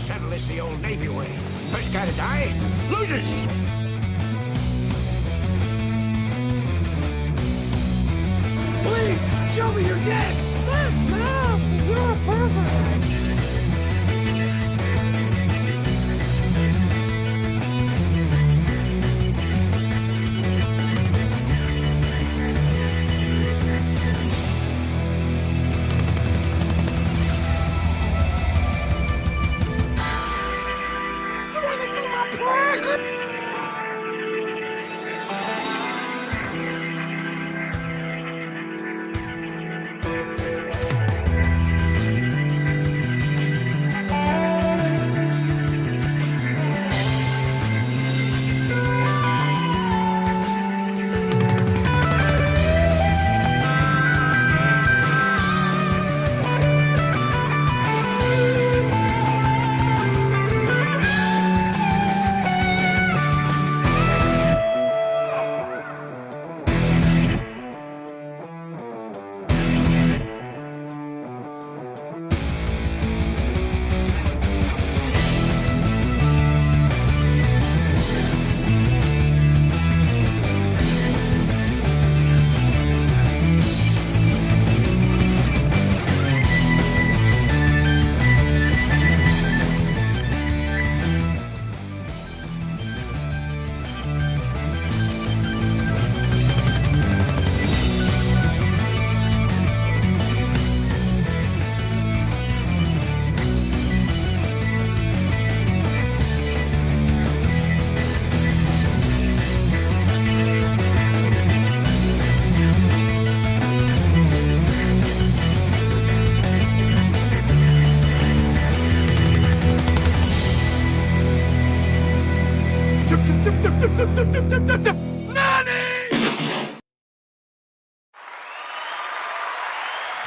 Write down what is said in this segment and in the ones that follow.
settle this the old Navy way. First guy to die loses. Please, show me you're dead. That's nasty. You're a pervert.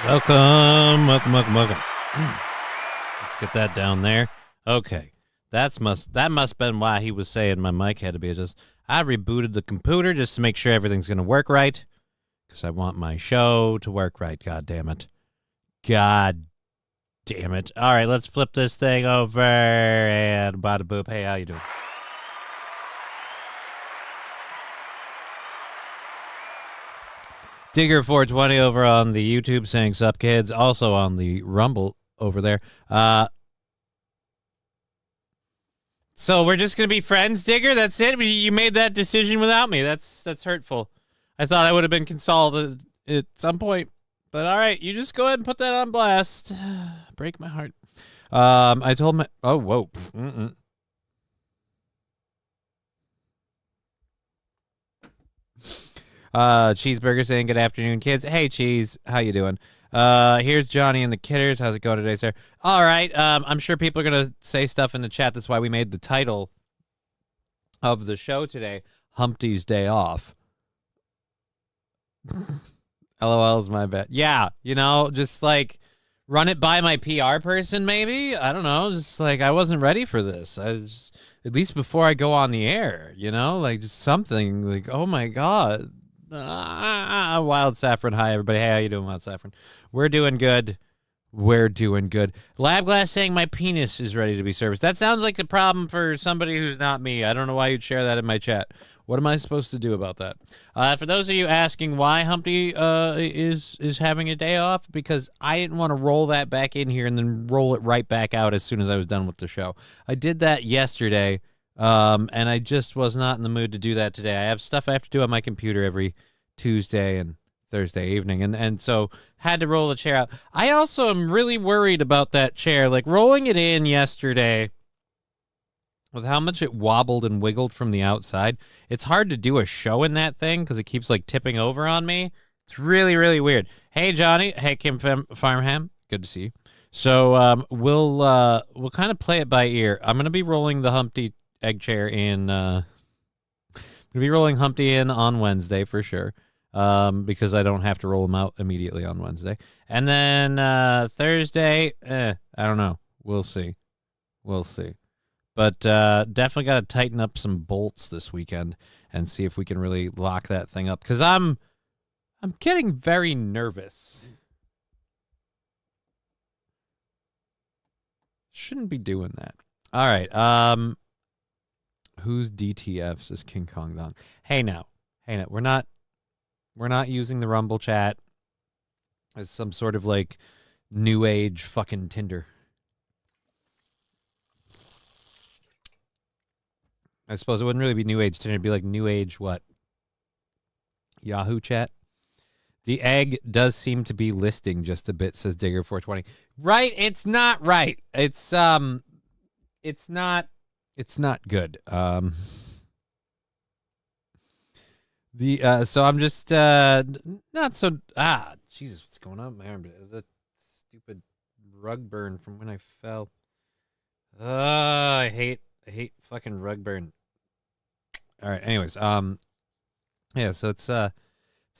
Welcome. Let's get that down there. Okay, that must have been why he was saying my mic had to be adjusted. I rebooted the computer just to make sure everything's going to work right, because I want my show to work right. God damn it. God damn it. All right, let's flip this thing over, and bada boop. Hey, how you doing? Digger420 over on the YouTube saying sup kids, also on the Rumble over there. So we're just gonna be friends, Digger? That's it? You made that decision without me. That's hurtful. I thought I would have been consoled at some point. But all right, you just go ahead and put that on blast. Break my heart. I told my oh whoa. Cheeseburger saying good afternoon, kids. Hey, Cheese, how you doing? Here's Johnny and the Kidders. How's it going today, sir? All right. I'm sure people are gonna say stuff in the chat. That's why we made the title of the show today, Humpty's Day Off. LOL is my bet. Yeah, just like run it by my PR person, maybe. I don't know. Just like I wasn't ready for this. At least before I go on the air, like just something like, oh my God. Wild Saffron. Hi, everybody. Hey, how you doing, Wild Saffron? We're doing good. Lab Glass saying my penis is ready to be serviced. That sounds like the problem for somebody who's not me. I don't know why you'd share that in my chat. What am I supposed to do about that? For those of you asking why Humpty is having a day off, because I didn't want to roll that back in here and then roll it right back out as soon as I was done with the show. I did that yesterday. And I just was not in the mood to do that today. I have stuff I have to do on my computer every Tuesday and Thursday evening, and so had to roll the chair out. I also am really worried about that chair, like rolling it in yesterday with how much it wobbled and wiggled from the outside. It's hard to do a show in that thing because it keeps like tipping over on me. It's really, really weird. Hey, Johnny. Hey, Kim Farmham. Good to see you. So we'll kind of play it by ear. I'm going to be rolling the Humpty egg chair in. I'm going to be rolling Humpty in on Wednesday for sure, because I don't have to roll him out immediately on Wednesday. And then Thursday, I don't know. We'll see. But definitely got to tighten up some bolts this weekend and see if we can really lock that thing up, because I'm getting very nervous. Shouldn't be doing that. All right. Who's DTF, says King Kong Dong. Hey now. We're not using the Rumble chat as some sort of like new age fucking Tinder. I suppose it wouldn't really be new age Tinder. It'd be like new age what? Yahoo chat. The egg does seem to be listing just a bit, says Digger420. Right? It's not right. It's not good. So I'm just not so Jesus, what's going on with my arm? The stupid rug burn from when I fell. I hate fucking rug burn. All right, anyways, yeah, so it's a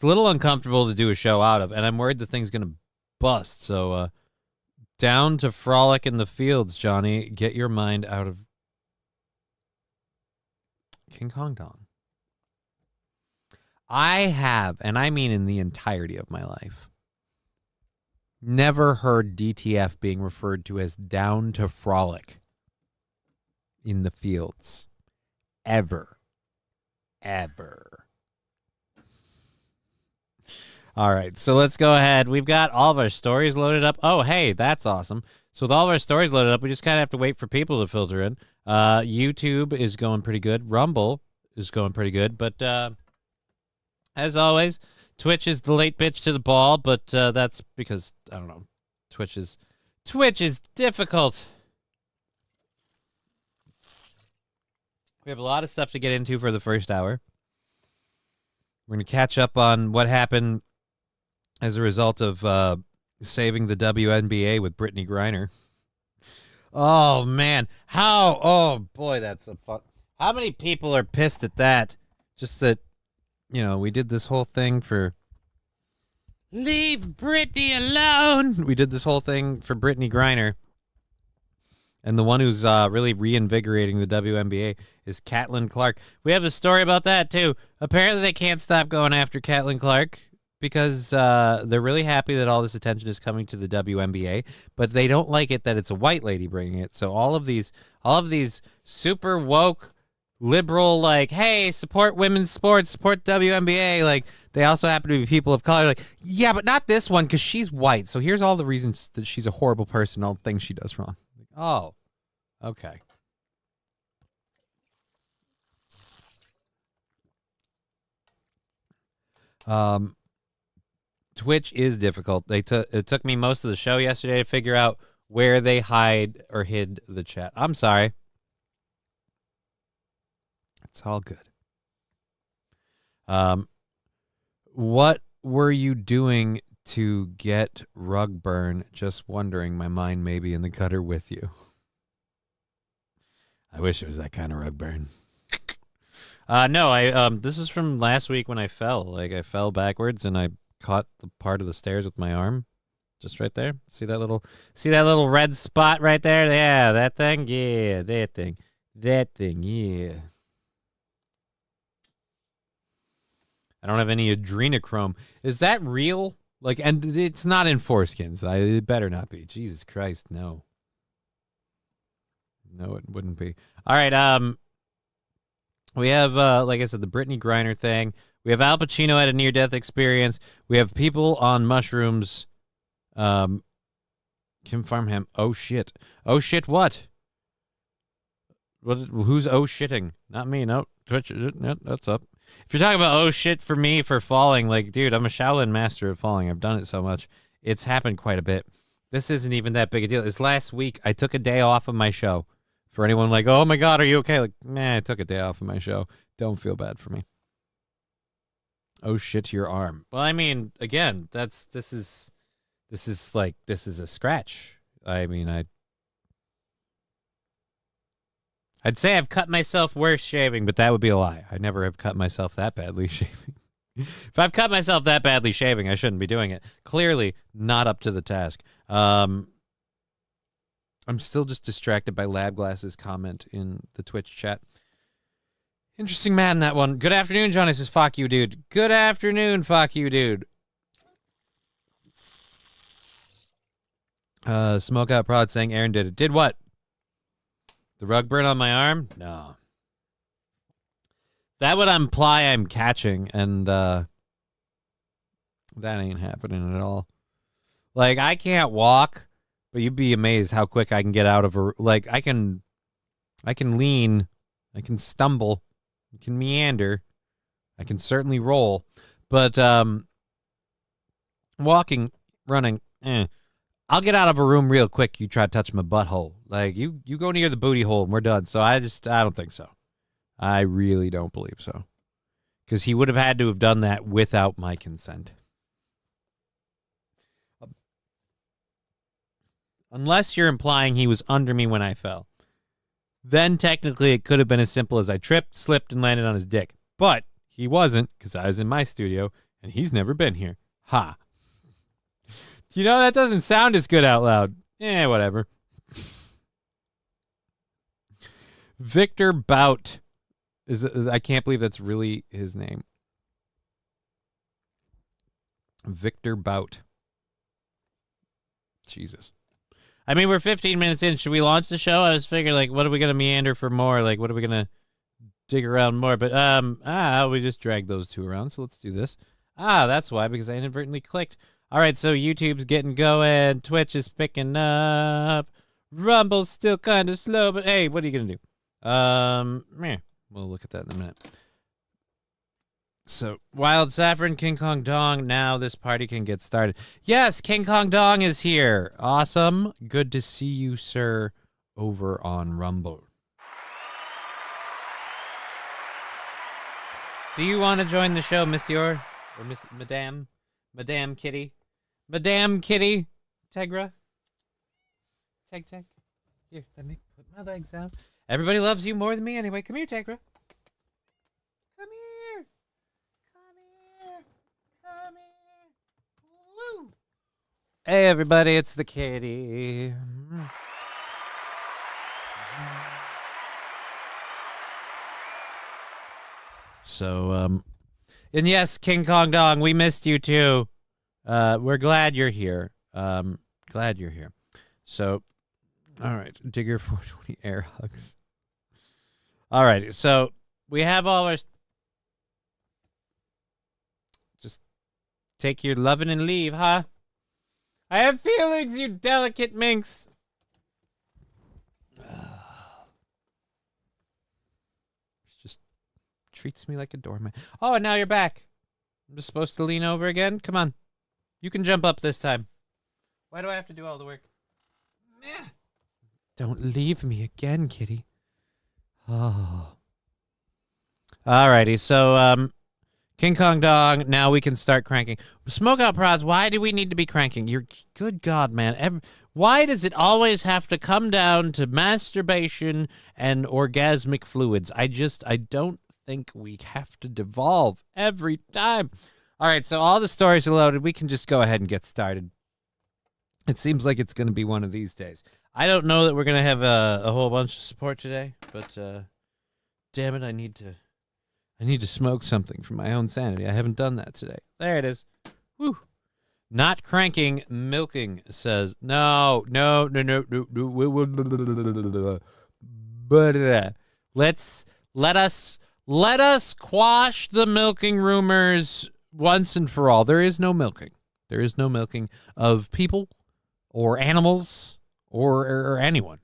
little uncomfortable to do a show out of, and I'm worried the thing's gonna bust. So down to frolic in the fields, Johnny. Get your mind out of King Kong Dong. I have, and I mean in the entirety of my life, never heard DTF being referred to as down to frolic in the fields. Ever. All right, so let's go ahead. We've got all of our stories loaded up. Oh, hey, that's awesome. So with all of our stories loaded up, we just kind of have to wait for people to filter in. YouTube is going pretty good. Rumble is going pretty good. But as always, Twitch is the late bitch to the ball, but that's because, I don't know, Twitch is difficult. We have a lot of stuff to get into for the first hour. We're going to catch up on what happened as a result of saving the WNBA with Brittney Griner. Oh, man. Oh, boy, that's a fun. How many people are pissed at that? Just that, you know, we did this whole thing for leave Brittney alone. We did this whole thing for Brittney Griner. And the one who's really reinvigorating the WNBA is Caitlin Clark. We have a story about that, too. Apparently, they can't stop going after Caitlin Clark because they're really happy that all this attention is coming to the WNBA, but they don't like it that it's a white lady bringing it. So all of these super woke, liberal, like, hey, support women's sports, support WNBA, like, they also happen to be people of color. Like, yeah, but not this one because she's white. So here's all the reasons that she's a horrible person, all the things she does wrong. Oh, okay. Twitch is difficult. It took me most of the show yesterday to figure out where they hid the chat. I'm sorry. It's all good. What were you doing to get rug burn? Just wondering. My mind may be in the gutter with you. I wish it was that kind of rug burn. No, this was from last week when I fell. Like, I fell backwards and I caught the part of the stairs with my arm. Just right there. See that little red spot right there? Yeah, that thing? Yeah, that thing. That thing, yeah. I don't have any adrenochrome. Is that real? Like, and it's not in foreskins. It better not be. Jesus Christ, no. No, it wouldn't be. All right, we have, like I said, the Brittney Griner thing. We have Al Pacino had a near-death experience. We have people on mushrooms. Kim Farmham. Oh, shit. Oh, shit, what? Who's oh shitting? Not me, no. Twitch, no, that's up. If you're talking about oh shit for me for falling, like, dude, I'm a Shaolin master of falling. I've done it so much. It's happened quite a bit. This isn't even that big a deal. This last week, I took a day off of my show. For anyone like, oh my God, are you okay? Like, I took a day off of my show. Don't feel bad for me. Oh shit, your arm. Well, I mean, again, this is a scratch. I mean, I'd say I've cut myself worse shaving, but that would be a lie. I never have cut myself that badly shaving. If I've cut myself that badly shaving, I shouldn't be doing it. Clearly not up to the task. I'm still just distracted by Lab Glass's comment in the Twitch chat. Interesting man, that one. Good afternoon, Johnny says, fuck you, dude. Good afternoon, fuck you, dude. Smoke Out Prod saying Aaron did it. Did what? The rug burn on my arm? No. That would imply I'm catching, and that ain't happening at all. Like, I can't walk, but you'd be amazed how quick I can get out of a... Like, I can lean, I can stumble, I can meander, I can certainly roll, but walking, running, I'll get out of a room real quick. You try to touch my butthole. Like, you go near the booty hole and we're done. So I don't think so. I really don't believe so. Because he would have had to have done that without my consent. Unless you're implying he was under me when I fell. Then technically it could have been as simple as I tripped, slipped, and landed on his dick. But he wasn't, because I was in my studio, and he's never been here. Ha. You know, that doesn't sound as good out loud. Whatever. Victor Bout. I can't believe that's really his name. Victor Bout. Jesus. I mean, we're 15 minutes in. Should we launch the show? I was figuring, like, what are we going to meander for more? Like, what are we going to dig around more? But, we just dragged those two around, so let's do this. That's why, because I inadvertently clicked. All right, so YouTube's getting going. Twitch is picking up. Rumble's still kind of slow, but hey, what are you going to do? We'll look at that in a minute. So, Wild Saffron, King Kong Dong, now this party can get started. Yes, King Kong Dong is here. Awesome. Good to see you, sir, over on Rumble. Do you want to join the show, Monsieur? Or Miss Madame? Madame Kitty? Madame Kitty? Tegra? Teg. Here, let me put my legs down. Everybody loves you more than me anyway. Come here, Tegra. Come here. Come here. Woo. Hey, everybody, it's the kitty. So, and yes, King Kong Dong, we missed you too. We're glad you're here. Glad you're here. So, all right, Digger 420 air hugs. All right, so we have all our... Just take your loving and leave, huh? I have feelings, you delicate minx. Just treats me like a doormat. Oh, and now you're back. I'm just supposed to lean over again? Come on. You can jump up this time. Why do I have to do all the work? Meh. Don't leave me again, kitty. Oh. Alrighty, so, King Kong Dong, now we can start cranking. Smokeout Prods, why do we need to be cranking? You're, good God, man. Why does it always have to come down to masturbation and orgasmic fluids? I don't think we have to devolve every time. All right, so all the stories are loaded. We can just go ahead and get started. It seems like it's going to be one of these days. I don't know that we're going to have a whole bunch of support today, but damn it, I need to smoke something for my own sanity. I haven't done that today. There it is. Woo. Not cranking, milking says no. But let us quash the milking rumors once and for all. There is no milking. There is no milking of people or animals or anyone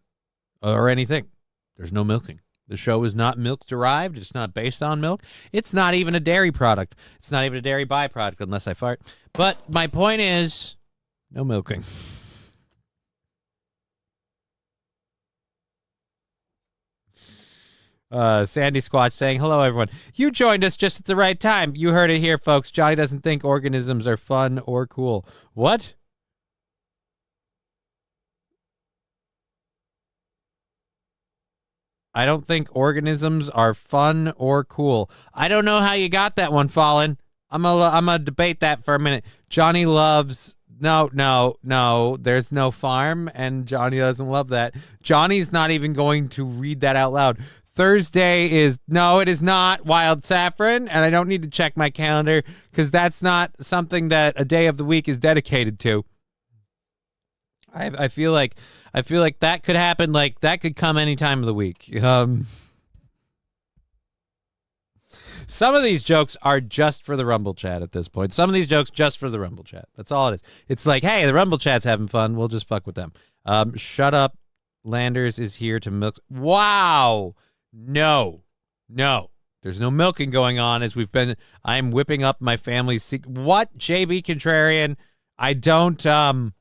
or anything. There's no milking. The show is not milk-derived. It's not based on milk. It's not even a dairy product. It's not even a dairy byproduct unless I fart. But my point is, no milking. Sandy Squatch saying, hello, everyone. You joined us just at the right time. You heard it here, folks. Johnny doesn't think organisms are fun or cool. What? I don't think organisms are fun or cool. I don't know how you got that one, Fallen. I'm gonna debate that for a minute. Johnny loves... No. There's no farm, and Johnny doesn't love that. Johnny's not even going to read that out loud. Thursday is... No, it is not Wild Saffron, and I don't need to check my calendar because that's not something that a day of the week is dedicated to. I feel like that could happen. Like that could come any time of the week. Some of these jokes are just for the Rumble chat at this point. Some of these jokes just for the Rumble chat. That's all it is. It's like, hey, the Rumble chat's having fun. We'll just fuck with them. Shut up. Landers is here to milk. Wow. No. There's no milking going on as I'm whipping up my family's what? JB Contrarian? I don't, no.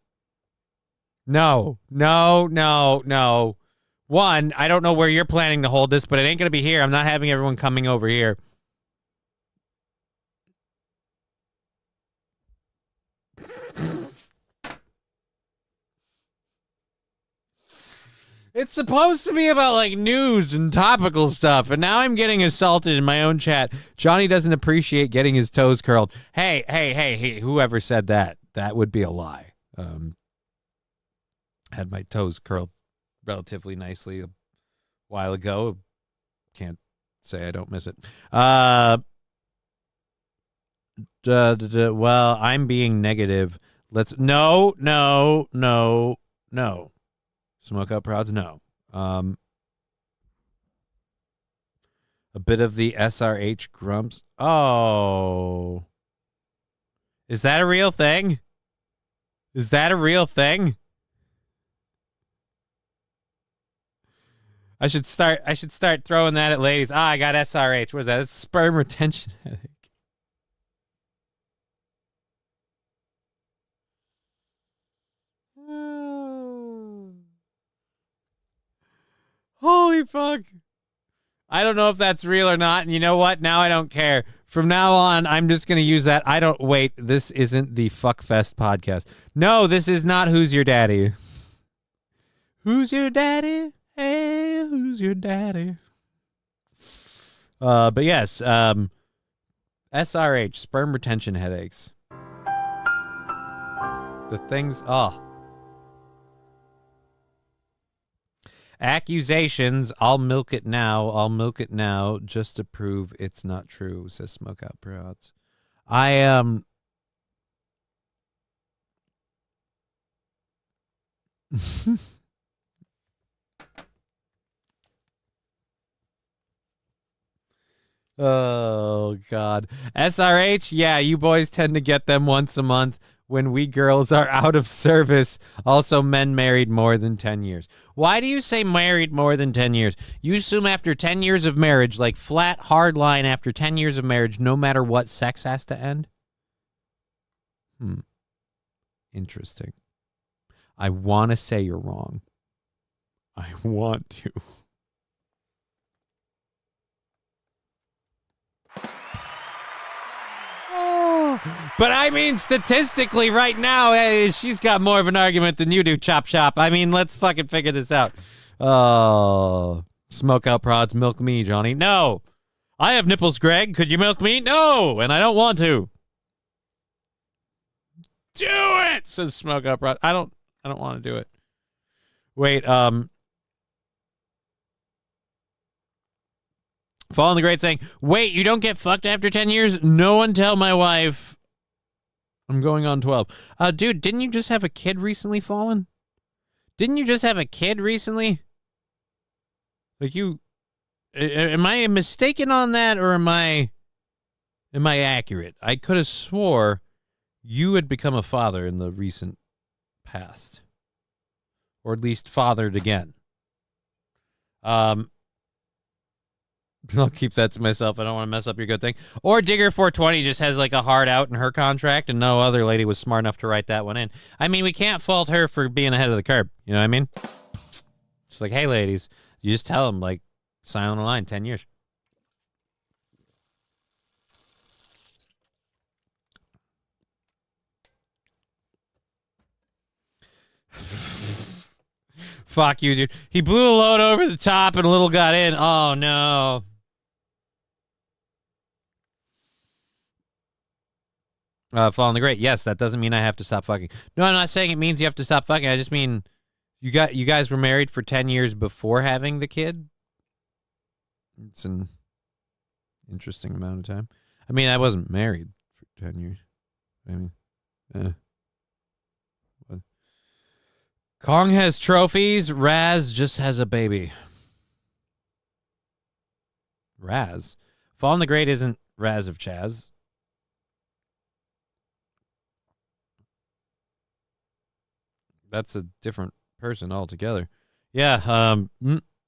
One, I don't know where you're planning to hold this, but it ain't going to be here. I'm not having everyone coming over here. It's supposed to be about, like, news and topical stuff, and now I'm getting assaulted in my own chat. Johnny doesn't appreciate getting his toes curled. Hey, whoever said that, that would be a lie. Had my toes curled relatively nicely a while ago. Can't say I don't miss it. Well, I'm being negative. No. Smoke out prouds, no. A bit of the SRH grumps. Oh. Is that a real thing? I should start throwing that at ladies. I got SRH. What is that? It's sperm retention headache. Holy fuck. I don't know if that's real or not, and you know what? Now I don't care. From now on, I'm just going to use that. Wait, this isn't the Fuckfest podcast. No, this is not Who's Your Daddy. Who's your daddy? Hey, who's your daddy? But yes, SRH, sperm retention headaches. The things, Accusations, I'll milk it now, just to prove it's not true, says Smoke Out Prouds. Oh, God. SRH, yeah, you boys tend to get them once a month when we girls are out of service. Also, men married more than 10 years. Why do you say married more than 10 years? You assume after 10 years of marriage, like flat, hard line after 10 years of marriage, no matter what, sex has to end? Interesting. I want to say you're wrong. I want to. But I mean, statistically, right now, hey, she's got more of an argument than you do, Chop Shop. I mean, let's fucking figure this out. Oh, Smoke Out Prods, milk me, Johnny. No, I have nipples, Greg. Could you milk me? No, and I don't want to. Do it, says Smoke Out Prods. I don't want to do it. Wait, Fallen the Great saying, wait, you don't get fucked after 10 years? No one tell my wife. I'm going on 12. Dude, didn't you just have a kid recently, Fallen? Didn't you just have a kid recently? Like am I mistaken on that, or am I accurate? I could have swore you had become a father in the recent past. Or at least fathered again. I'll keep that to myself. I don't want to mess up your good thing. Or Digger420 just has like a hard out in her contract, and no other lady was smart enough to write that one in. I mean, we can't fault her for being ahead of the curve. You know what I mean? It's like, hey, ladies, you just tell them, like, sign on the line, 10 years. Fuck you, dude. He blew a load over the top and a little got in. Oh, no. Fallen the Great. Yes, that doesn't mean I have to stop fucking. No, I'm not saying it means you have to stop fucking. I just mean you guys were married for 10 years before having the kid. It's an interesting amount of time. I mean, I wasn't married for 10 years. I mean, Kong has trophies. Raz just has a baby. Raz? Fallen the Great isn't Raz of Chaz. That's a different person altogether. Yeah, all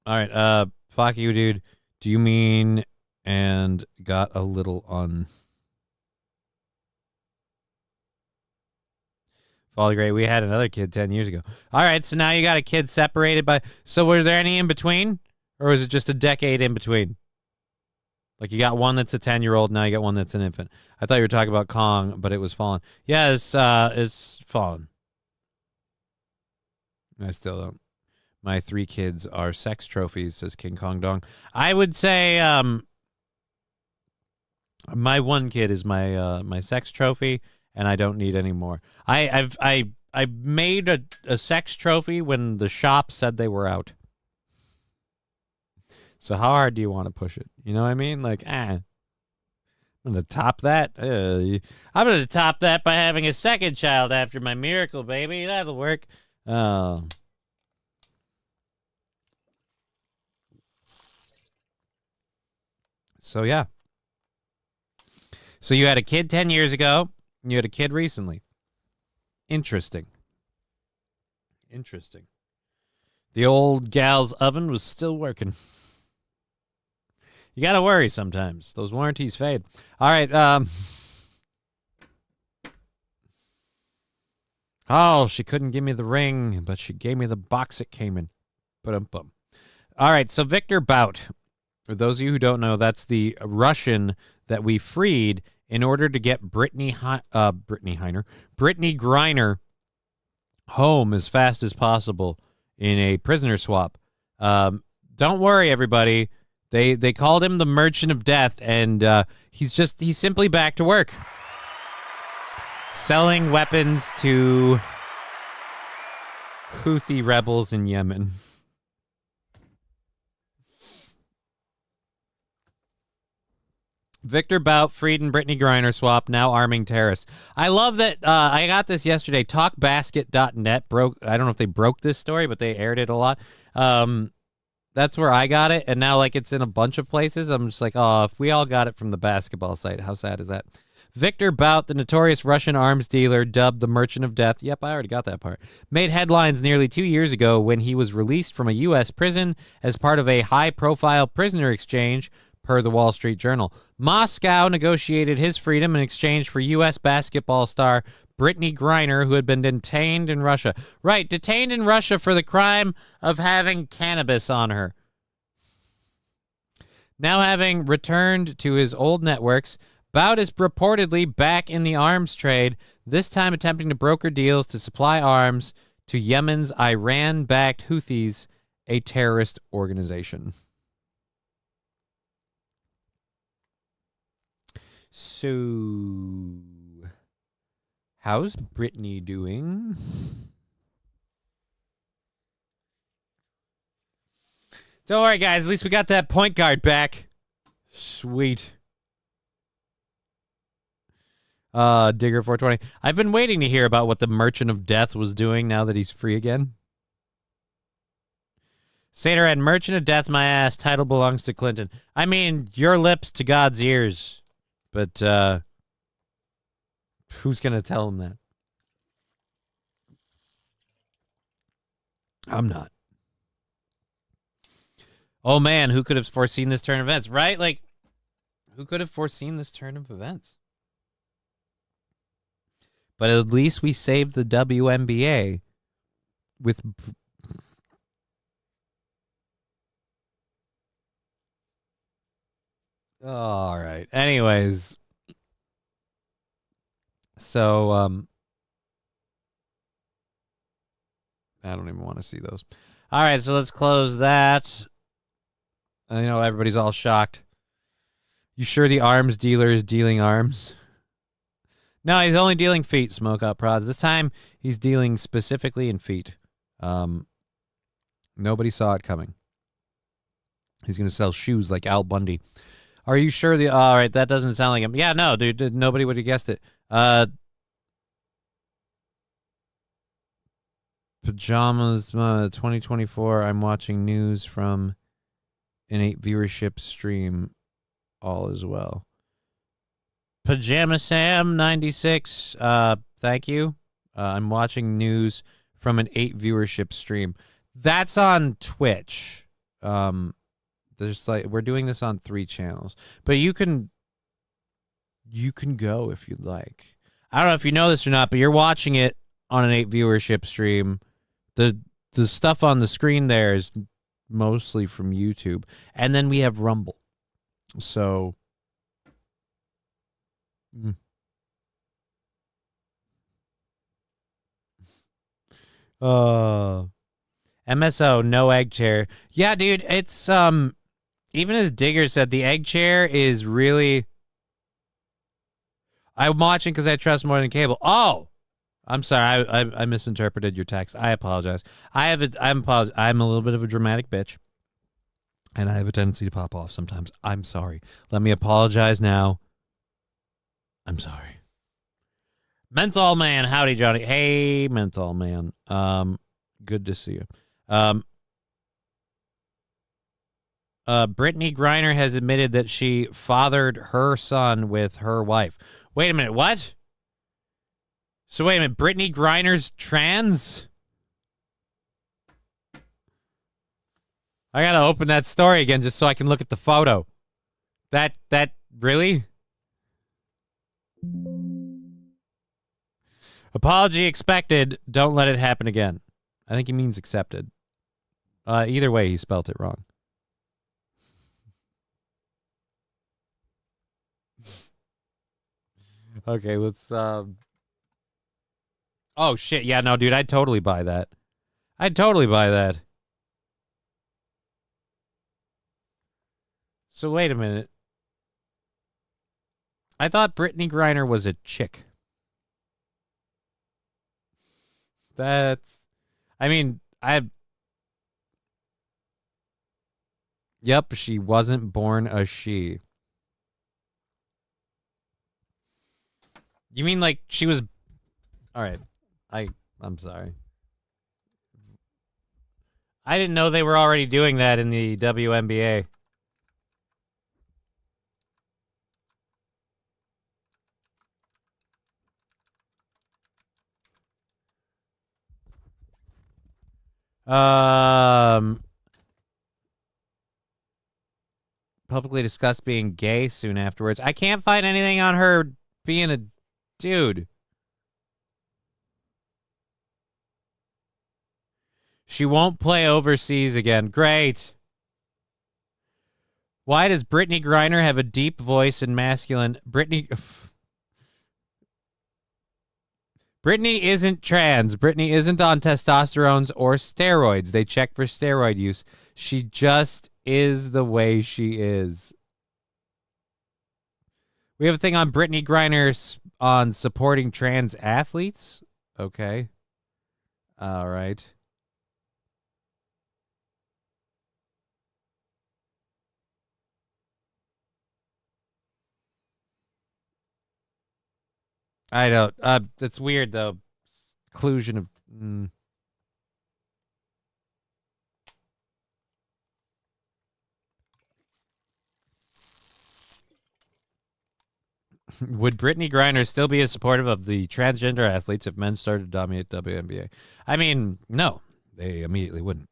right, fuck you, dude. Do you mean and got a little on... Fall the Great, we had another kid 10 years ago. All right, so now you got a kid separated by... So were there any in between? Or was it just a decade in between? Like, you got one that's a 10-year-old, now you got one that's an infant. I thought you were talking about Kong, but it was Fallen. Yeah, it's Fallen. I still don't. My 3 kids are sex trophies, says King Kong Dong. I would say my one kid is my sex trophy, and I don't need any more. I made a sex trophy when the shop said they were out. So how hard do you want to push it? You know what I mean? Like, I'm going to top that. I'm going to top that by having a second child after my miracle baby. That'll work. So, yeah. So you had a kid 10 years ago, and you had a kid recently. Interesting. The old gal's oven was still working. You got to worry sometimes. Those warranties fade. All right. Oh, she couldn't give me the ring, but she gave me the box it came in. Ba-dum-bum. All right, so Victor Bout. For those of you who don't know, that's the Russian that we freed in order to get Brittney Griner home as fast as possible in a prisoner swap. Don't worry, everybody. They called him the Merchant of Death, and he's simply back to work. Selling weapons to Houthi rebels in Yemen. Victor Bout, freed and Brittney Griner swap, now arming terrorists. I love that. I got this yesterday. Talkbasket.net broke. I don't know if they broke this story, but they aired it a lot. That's where I got it, and now like it's in a bunch of places. I'm just like, oh, if we all got it from the basketball site, how sad is that? Victor Bout, the notorious Russian arms dealer dubbed the Merchant of Death, yep, I already got that part, made headlines nearly 2 years ago when he was released from a U.S. prison as part of a high-profile prisoner exchange, per the Wall Street Journal. Moscow negotiated his freedom in exchange for U.S. basketball star Brittney Griner, who had been detained in Russia. Right, detained in Russia for the crime of having cannabis on her. Now having returned to his old networks, Bout is reportedly back in the arms trade, this time attempting to broker deals to supply arms to Yemen's Iran-backed Houthis, a terrorist organization. So, how's Brittney doing? Don't worry, guys. At least we got that point guard back. Sweet. Digger 420. I've been waiting to hear about what the Merchant of Death was doing now that he's free again. Sater and Merchant of Death, my ass. Title belongs to Clinton. I mean, your lips to God's ears. But who's going to tell him that? I'm not. Oh, man, who could have foreseen this turn of events, right? Like, who could have foreseen this turn of events? But at least we saved the WNBA with... All right. Anyways. So, I don't even want to see those. All right, so let's close that. I know everybody's all shocked. You sure the arms dealer is dealing arms? No, he's only dealing feet, Smoke Out Prods. This time, he's dealing specifically in feet. Nobody saw it coming. He's going to sell shoes like Al Bundy. Are you sure the... All right, that doesn't sound like him. Yeah, no, dude, nobody would have guessed it. Pajamas 2024. I'm watching news from an 8 viewership stream. All is well. Pajama Sam 96. Thank you. I'm watching news from an 8 viewership stream. That's on Twitch. There's like we're doing this on 3 channels, but you can go if you'd like. I don't know if you know this or not, but you're watching it on an 8 viewership stream. The stuff on the screen there is mostly from YouTube, and then we have Rumble. So MSO, no egg chair. Yeah, dude, it's even as Digger said, the egg chair is really I'm watching because I trust more than cable. Oh, I'm sorry. I misinterpreted your text. I apologize. I'm a little bit of a dramatic bitch, and I have a tendency to pop off sometimes. I'm sorry. Let me apologize now. I'm sorry. Menthol Man. Howdy, Johnny. Hey, Menthol Man. Good to see you. Brittney Griner has admitted that she fathered her son with her wife. Wait a minute, what? So wait a minute, Brittney Griner's trans? I gotta open that story again just so I can look at the photo. That really? Apology expected. Don't let it happen again. I think he means accepted. Either way, he spelt it wrong. Okay, let's Oh shit, yeah, no, dude, I'd totally buy that. I'd totally buy that. So wait a minute. I thought Brittney Griner was a chick. Yep, she wasn't born a she. You mean like she was... All right. I'm sorry. I didn't know they were already doing that in the WNBA. Publicly discussed being gay soon afterwards. I can't find anything on her being a dude. She won't play overseas again. Great. Why does Brittney Griner have a deep voice and masculine? Brittney isn't trans. Brittney isn't on testosterones or steroids. They check for steroid use. She just is the way she is. We have a thing on Brittney Griner on supporting trans athletes. Okay. All right. I don't. It's weird though. Exclusion of. Would Brittney Griner still be as supportive of the transgender athletes if men started to dominate WNBA? I mean, no, they immediately wouldn't.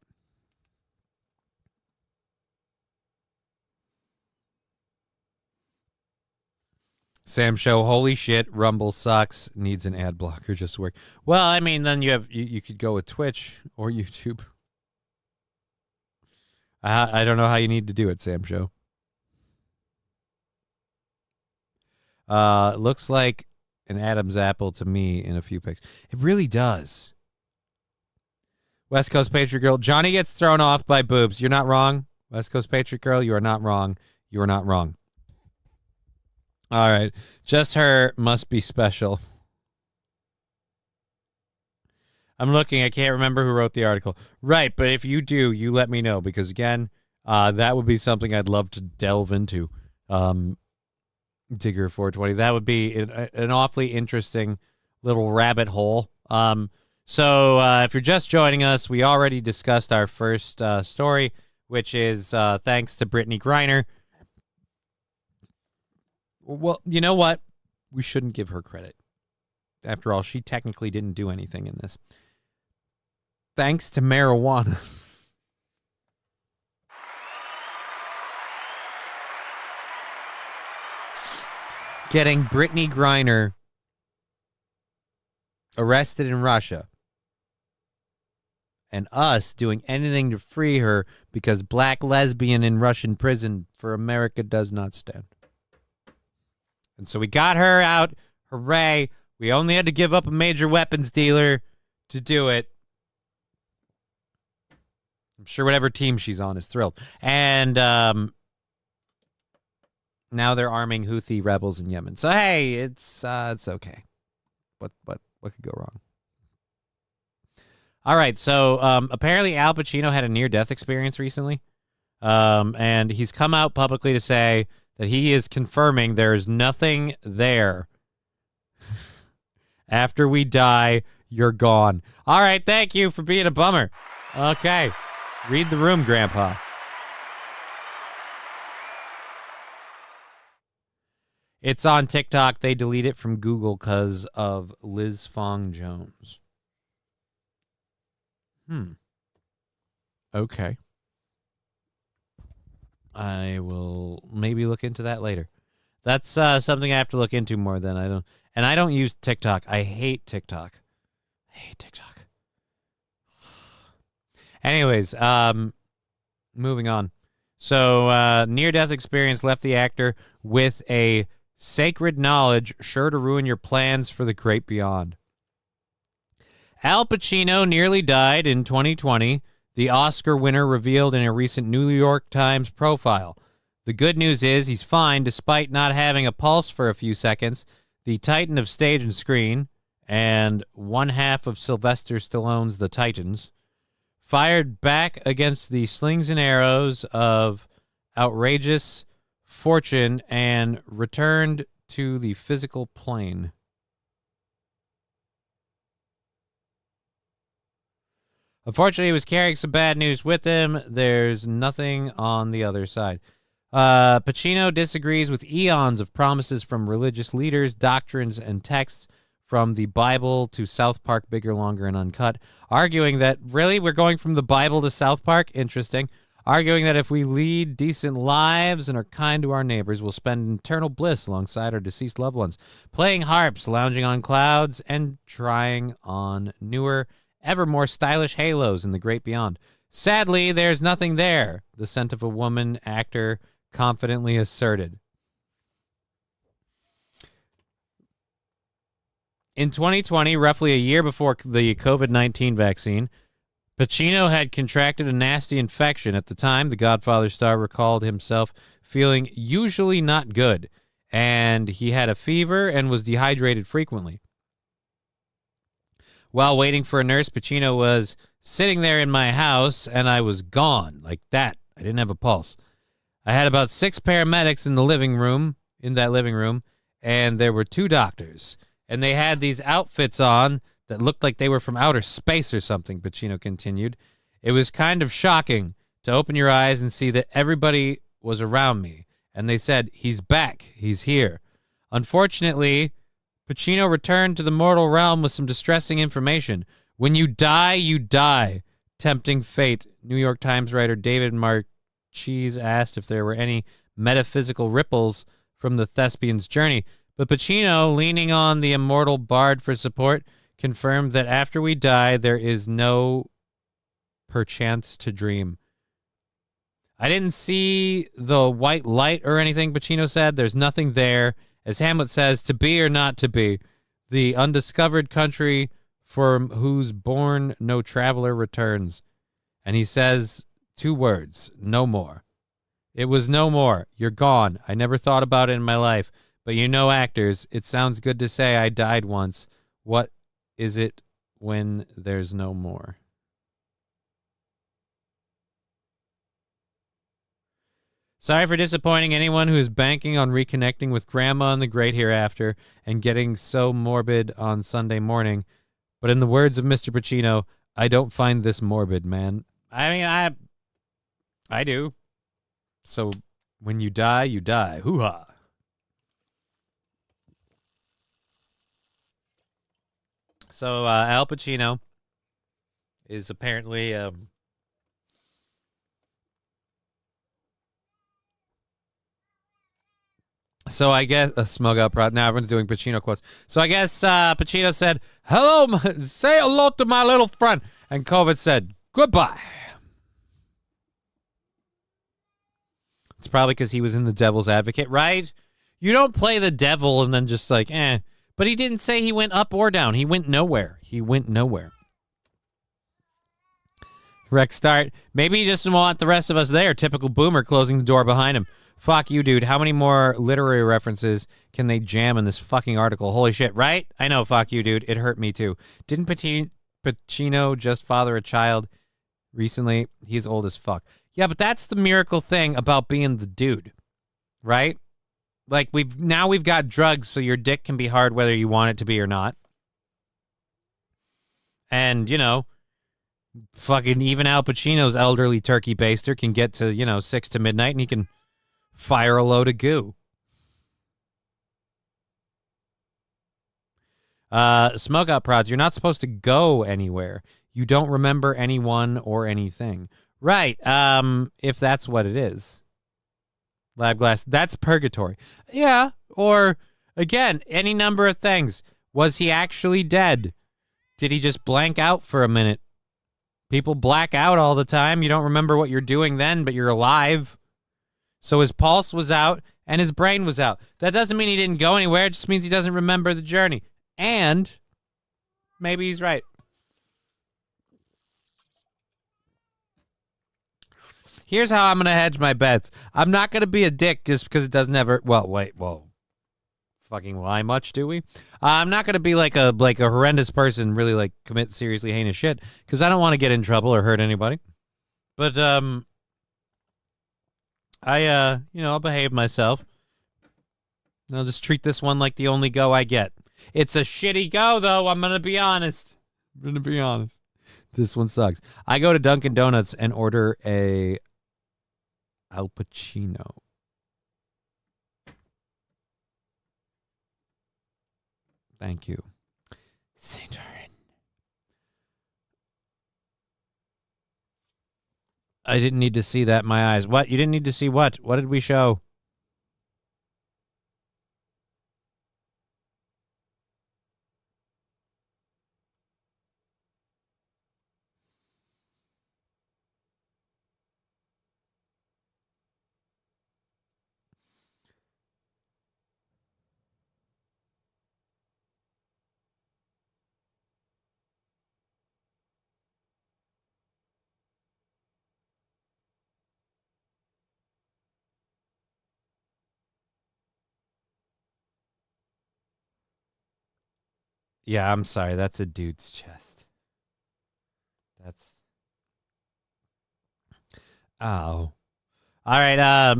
Sam Show, holy shit, Rumble sucks, needs an ad blocker just to work. Well, I mean, then you could go with Twitch or YouTube. I don't know how you need to do it, Sam Show. Looks like an Adam's apple to me in a few pics. It really does. West Coast Patriot Girl. Johnny gets thrown off by boobs. You're not wrong. West Coast Patriot Girl, you are not wrong. You are not wrong. All right. Just her must be special. I'm looking. I can't remember who wrote the article. Right, but if you do, you let me know because, again, that would be something I'd love to delve into. Digger 420. That would be an awfully interesting little rabbit hole. So if you're just joining us, we already discussed our first story, which is thanks to Brittney Griner. Well, you know what? We shouldn't give her credit. After all, she technically didn't do anything in this. Thanks to marijuana. Getting Brittney Griner arrested in Russia. And us doing anything to free her because black lesbian in Russian prison for America does not stand. And so we got her out. Hooray. We only had to give up a major weapons dealer to do it. I'm sure whatever team she's on is thrilled. And now they're arming Houthi rebels in Yemen. So hey, it's okay. What could go wrong? All right, so apparently Al Pacino had a near-death experience recently, and he's come out publicly to say that he is confirming there's nothing there. After we die, you're gone. All right, thank you for being a bummer. Okay, read the room, Grandpa. It's on TikTok. They delete it from Google because of Liz Fong Jones. Okay. I will maybe look into that later. That's something I have to look into more than I don't use TikTok. I hate TikTok. Anyways, moving on. So, near-death experience left the actor with a sacred knowledge sure to ruin your plans for the great beyond. Al Pacino nearly died in 2020, the Oscar winner revealed in a recent New York Times profile. The good news is he's fine despite not having a pulse for a few seconds. The titan of stage and screen, and one half of Sylvester Stallone's The Titans, fired back against the slings and arrows of outrageous fortune and returned to the physical plane. Unfortunately, he was carrying some bad news with him. There's nothing on the other side. Pacino disagrees with eons of promises from religious leaders, doctrines, and texts from the Bible to South Park, Bigger, Longer, and Uncut, arguing that, really, we're going from the Bible to South Park? Interesting. Arguing that if we lead decent lives and are kind to our neighbors, we'll spend eternal bliss alongside our deceased loved ones, playing harps, lounging on clouds, and trying on newer, ever more stylish halos in the great beyond. Sadly, there's nothing there, the scent of a woman actor confidently asserted. In 2020, roughly a year before the COVID-19 vaccine, Pacino had contracted a nasty infection. At the time, the Godfather star recalled himself feeling usually not good, and he had a fever and was dehydrated frequently. While waiting for a nurse, Pacino was sitting there in my house, and I was gone, like that. I didn't have a pulse. I had about 6 paramedics in that living room, and there were 2 doctors. And they had these outfits on that looked like they were from outer space or something, Pacino continued. It was kind of shocking to open your eyes and see that everybody was around me. And they said, he's back, he's here. Unfortunately, Pacino returned to the mortal realm with some distressing information. When you die, you die. Tempting fate. New York Times writer David Marchese asked if there were any metaphysical ripples from the thespian's journey. But Pacino, leaning on the immortal bard for support, confirmed that after we die, there is no perchance to dream. I didn't see the white light or anything, Pacino said. There's nothing there. As Hamlet says, to be or not to be, the undiscovered country from whose bourne no traveler returns. And he says 2 words, no more. It was no more. You're gone. I never thought about it in my life. But you know, actors, it sounds good to say I died once. What is it when there's no more? Sorry for disappointing anyone who is banking on reconnecting with Grandma in the great hereafter and getting so morbid on Sunday morning. But in the words of Mr. Pacino, I don't find this morbid, man. I mean, I do. So when you die, you die. Hoo-ha. So Al Pacino is apparently so I guess smug out prod. Now everyone's doing Pacino quotes. So I guess Pacino said, "Hello, say hello to my little friend," and COVID said, "Goodbye." It's probably because he was in The Devil's Advocate, right? You don't play the devil and then just like, eh. But he didn't say he went up or down. He went nowhere. He went nowhere. Rex start. Maybe he just didn't want the rest of us there. Typical boomer closing the door behind him. Fuck you, dude. How many more literary references can they jam in this fucking article? Holy shit, right? I know, fuck you, dude. It hurt me too. Didn't Pacino just father a child recently? He's old as fuck. Yeah, but that's the miracle thing about being the dude, right? Like, we've got drugs, so your dick can be hard whether you want it to be or not. And, you know, fucking even Al Pacino's elderly turkey baster can get to, 6 to midnight, and he can fire a load of goo. Smoke out prods. You're not supposed to go anywhere. You don't remember anyone or anything. Right. If that's what it is. Lab glass. That's purgatory. Yeah. Or, again, any number of things. Was he actually dead? Did he just blank out for a minute? People black out all the time. You don't remember what you're doing then, but you're alive. So his pulse was out and his brain was out. That doesn't mean he didn't go anywhere. It just means he doesn't remember the journey. And maybe he's right. Here's how I'm going to hedge my bets. I'm not going to be a dick just because it doesn't ever... Well, wait, whoa. Fucking lie much, do we? I'm not going to be like a horrendous person, really like commit seriously heinous shit, because I don't want to get in trouble or hurt anybody. But, I'll behave myself. I'll just treat this one like the only go I get. It's a shitty go, though. I'm going to be honest. This one sucks. I go to Dunkin' Donuts and order a Al Pacino. Thank you. Saint I didn't need to see that in my eyes. What? You didn't need to see what? What did we show? Yeah, I'm sorry. That's a dude's chest. That's... Oh. All right,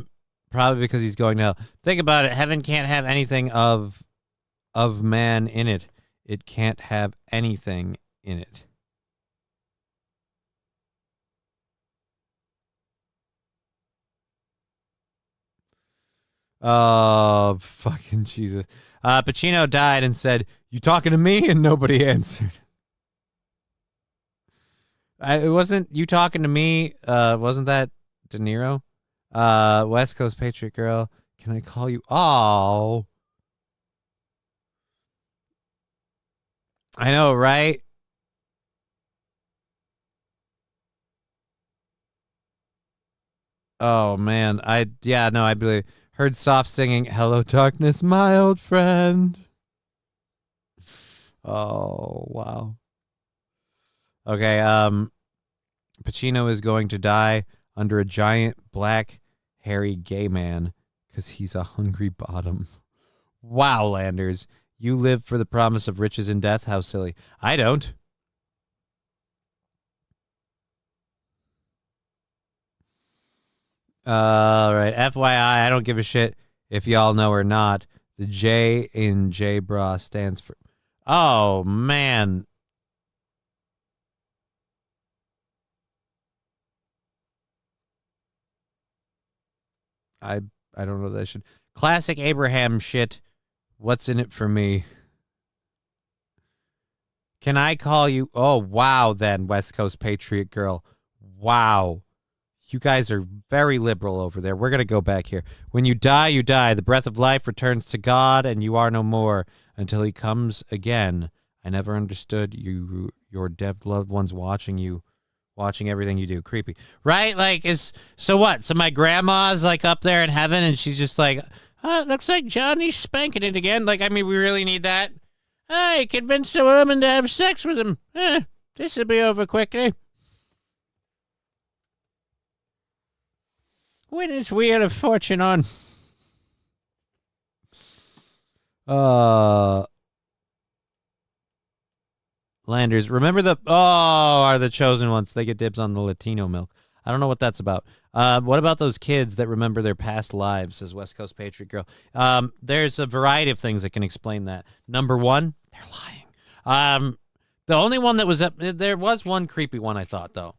probably because he's going to hell. Think about it. Heaven can't have anything of man in it. It can't have anything in it. Oh, fucking Jesus. Pacino died and said, "You talking to me?" And nobody answered. It wasn't you talking to me. Wasn't that De Niro? West Coast Patriot Girl. Can I call you? Oh. I know, right? Oh, man. I believe. Heard soft singing, "Hello, darkness, my old friend." Oh, wow. Okay, Pacino is going to die under a giant, black, hairy gay man because he's a hungry bottom. Wow, Landers. You live for the promise of riches and death? How silly. I don't. All right. FYI, I don't give a shit if y'all know or not. The J in J-Bra stands for... Oh, man. I don't know that I should. Classic Abraham shit. What's in it for me? Can I call you? Oh, wow, then, West Coast Patriot Girl. Wow. You guys are very liberal over there. We're going to go back here. When you die, you die. The breath of life returns to God, and you are no more until he comes again. I never understood your dead loved ones watching everything you do. Creepy. Right? Like, so what? So my grandma's, like, up there in heaven, and she's just like, looks like Johnny's spanking it again. Like, I mean, we really need that. He convinced a woman to have sex with him. This will be over quickly. When is Wheel of Fortune on? Landers, remember are the chosen ones. They get dibs on the Latino milk. I don't know what that's about. What about those kids that remember their past lives, says West Coast Patriot Girl? There's a variety of things that can explain that. Number one, they're lying. The only one that was up, there was one creepy one, I thought, though.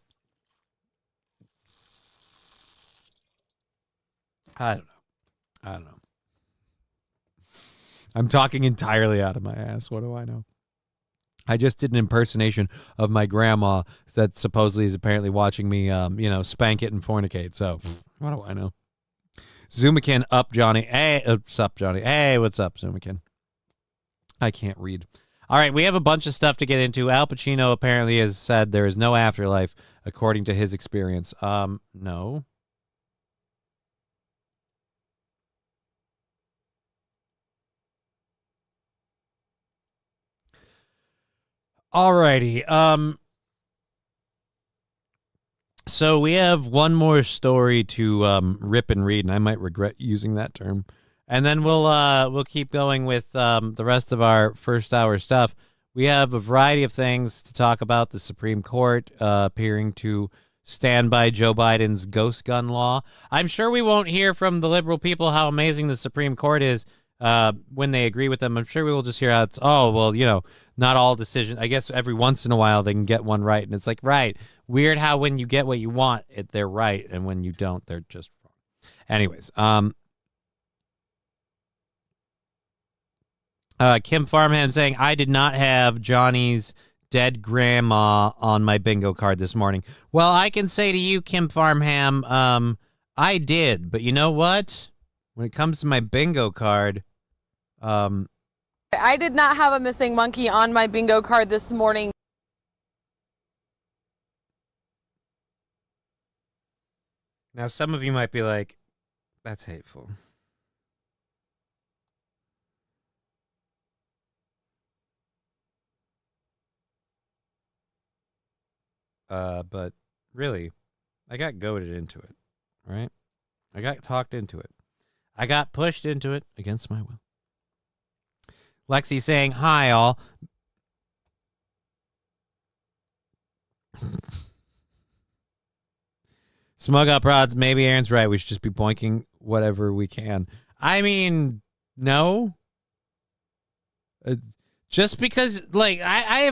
I don't know. I'm talking entirely out of my ass. What do I know? I just did an impersonation of my grandma that supposedly is apparently watching me, spank it and fornicate. So, what do I know? Zoomikin, up, Johnny. Hey, what's up, Johnny? Hey, what's up, Zoomikin? I can't read. All right, we have a bunch of stuff to get into. Al Pacino apparently has said there is no afterlife, according to his experience. No. Alrighty. So we have one more story to rip and read, and I might regret using that term. And then we'll keep going with the rest of our first hour stuff. We have a variety of things to talk about. The Supreme Court appearing to stand by Joe Biden's ghost gun law. I'm sure we won't hear from the liberal people how amazing the Supreme Court is when they agree with them. I'm sure we will just hear how it's, not all decisions. I guess every once in a while they can get one right. And it's like, right. Weird how when you get what you want, they're right. And when you don't, they're just wrong. Anyways, Kim Farmham saying, I did not have Johnny's dead grandma on my bingo card this morning. Well, I can say to you, Kim Farmham, I did. But you know what? When it comes to my bingo card, I did not have a missing monkey on my bingo card this morning. Now, some of you might be like, that's hateful. But really, I got goaded into it, right? I got talked into it. I got pushed into it against my will. Lexi saying, hi, all. Smug up rods. Maybe Aaron's right. We should just be boinking whatever we can. I mean, no. Just because, like, I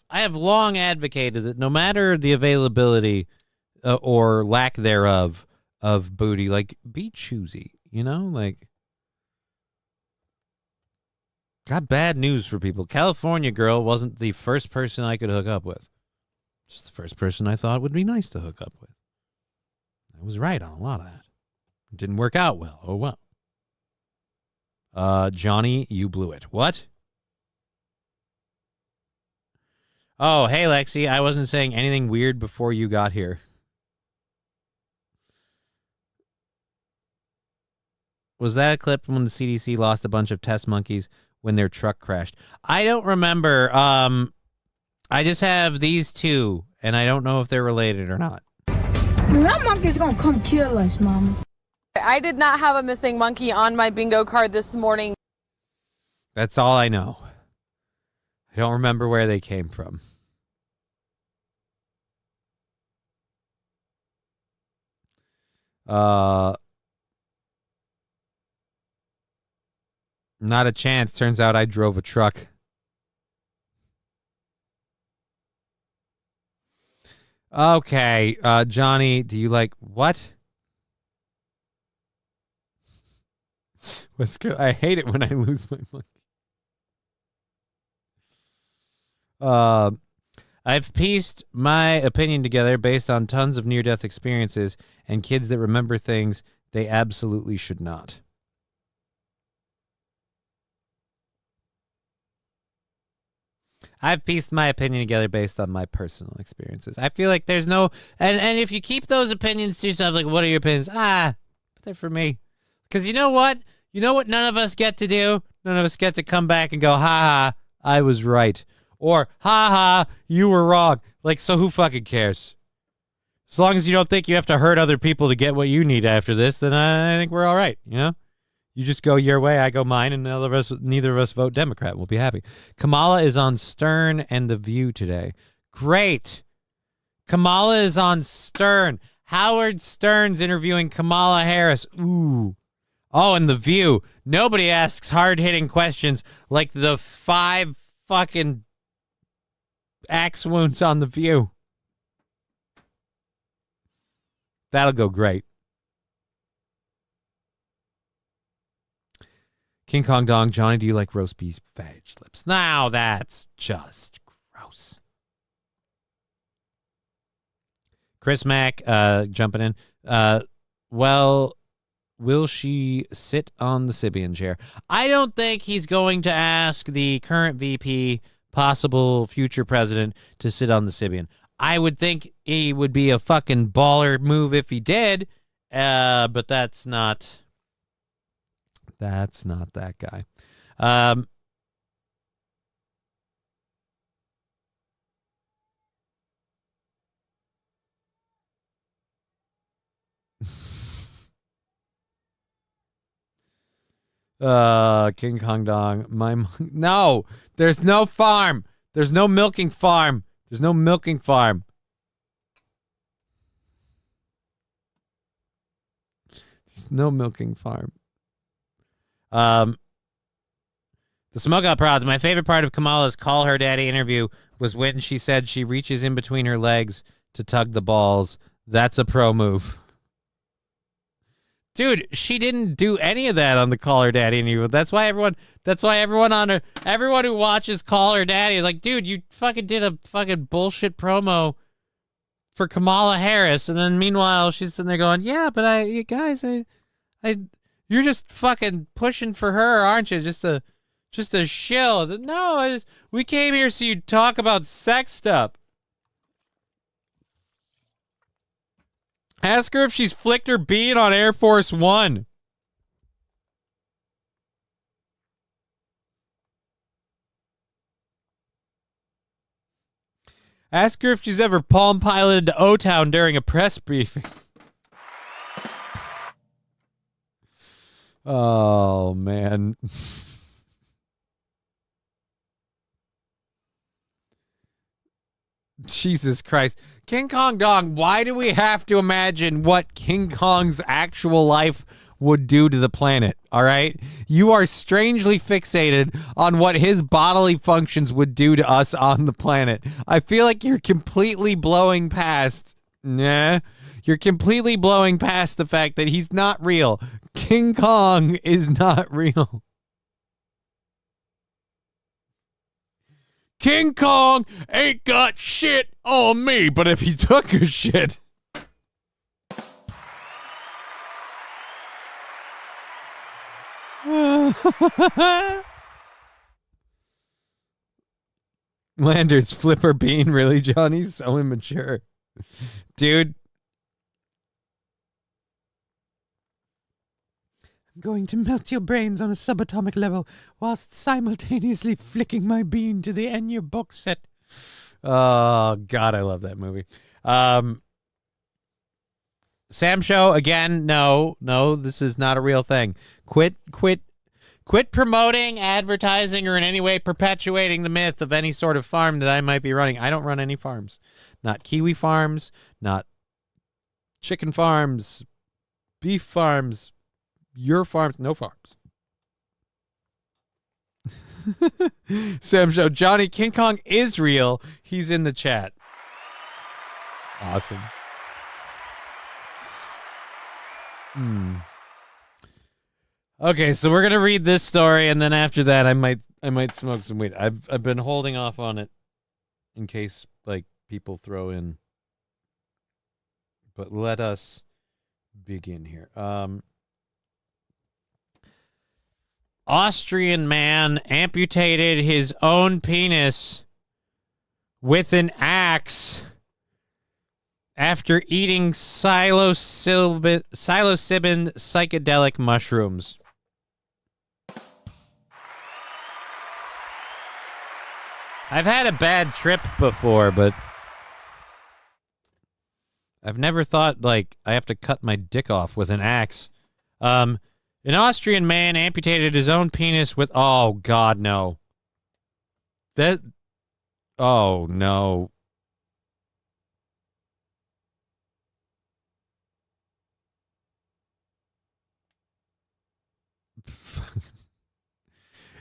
have long advocated that no matter the availability or lack thereof of booty, like, be choosy, like. Got bad news for people. California girl wasn't the first person I could hook up with. Just the first person I thought would be nice to hook up with. I was right on a lot of that. It didn't work out well. Oh, well. Johnny, you blew it. What? Oh, hey, Lexi. I wasn't saying anything weird before you got here. Was that a clip when the CDC lost a bunch of test monkeys when their truck crashed? I don't remember. I just have these two, and I don't know if they're related or not. That monkey's gonna come kill us, Mama. I did not have a missing monkey on my bingo card this morning. That's all I know. I don't remember where they came from. Not a chance. Turns out I drove a truck. Okay, Johnny, do you like what? I hate it when I lose my monkey. I've pieced my opinion together based on tons of near-death experiences and kids that remember things they absolutely should not. I've pieced my opinion together based on my personal experiences. I feel like there's no... And if you keep those opinions to yourself, like, what are your opinions? But they're for me. Because you know what? You know what none of us get to do? None of us get to come back and go, ha, I was right. Or, ha, you were wrong. Like, so who fucking cares? As long as you don't think you have to hurt other people to get what you need after this, then I think we're all right, you know? You just go your way, I go mine, and neither of us vote Democrat. We'll be happy. Kamala is on Stern and The View today. Great. Kamala is on Stern. Howard Stern's interviewing Kamala Harris. Ooh. Oh, and The View. Nobody asks hard-hitting questions like the 5 fucking axe wounds on The View. That'll go great. King Kong Dong, Johnny, do you like roast beef veg lips? Now that's just gross. Chris Mack, jumping in. Well, will she sit on the Sibian chair? I don't think he's going to ask the current VP, possible future president, to sit on the Sibian. I would think he would be a fucking baller move if he did, but that's not that guy. King Kong Dong. No, there's no farm. There's no milking farm. There's no milking farm. There's no milking farm. The Smoke Out Prods. My favorite part of Kamala's Call Her Daddy interview was when she said she reaches in between her legs to tug the balls. That's a pro move. Dude, she didn't do any of that on the Call Her Daddy interview. That's why everyone who watches Call Her Daddy is like, dude, you fucking did a fucking bullshit promo for Kamala Harris, and then meanwhile she's sitting there going, yeah, but you guys, you're just fucking pushing for her, aren't you? Just a shill. No, we came here so you'd talk about sex stuff. Ask her if she's flicked her bean on Air Force One. Ask her if she's ever palm piloted to O-Town during a press briefing. Oh, man. Jesus Christ. King Kong Dong, why do we have to imagine what King Kong's actual life would do to the planet, all right? You are strangely fixated on what his bodily functions would do to us on the planet. I feel like you're completely blowing past... You're completely blowing past the fact that he's not real. King Kong is not real. King Kong ain't got shit on me, but if he took a shit... Landers, flipper bean, really, Johnny? So immature. Dude. I'm going to melt your brains on a subatomic level whilst simultaneously flicking my bean to the Enya box set. Oh, God, I love that movie. Sam Show, again, no, this is not a real thing. Quit promoting, advertising, or in any way perpetuating the myth of any sort of farm that I might be running. I don't run any farms. Not kiwi farms, not chicken farms, beef farms, your farms, no farms. Sam Show, Johnny, King Kong is real. He's in the chat. Awesome. Okay, so we're gonna read this story, and then after that, I might smoke some weed. I've been holding off on it in case like people throw in. But let us begin here. Austrian man amputated his own penis with an axe after eating psilocybin psychedelic mushrooms. I've had a bad trip before, but I've never thought, like, I have to cut my dick off with an axe. An Austrian man amputated his own penis with... Oh, God, no. Oh, no.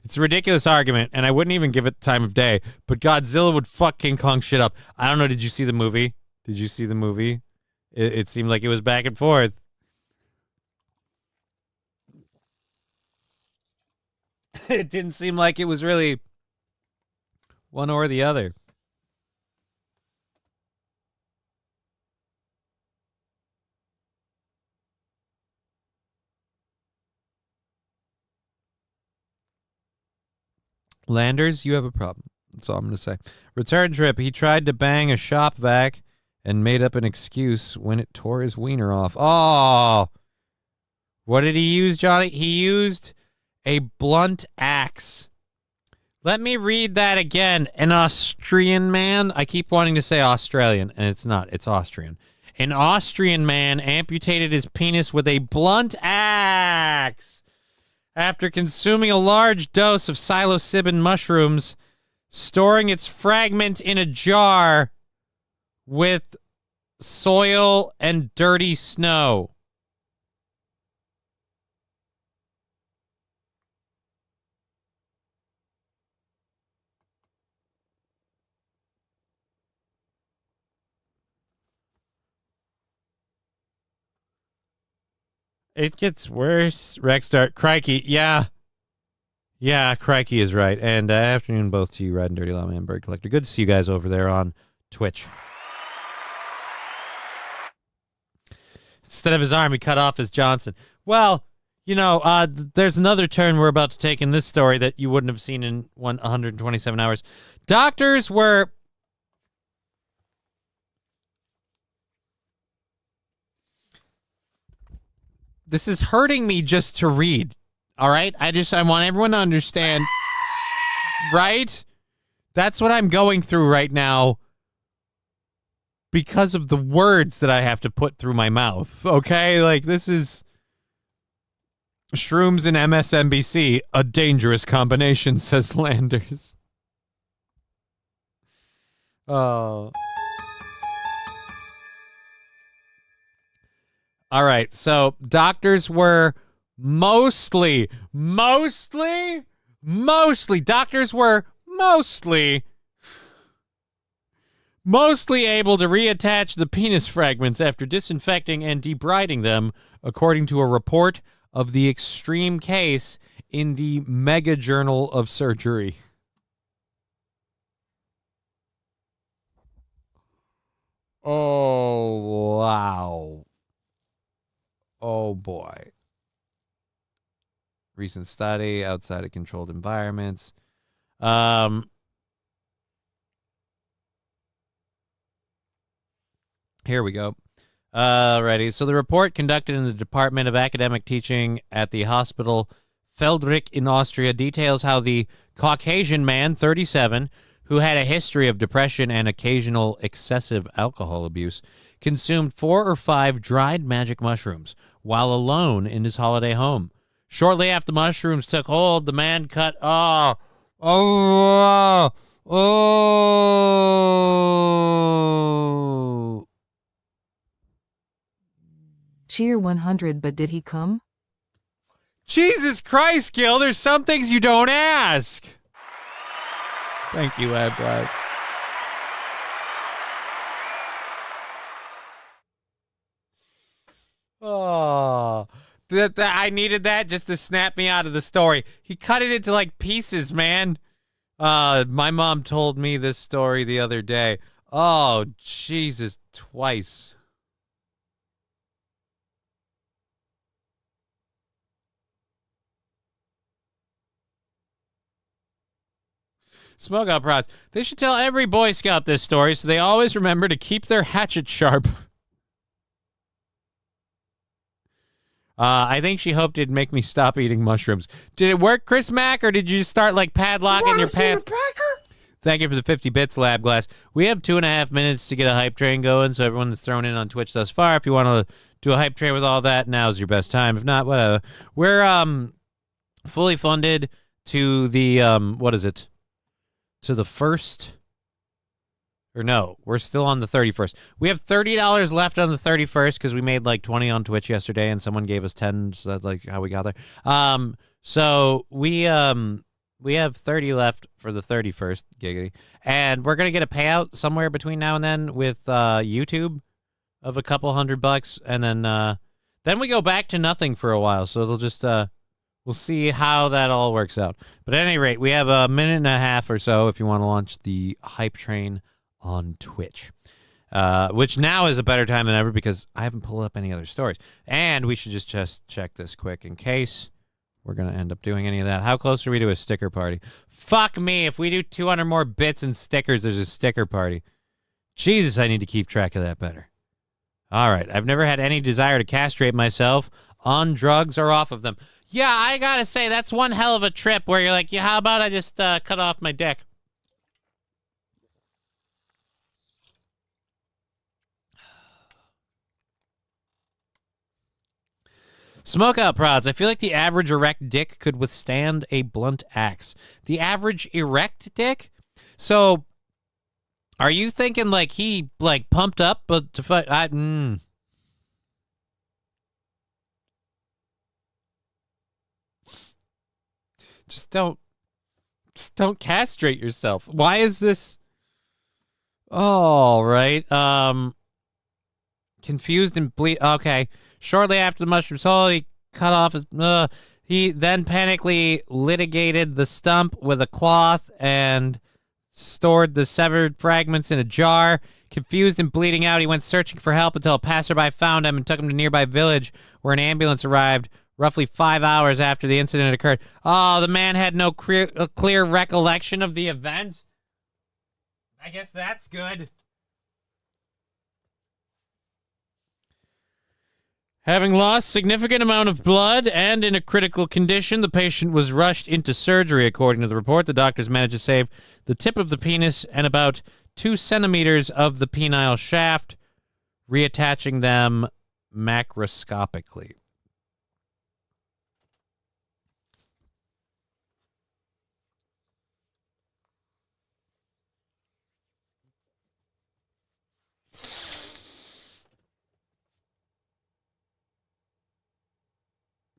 It's a ridiculous argument, and I wouldn't even give it the time of day, but Godzilla would fuck King Kong shit up. I don't know, did you see the movie? Did you see the movie? It seemed like it was back and forth. It didn't seem like it was really one or the other. Landers, you have a problem. That's all I'm going to say. Return trip. He tried to bang a shop vac and made up an excuse when it tore his wiener off. Oh! What did he use, Johnny? He used a blunt axe. Let me read that again. An Austrian man. I keep wanting to say Australian, and it's not. It's Austrian. An Austrian man amputated his penis with a blunt axe after consuming a large dose of psilocybin mushrooms, storing its fragment in a jar with soil and dirty snow. It gets worse. Rexstar. Crikey. Yeah. Yeah, Crikey is right. And afternoon both to you, Red and Dirty Llama and Bird Collector. Good to see you guys over there on Twitch. Instead of his arm, he cut off his Johnson. Well, you know, there's another turn we're about to take in this story that you wouldn't have seen in 127 hours. Doctors were... This is hurting me just to read. All right? I want everyone to understand. Right? That's what I'm going through right now because of the words that I have to put through my mouth. Okay? Like, this is shrooms and MSNBC, a dangerous combination, says Landers. Oh. All right, so doctors were mostly able to reattach the penis fragments after disinfecting and debriding them, according to a report of the extreme case in the Mega Journal of Surgery. Oh, wow. Oh, boy. Recent study outside of controlled environments. Here we go. Alrighty. So the report conducted in the Department of Academic Teaching at the hospital Feldrich in Austria details how the Caucasian man, 37, who had a history of depression and occasional excessive alcohol abuse, consumed 4 or 5 dried magic mushrooms while alone in his holiday home. Shortly after the mushrooms took hold, the man cut... Cheer 100, but did he come? Jesus Christ, Gil, there's some things you don't ask. Thank you, Lad Blast. Oh, I needed that just to snap me out of the story. He cut it into like pieces, man. My mom told me this story the other day. Oh, Jesus, twice. Smoke out prods. They should tell every Boy Scout this story so they always remember to keep their hatchet sharp. I think she hoped it'd make me stop eating mushrooms. Did it work, Chris Mack, or did you just start like padlocking your pants? Thank you for the 50 bits, Lab Glass. We have 2.5 minutes to get a hype train going, so everyone that's thrown in on Twitch thus far, if you want to do a hype train with all that, now's your best time. If not, whatever. We're fully funded to the to the first. Or no, we're still on the 31st. We have $30 left on the 31st because we made like 20 on Twitch yesterday and someone gave us 10, so that's like how we got there. So we have 30 left for the 31st, giggity. And we're going to get a payout somewhere between now and then with YouTube of a couple $100, and then we go back to nothing for a while. So it'll just we'll see how that all works out. But at any rate, we have a minute and a half or so if you want to launch the hype train on Twitch, which now is a better time than ever because I haven't pulled up any other stories. And we should just check this quick in case we're going to end up doing any of that. How close are we to a sticker party? Fuck me. If we do 200 more bits and stickers, there's a sticker party. Jesus, I need to keep track of that better. All right. I've never had any desire to castrate myself on drugs or off of them. Yeah, I got to say, that's one hell of a trip where you're like, yeah, how about I just cut off my dick? Smoke out prods. I feel like the average erect dick could withstand a blunt axe. The average erect dick? So, are you thinking like he like pumped up but to fight? Just don't castrate yourself. Why is this? All right. Confused and bleed. Okay. Shortly after the mushroom soul, he cut off his... he then panically litigated the stump with a cloth and stored the severed fragments in a jar. Confused and bleeding out, he went searching for help until a passerby found him and took him to a nearby village where an ambulance arrived roughly 5 hours after the incident occurred. Oh, the man had no clear recollection of the event? I guess that's good. Having lost significant amount of blood and in a critical condition, the patient was rushed into surgery. According to the report, the doctors managed to save the tip of the penis and about 2 centimeters of the penile shaft, reattaching them macroscopically.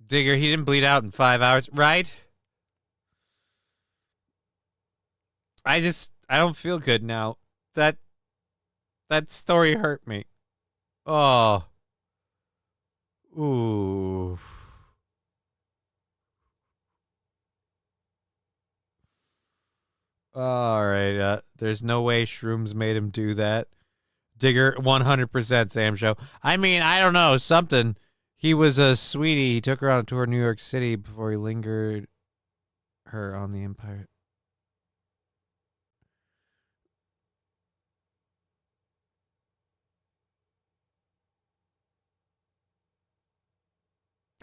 Digger, he didn't bleed out in 5 hours, right? I don't feel good now. That story hurt me. Oh. Ooh. All right. There's no way shrooms made him do that. Digger, 100% Sam Show. I mean, I don't know, something. He was a sweetie. He took her on a tour of New York City before he lingered her on the Empire.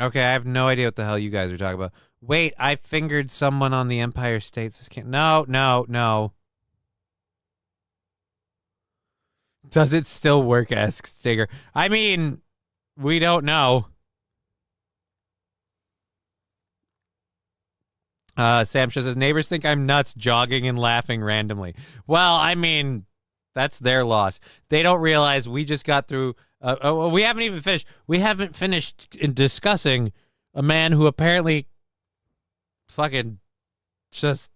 Okay, I have no idea what the hell you guys are talking about. Wait, I fingered someone on the Empire State. This can't... No. Does it still work, asks Digger. I mean, we don't know. Sam says, neighbors think I'm nuts jogging and laughing randomly. Well, I mean, that's their loss. They don't realize we just got through... we haven't even finished. We haven't finished in discussing a man who apparently fucking just...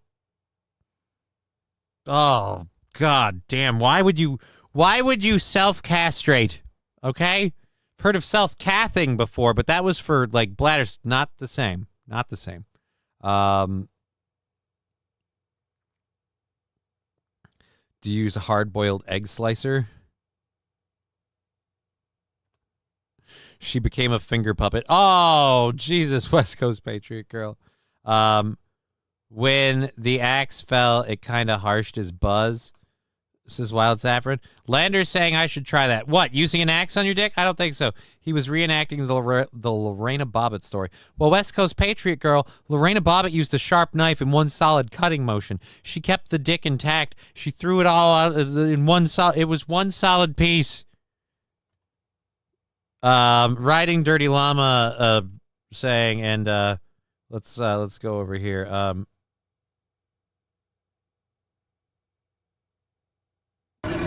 Oh, God damn. Why would you self-castrate? Okay? Heard of self-cathing before, but that was for like bladders. Not the same. Not the same. Do you use a hard-boiled egg slicer? She became a finger puppet. Oh, Jesus, West Coast Patriot girl. When the axe fell, it kind of harshed his buzz. This is Wild Saffron. Lander's saying I should try that. What, using an axe on your dick? I don't think so. He was reenacting the Lorena Bobbitt story. Well, West Coast Patriot girl, Lorena Bobbitt used a sharp knife in one solid cutting motion. She kept the dick intact. She threw it all out in one solid. It was one solid piece. Riding Dirty Llama saying, and let's go over here.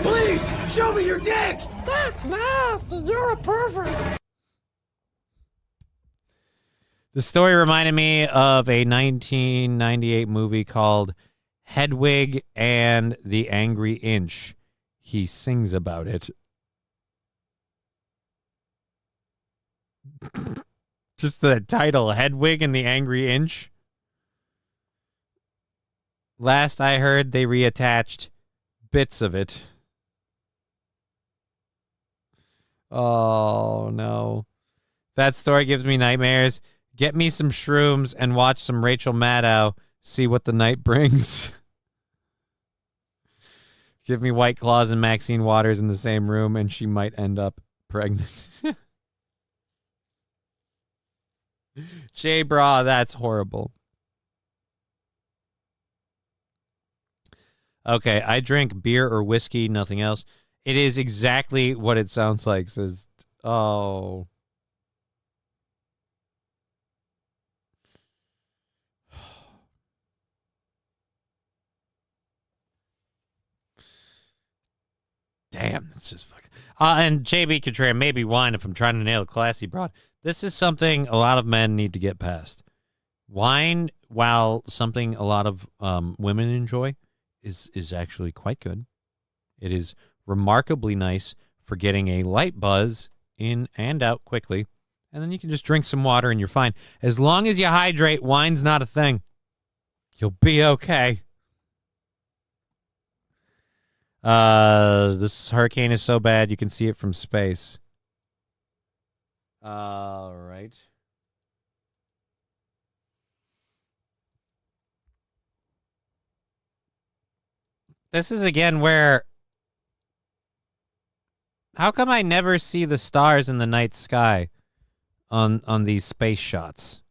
Please, show me your dick! That's nasty. You're a pervert. The story reminded me of a 1998 movie called Hedwig and the Angry Inch. He sings about it. Just the title, Hedwig and the Angry Inch. Last I heard, they reattached bits of it. Oh, no. That story gives me nightmares. Get me some shrooms and watch some Rachel Maddow. See what the night brings. Give me White Claws and Maxine Waters in the same room, and she might end up pregnant. Jay Bra, that's horrible. Okay, I drink beer or whiskey, nothing else. It is exactly what it sounds like. Says, oh. Damn, that's just fucking. And JB Contrarian, maybe wine if I'm trying to nail a classy broad. This is something a lot of men need to get past. Wine, while something a lot of women enjoy, is actually quite good. It is remarkably nice for getting a light buzz in and out quickly. And then you can just drink some water and you're fine. As long as you hydrate, wine's not a thing. You'll be okay. This hurricane is so bad you can see it from space. All right. This is again where... How come I never see the stars in the night sky on these space shots?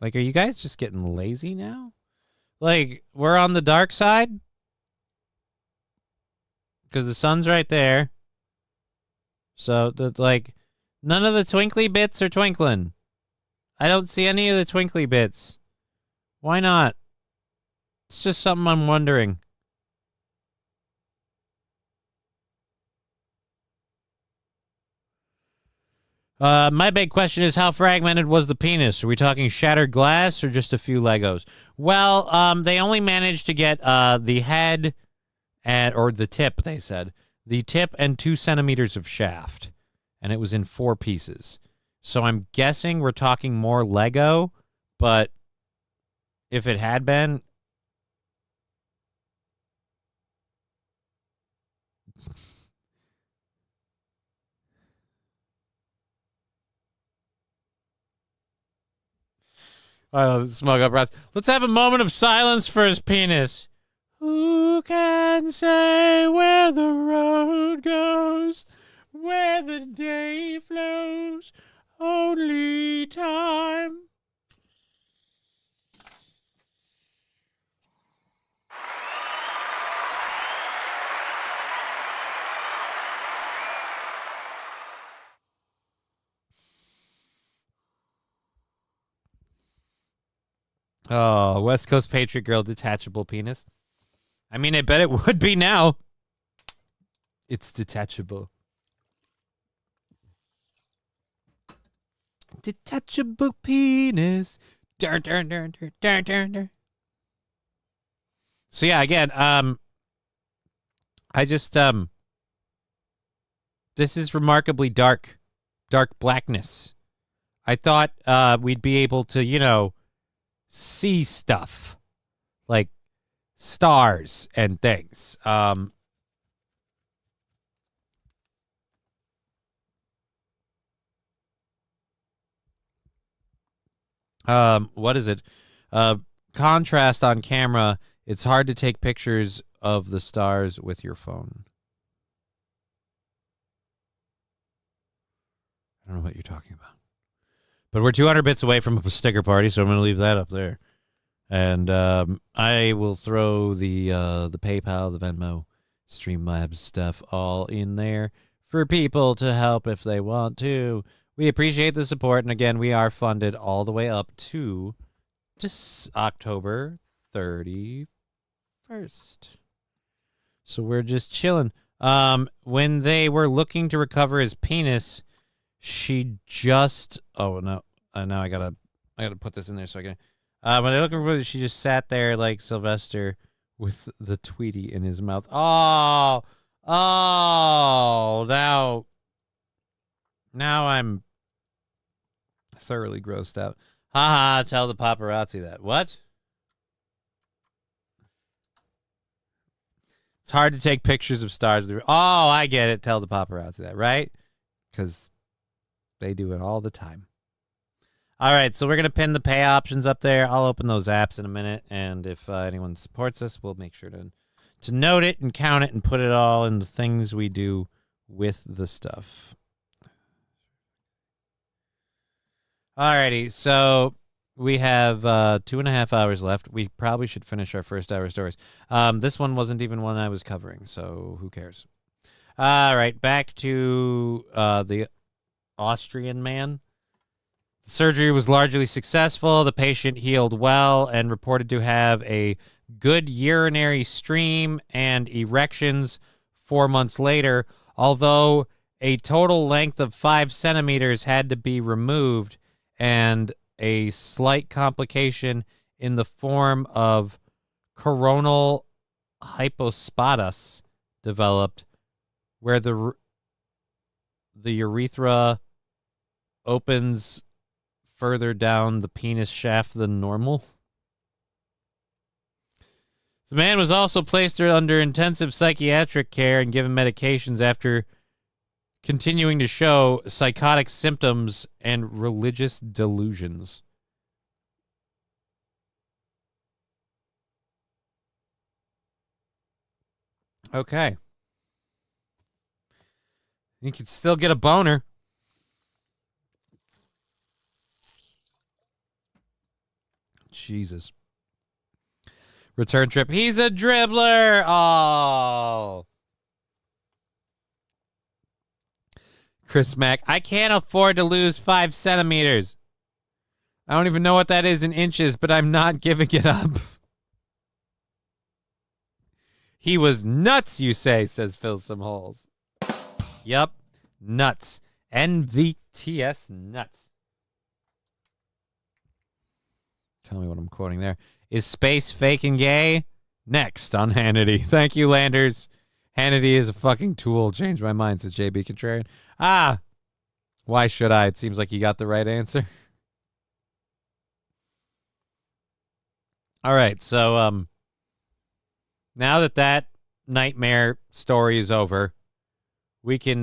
Like, are you guys just getting lazy now? Like, we're on the dark side? Because the sun's right there. So, like, none of the twinkly bits are twinkling. I don't see any of the twinkly bits. Why not? It's just something I'm wondering. My big question is, how fragmented was the penis? Are we talking shattered glass or just a few Legos? Well, they only managed to get the head or the tip, they said. The tip and 2 centimeters of shaft. And it was in 4 pieces. So I'm guessing we're talking more Lego, but if it had been... Smug up rats. Let's have a moment of silence for his penis. Who can say where the road goes, where the day flows? Only time. Oh, West Coast Patriot girl, detachable penis. I mean, I bet it would be now. It's detachable. Detachable penis. Dun, dun, dun, dun, dun, dun, dun. So yeah, again, I just this is remarkably dark blackness. I thought we'd be able to, see stuff like stars and things. What is it? Contrast on camera. It's hard to take pictures of the stars with your phone. I don't know what you're talking about. But we're 200 bits away from a sticker party, so I'm going to leave that up there. And I will throw the PayPal, the Venmo, Streamlabs stuff all in there for people to help if they want to. We appreciate the support, and again, we are funded all the way up to October 31st. So we're just chilling. When they were looking to recover his penis, she just... Oh, no. Now I gotta put this in there so I can... when they looking for it, she just sat there like Sylvester with the Tweety in his mouth. Oh, now I'm thoroughly grossed out. Haha, tell the paparazzi that. What? It's hard to take pictures of stars. Oh, I get it. Tell the paparazzi that, right? Because they do it all the time. All right, so we're going to pin the pay options up there. I'll open those apps in a minute, and if anyone supports us, we'll make sure to note it and count it and put it all in the things we do with the stuff. All righty, so we have 2.5 hours left. We probably should finish our first hour stories. This one wasn't even one I was covering, so who cares? All right, back to the Austrian man. The surgery was largely successful. The patient healed well and reported to have a good urinary stream and erections 4 months later, although a total length of 5 centimeters had to be removed and a slight complication in the form of coronal hypospatus developed, where the urethra opens further down the penis shaft than normal. The man was also placed under intensive psychiatric care and given medications after continuing to show psychotic symptoms and religious delusions. Okay. You can still get a boner. Jesus. Return trip. He's a dribbler. Oh. Chris Mack. I can't afford to lose 5 centimeters. I don't even know what that is in inches, but I'm not giving it up. He was nuts, you say, says Fill Some Holes. Yup. Nuts. NVTS nuts. Tell me what I'm quoting there. Is space fake and gay? Next on Hannity. Thank you, Landers. Hannity is a fucking tool. Changed my mind, says JB Contrarian. Why should I? It seems like you got the right answer. All right, so now that nightmare story is over, we can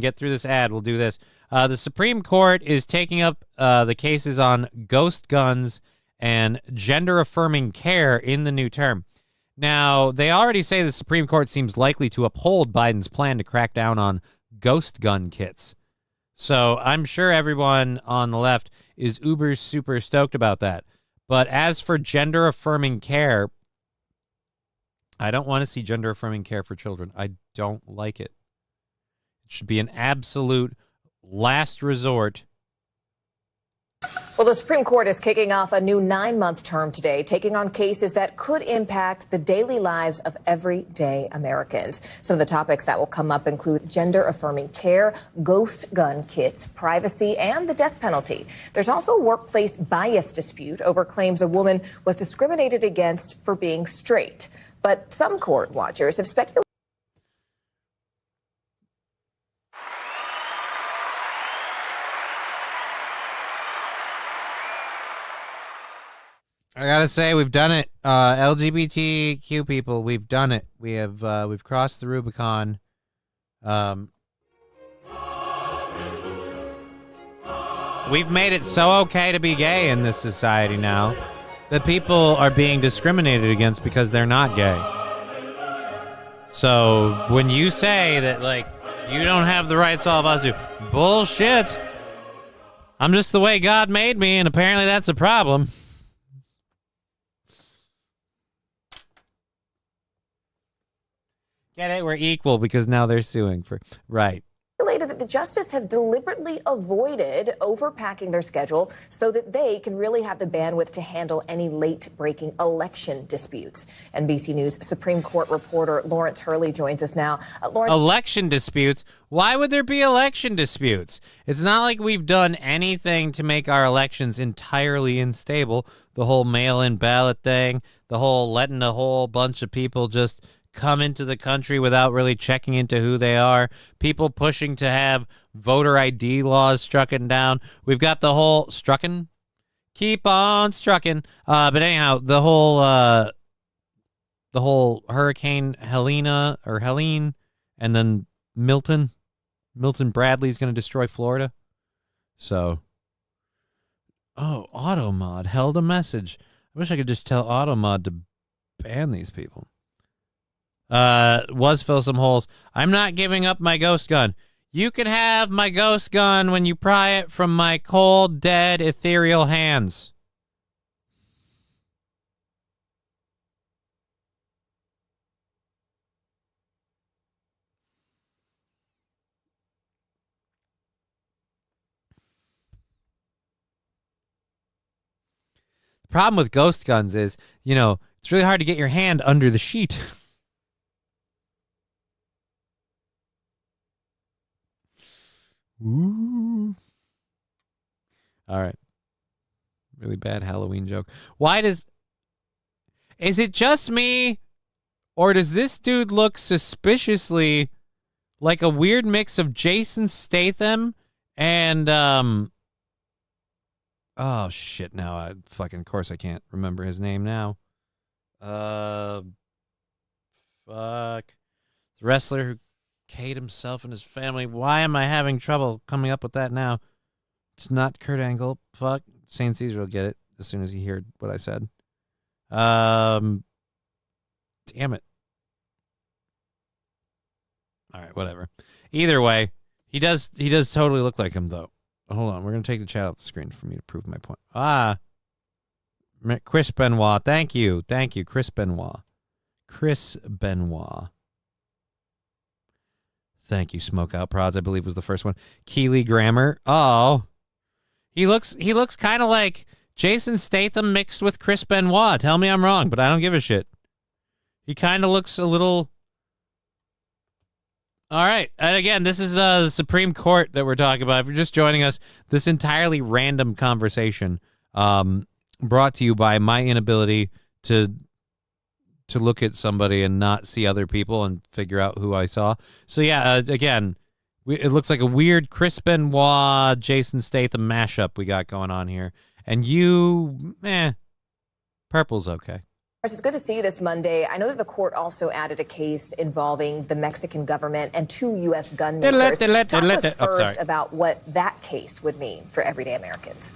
get through this ad. We'll do this. The Supreme Court is taking up the cases on ghost guns and gender-affirming care in the new term. Now, they already say the Supreme Court seems likely to uphold Biden's plan to crack down on ghost gun kits. So I'm sure everyone on the left is uber super stoked about that. But as for gender-affirming care, I don't want to see gender-affirming care for children. I don't like it. It should be an absolute last resort. Well, the Supreme Court is kicking off a new 9-month term today, taking on cases that could impact the daily lives of everyday Americans. Some of the topics that will come up include gender-affirming care, ghost gun kits, privacy, and the death penalty. There's also a workplace bias dispute over claims a woman was discriminated against for being straight. But some court watchers have speculated. I gotta say, we've done it. LGBTQ people, we've done it. We've crossed the Rubicon. We've made it so okay to be gay in this society now that people are being discriminated against because they're not gay. So when you say that, like, you don't have the rights all of us do, bullshit. I'm just the way God made me, and apparently that's a problem. Get it? We're equal because now they're suing for... Right. That the justices have deliberately avoided overpacking their schedule so that they can really have the bandwidth to handle any late-breaking election disputes. NBC News Supreme Court reporter Lawrence Hurley joins us now. Lawrence, election disputes? Why would there be election disputes? It's not like we've done anything to make our elections entirely unstable. The whole mail-in ballot thing, the whole letting a whole bunch of people just come into the country without really checking into who they are, people pushing to have voter ID laws strucken down. We've got the whole strucken, keep on strucking. But anyhow, the whole Hurricane Helene, and then Milton Bradley's going to destroy Florida. So, Automod held a message. I wish I could just tell Automod to ban these people. Was fill some holes. I'm not giving up my ghost gun. You can have my ghost gun when you pry it from my cold, dead, ethereal hands. The problem with ghost guns is, it's really hard to get your hand under the sheet. Ooh. All right. Really bad Halloween joke. Is it just me, or does this dude look suspiciously like a weird mix of Jason Statham and, oh shit, now of course I can't remember his name now. Fuck. The wrestler who Kate himself and his family. Why am I having trouble coming up with that now? It's not Kurt Angle. Fuck. St. Caesar will get it as soon as he heard what I said. Damn it. All right, whatever. Either way, he does totally look like him, though. Hold on. We're going to take the chat off the screen for me to prove my point. Chris Benoit. Thank you. Chris Benoit. Thank you, Smokeout Prods, I believe was the first one. Keely Grammer. Oh. He looks kind of like Jason Statham mixed with Chris Benoit. Tell me I'm wrong, but I don't give a shit. He kind of looks a little... All right. And again, this is the Supreme Court that we're talking about. If you're just joining us, this entirely random conversation brought to you by my inability to look at somebody and not see other people and figure out who I saw. So yeah, again, it looks like a weird Chris Benoit, Jason Statham mashup we got going on here. And purple's okay. It's good to see you this Monday. I know that the court also added a case involving the Mexican government and 2 U.S. gun makers. Talk to us first about what that case would mean for everyday Americans.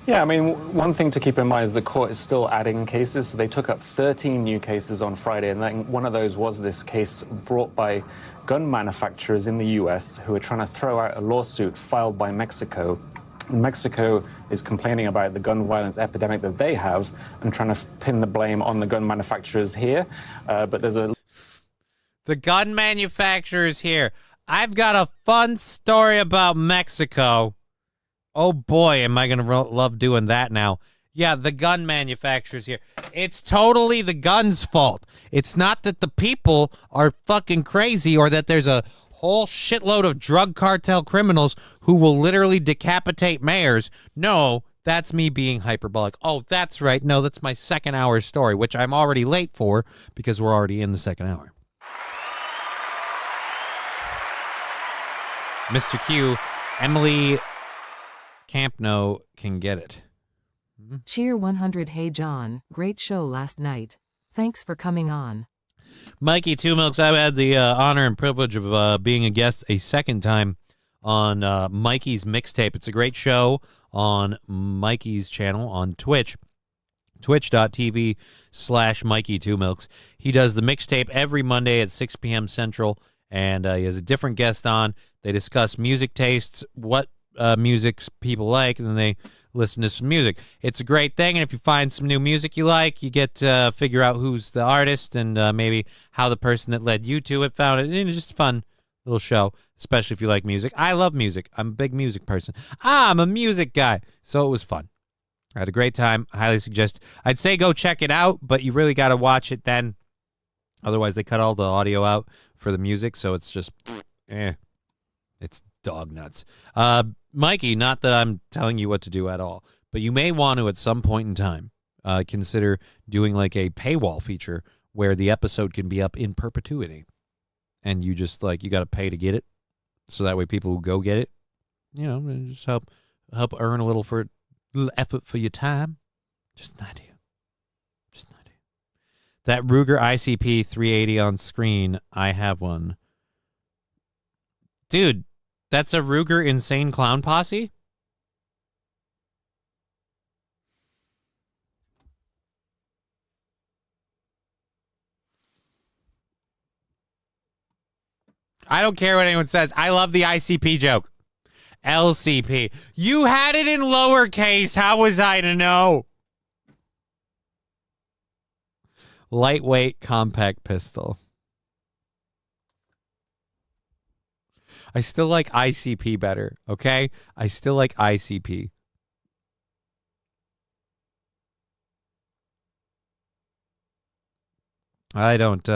Yeah, I mean, one thing to keep in mind is the court is still adding cases. So they took up 13 new cases on Friday, and then one of those was this case brought by gun manufacturers in the U.S. who are trying to throw out a lawsuit filed by Mexico. And Mexico is complaining about the gun violence epidemic that they have and trying to pin the blame on the gun manufacturers here. But there's the gun manufacturers here. I've got a fun story about Mexico. Oh boy, am I going to love doing that now. Yeah, the gun manufacturers here. It's totally the gun's fault. It's not that the people are fucking crazy or that there's a whole shitload of drug cartel criminals who will literally decapitate mayors. No, that's me being hyperbolic. Oh, that's right. No, that's my second hour story, which I'm already late for because we're already in the second hour. Mr. Q, Emily Campno can get it. Cheer 100. Hey John, great show last night. Thanks for coming on. Mikey Two Milks, I've had the honor and privilege of being a guest a second time on Mikey's Mixtape. It's a great show on Mikey's channel on Twitch, twitch.tv/Mikey Two Milks. He does the mixtape every Monday at 6 p.m. Central, and he has a different guest on. They discuss music tastes, what music people like, and then they listen to some music. It's a great thing, and if you find some new music you like, you get to figure out who's the artist and maybe how the person that led you to it found it. It's just a fun little show, especially if you like music. I love music. I'm a big music person. I'm a music guy, so it was fun. I had a great time. I highly suggest. I'd say go check it out, but you really got to watch it then. Otherwise, they cut all the audio out for the music, so it's just, it's dog nuts. Mikey, not that I'm telling you what to do at all, but you may want to at some point in time consider doing like a paywall feature where the episode can be up in perpetuity, and you just you got to pay to get it, so that way people will go get it. Just help earn a little effort for your time. Just an idea. That Ruger ICP 380 on screen, I have one. Dude, that's a Ruger Insane Clown Posse? I don't care what anyone says. I love the ICP joke. LCP. You had it in lowercase. How was I to know? Lightweight compact pistol. I still like ICP better, okay? I still like ICP. I don't.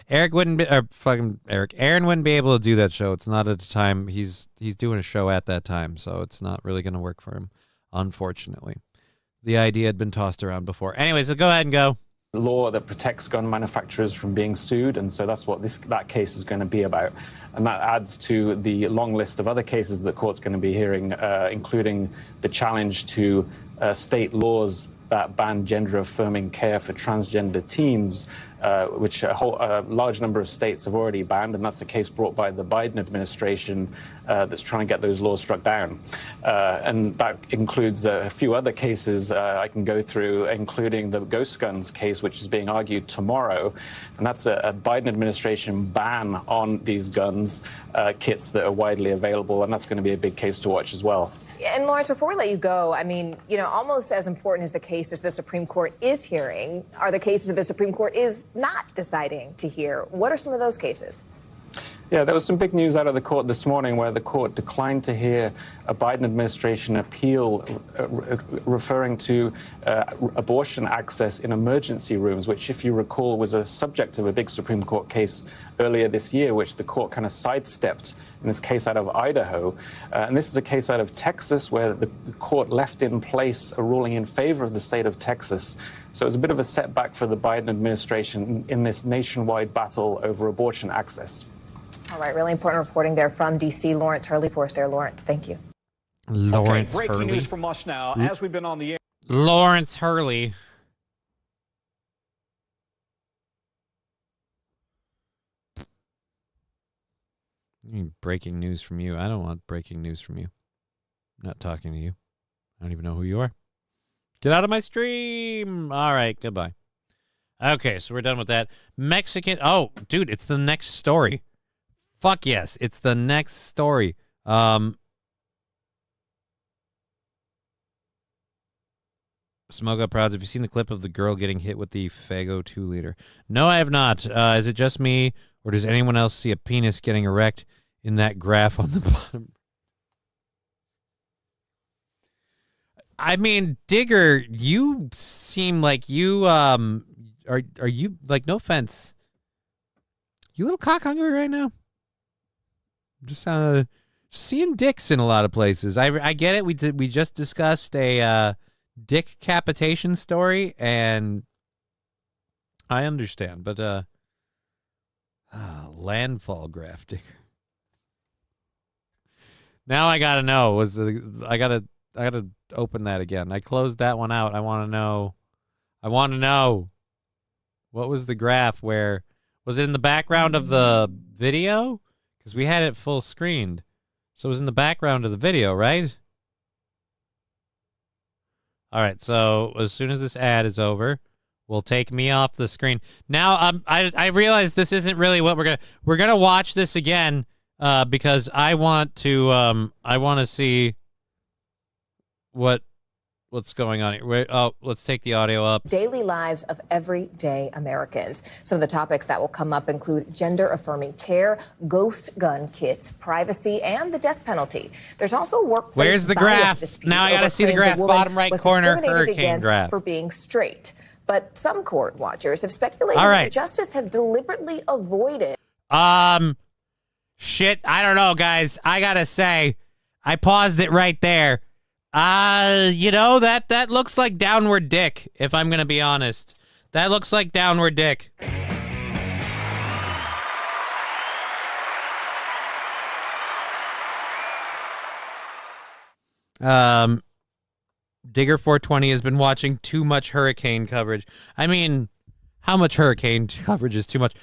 Eric wouldn't be, Aaron wouldn't be able to do that show. It's not at the time. He's doing a show at that time, so it's not really going to work for him, unfortunately. The idea had been tossed around before. Anyway, so go ahead and go. Law that protects gun manufacturers from being sued, and so that's what that case is going to be about. And that adds to the long list of other cases the court's going to be hearing, including the challenge to state laws that ban gender-affirming care for transgender teens, which a large number of states have already banned, and that's a case brought by the Biden administration that's trying to get those laws struck down. And that includes a few other cases I can go through, including the Ghost Guns case, which is being argued tomorrow. And that's a Biden administration ban on these guns, kits that are widely available, and that's going to be a big case to watch as well. And Lawrence, before we let you go, I mean, almost as important as the cases the Supreme Court is hearing are the cases that the Supreme Court is not deciding to hear. What are some of those cases? Yeah, there was some big news out of the court this morning where the court declined to hear a Biden administration appeal referring to abortion access in emergency rooms, which, if you recall, was a subject of a big Supreme Court case earlier this year, which the court kind of sidestepped in this case out of Idaho. And this is a case out of Texas where the court left in place a ruling in favor of the state of Texas. So it's a bit of a setback for the Biden administration in this nationwide battle over abortion access. All right, really important reporting there from D.C. Lawrence Hurley for us there. Lawrence, thank you. Lawrence Breaking Hurley. news from us now. As we've been on the air. Lawrence Hurley. I mean, breaking news from you. I don't want breaking news from you. I'm not talking to you. I don't even know who you are. Get out of my stream. All right, goodbye. Okay, so we're done with that. Mexican. Oh, dude, it's the next story. Fuck yes, it's the next story. Smoke Up Prods, have you seen the clip of the girl getting hit with the Fago 2-liter? No, I have not. Is it just me, or does anyone else see a penis getting erect in that graph on the bottom? I mean, Digger, you seem like you, are you, like, no offense, you a little cock hungry right now? Just seeing dicks in a lot of places. I get it. We just discussed a dick capitation story, and I understand. But landfall graph digger. Now I gotta know. gotta open that again. I closed that one out. I want to know. What was the graph? Where was it in the background of the video? Because we had it full screened, so it was in the background of the video, right? All right. So as soon as this ad is over, we'll take me off the screen. Now I realize this isn't really what we're gonna watch this again because I want to see what's going on here. Let's take the audio up. Daily lives of everyday Americans. Some of the topics that will come up include gender-affirming care, ghost gun kits, privacy, and the death penalty. There's also workplace Where's the graph? Now I gotta see the graph. Bottom right corner, hurricane graph. For being straight. But some court watchers have speculated that justice have deliberately avoided. Shit, I don't know, guys. I gotta say, I paused it right there. That looks like downward dick, if I'm gonna be honest. That looks like downward dick. Digger 420 has been watching too much hurricane coverage. I mean, how much hurricane coverage is too much?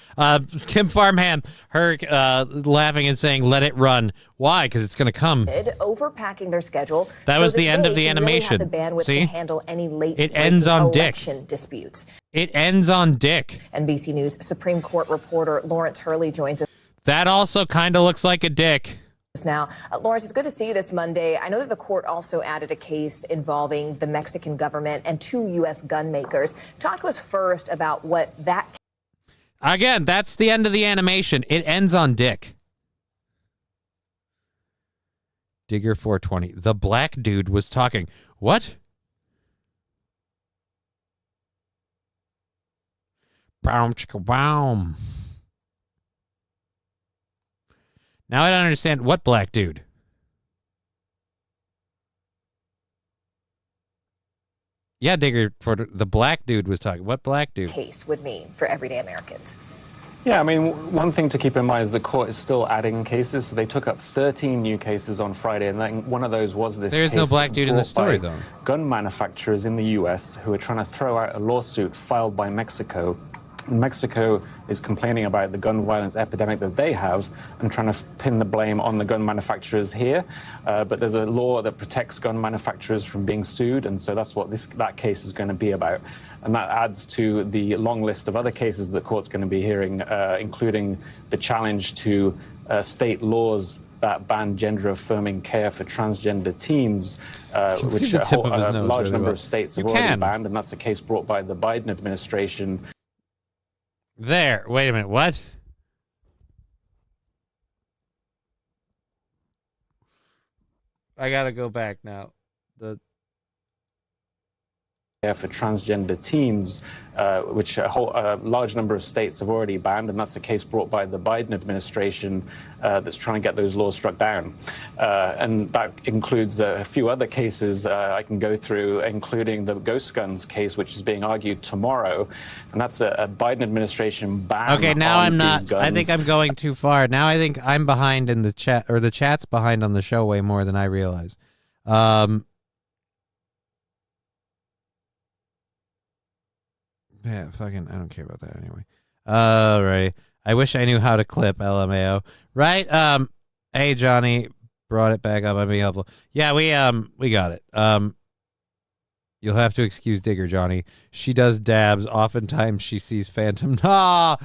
Kim Farmham, laughing and saying, "Let it run." Why? Because it's going to come. Overpacking their schedule. That was the end of the animation. Really have the bandwidth to handle any late it ends on election dick. Disputes. It ends on dick. NBC News Supreme Court reporter Lawrence Hurley joins us. That also kind of looks like a dick. Now, Lawrence, it's good to see you this Monday. I know that the court also added a case involving the Mexican government and 2 U.S. gun makers. Talk to us first about what that... Again, that's the end of the animation. It ends on dick. Digger 420. The black dude was talking. What? Boom, chicka, boom. Now I don't understand. What black dude? Yeah, Digger, for the black dude was talking. What black dude? Case would mean for everyday Americans. Yeah, I mean, one thing to keep in mind is the court is still adding cases. So they took up 13 new cases on Friday, and then one of those was this There's case no black dude in the story, though. Gun manufacturers in the U.S. who are trying to throw out a lawsuit filed by Mexico. Mexico is complaining about the gun violence epidemic that they have and trying to pin the blame on the gun manufacturers here. But there's a law that protects gun manufacturers from being sued, and so that's what that case is going to be about. And that adds to the long list of other cases the court's going to be hearing, including the challenge to state laws that ban gender-affirming care for transgender teens, which a large number of states have already banned, and that's a case brought by the Biden administration. There. Wait a minute. What? I gotta go back now. For transgender teens, which a large number of states have already banned, and that's a case brought by the Biden administration that's trying to get those laws struck down. And that includes a few other cases I can go through, including the ghost guns case, which is being argued tomorrow. And that's a Biden administration ban. Okay, now I'm not. Guns. I think I'm going too far. Now I think I'm behind in the chat, or the chat's behind on the show way more than I realize. Yeah, fucking, I don't care about that anyway. Right. I wish I knew how to clip LMAO. Right? Hey, Johnny, brought it back up. I'd be helpful. Yeah, we got it. You'll have to excuse Digger, Johnny. She does dabs. Oftentimes she sees Phantom. Oh.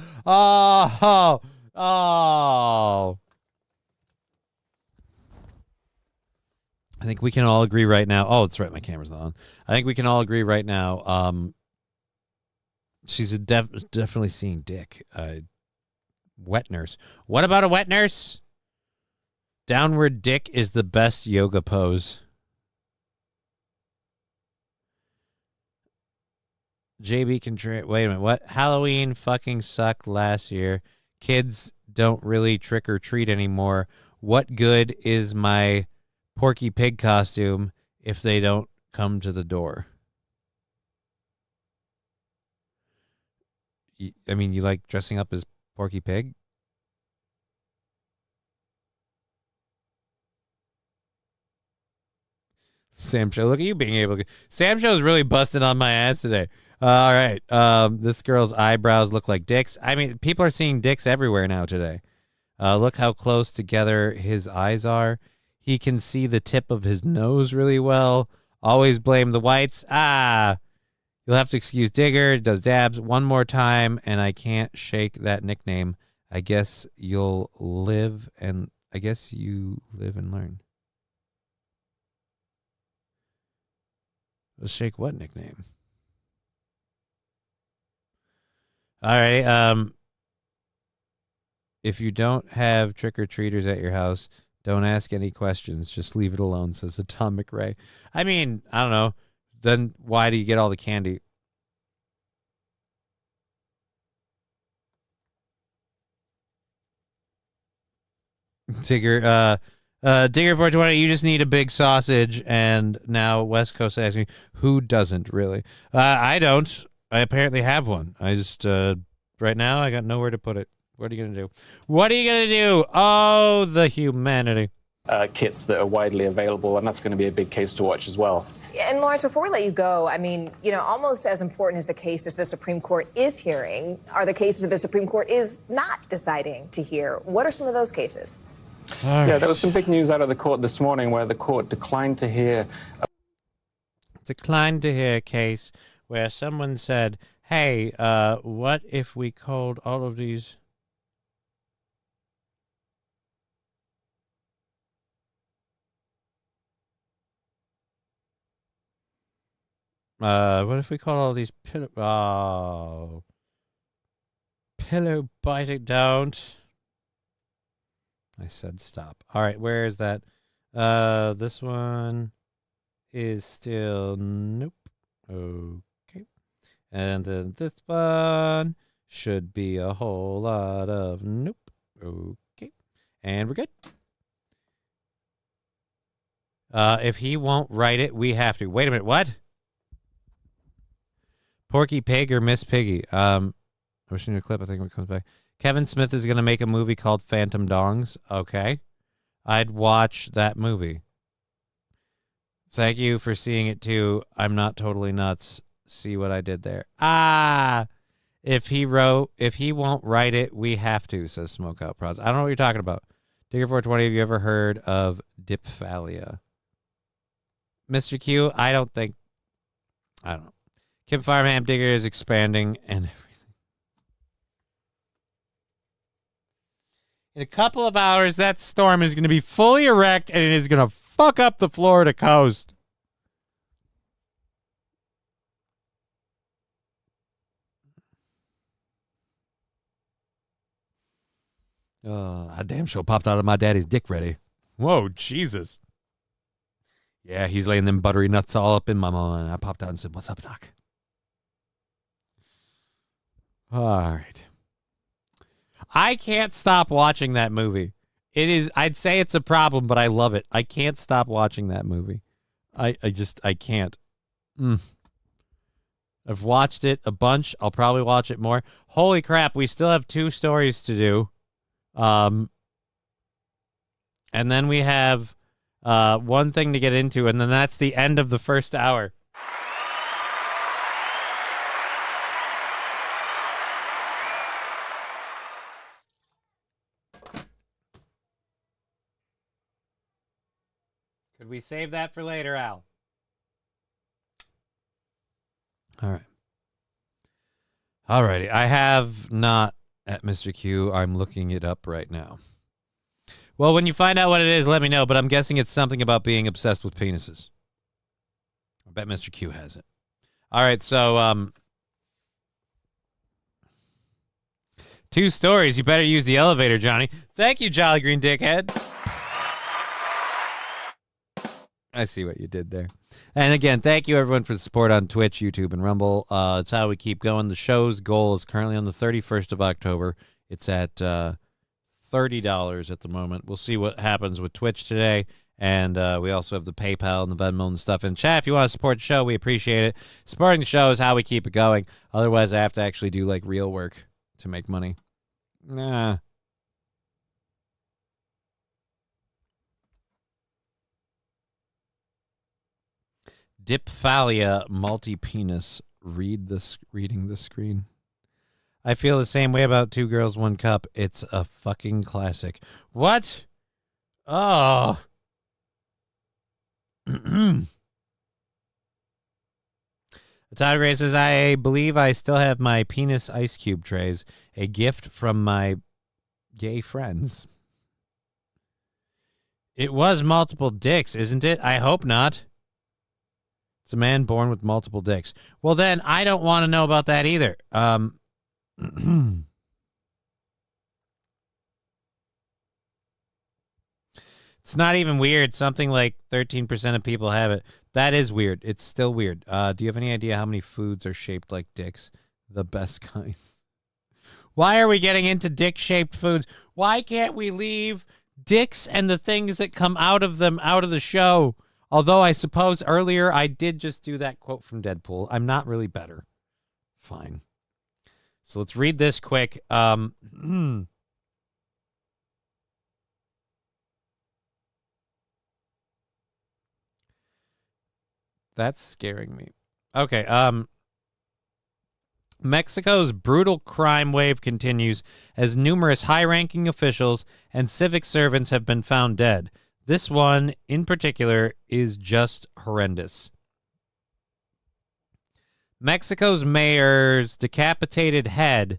I think we can all agree right now. Oh, that's right. My camera's not on. I think we can all agree right now. She's definitely seeing dick. Wet nurse. What about a wet nurse? Downward dick is the best yoga pose. JB can wait a minute. What? Halloween fucking sucked last year. Kids don't really trick or treat anymore. What good is my Porky Pig costume if they don't come to the door? I mean, you like dressing up as Porky Pig? Sam Show, look at you being able to. Sam Show's really busting on my ass today. All right. This girl's eyebrows look like dicks. I mean, people are seeing dicks everywhere now today. Look how close together his eyes are. He can see the tip of his nose really well. Always blame the whites. You'll have to excuse Digger. Does dabs one more time, and I can't shake that nickname. I guess you live and learn. Let's shake what nickname? All right. If you don't have trick-or-treaters at your house, don't ask any questions. Just leave it alone, says Atomic Ray. I mean, I don't know. Then why do you get all the candy? Digger, Digger 420, you just need a big sausage. And now West Coast asks me, who doesn't really? I don't. I apparently have one. I just, right now, I got nowhere to put it. What are you going to do? What are you going to do? Oh, the humanity. Kits that are widely available, and that's going to be a big case to watch as well. And Lawrence, before we let you go, I mean, almost as important as the cases the Supreme Court is hearing are the cases that the Supreme Court is not deciding to hear. What are some of those cases? Yeah, there was some big news out of the court this morning where the court declined to hear a case where someone said, hey, what if we called all of these... what if we call all these pillow biting? Don't. I said stop. All right, where is that? This one is still nope. Okay. And then this one should be a whole lot of nope. Okay. And we're good. If he won't write it, we have to. Wait a minute, what? Porky Pig or Miss Piggy? I'm wishing you a clip. I think when it comes back. Kevin Smith is going to make a movie called Phantom Dongs. Okay. I'd watch that movie. Thank you for seeing it too. I'm not totally nuts. See what I did there. If he won't write it, we have to, says Smokeout Pros. I don't know what you're talking about. Digger 420, have you ever heard of Dipthalia? Mr. Q, I don't know. Kim Farmham Digger is expanding and everything. In a couple of hours, that storm is going to be fully erect and it is going to fuck up the Florida coast. I damn sure popped out of my daddy's dick ready. Whoa, Jesus. Yeah, he's laying them buttery nuts all up in my mind. I popped out and said, what's up, Doc? All right. I can't stop watching that movie. I'd say it's a problem, but I love it. I can't stop watching that movie. I can't. I've watched it a bunch. I'll probably watch it more. Holy crap, we still have 2 stories to do. And then we have one thing to get into, and then that's the end of the first hour. Could we save that for later, Al? All right. All righty. I have not at Mr. Q. I'm looking it up right now. Well, when you find out what it is, let me know, but I'm guessing it's something about being obsessed with penises. I bet Mr. Q has it. All right, so 2 stories. You better use the elevator, Johnny. Thank you, Jolly Green Dickhead. I see what you did there. And again, thank you, everyone, for the support on Twitch, YouTube, and Rumble. It's how we keep going. The show's goal is currently on the 31st of October. It's at $30 at the moment. We'll see what happens with Twitch today. And we also have the PayPal and the Venmo and stuff in chat. If you want to support the show, we appreciate it. Supporting the show is how we keep it going. Otherwise, I have to actually do, like, real work to make money. Nah. Dipthalia multi-penis. Reading the screen. I feel the same way about Two Girls, One Cup. It's a fucking classic. What? Oh. Todd Gray says, I believe I still have my penis ice cube trays. A gift from my gay friends. It was multiple dicks, isn't it? I hope not. It's a man born with multiple dicks. Well, then, I don't want to know about that either. It's not even weird. Something like 13% of people have it. That is weird. It's still weird. Do you have any idea how many foods are shaped like dicks? The best kinds. Why are we getting into dick-shaped foods? Why can't we leave dicks and the things that come out of them out of the show? Although I suppose earlier I did just do that quote from Deadpool. I'm not really better. Fine. So let's read this quick. That's scaring me. Okay, Mexico's brutal crime wave continues as numerous high-ranking officials and civic servants have been found dead. This one, in particular, is just horrendous. Mexico's mayor's decapitated head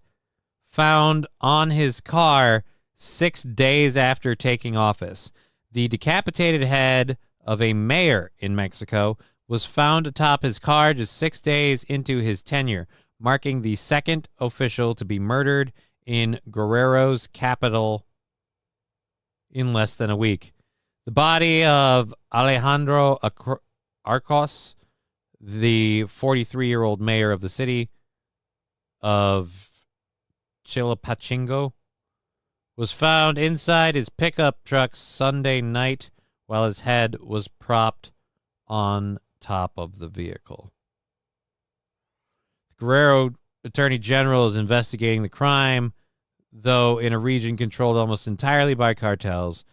found on his car 6 days after taking office. The decapitated head of a mayor in Mexico was found atop his car just 6 days into his tenure, marking the second official to be murdered in Guerrero's capital in less than a week. The body of Alejandro Arcos, the 43-year-old mayor of the city of Chilpachingo, was found inside his pickup truck Sunday night while his head was propped on top of the vehicle. The Guerrero Attorney General is investigating the crime, though in a region controlled almost entirely by cartels.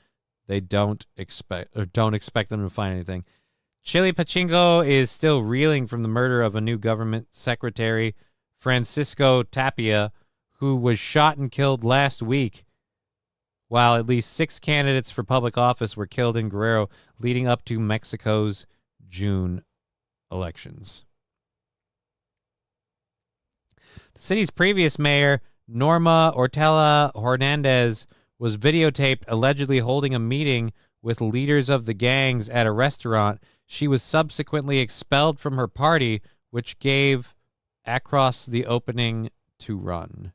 They don't expect them to find anything. Chilpachingo is still reeling from the murder of a new government secretary, Francisco Tapia, who was shot and killed last week, while at least 6 candidates for public office were killed in Guerrero leading up to Mexico's June elections. The city's previous mayor, Norma Ortega Hernandez, was videotaped allegedly holding a meeting with leaders of the gangs at a restaurant. She was subsequently expelled from her party, which gave Across the opening to run.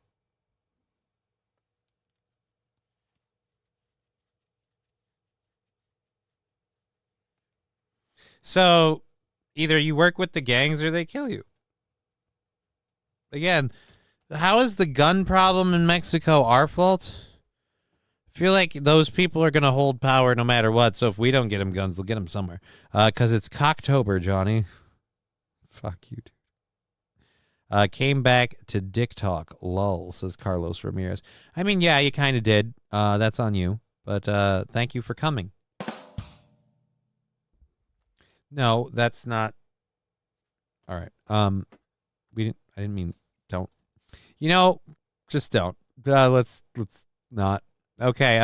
So, either you work with the gangs or they kill you. Again, how is the gun problem in Mexico our fault? I feel like those people are going to hold power no matter what, so if we don't get them guns, they'll get them somewhere. Because it's Cocktober, Johnny. Fuck you, dude. Came back to dick talk, lol, says Carlos Ramirez. I mean, yeah, you kind of did. That's on you. But thank you for coming. No, that's not. All right. I didn't mean don't. You know, just don't. Let's not. Okay.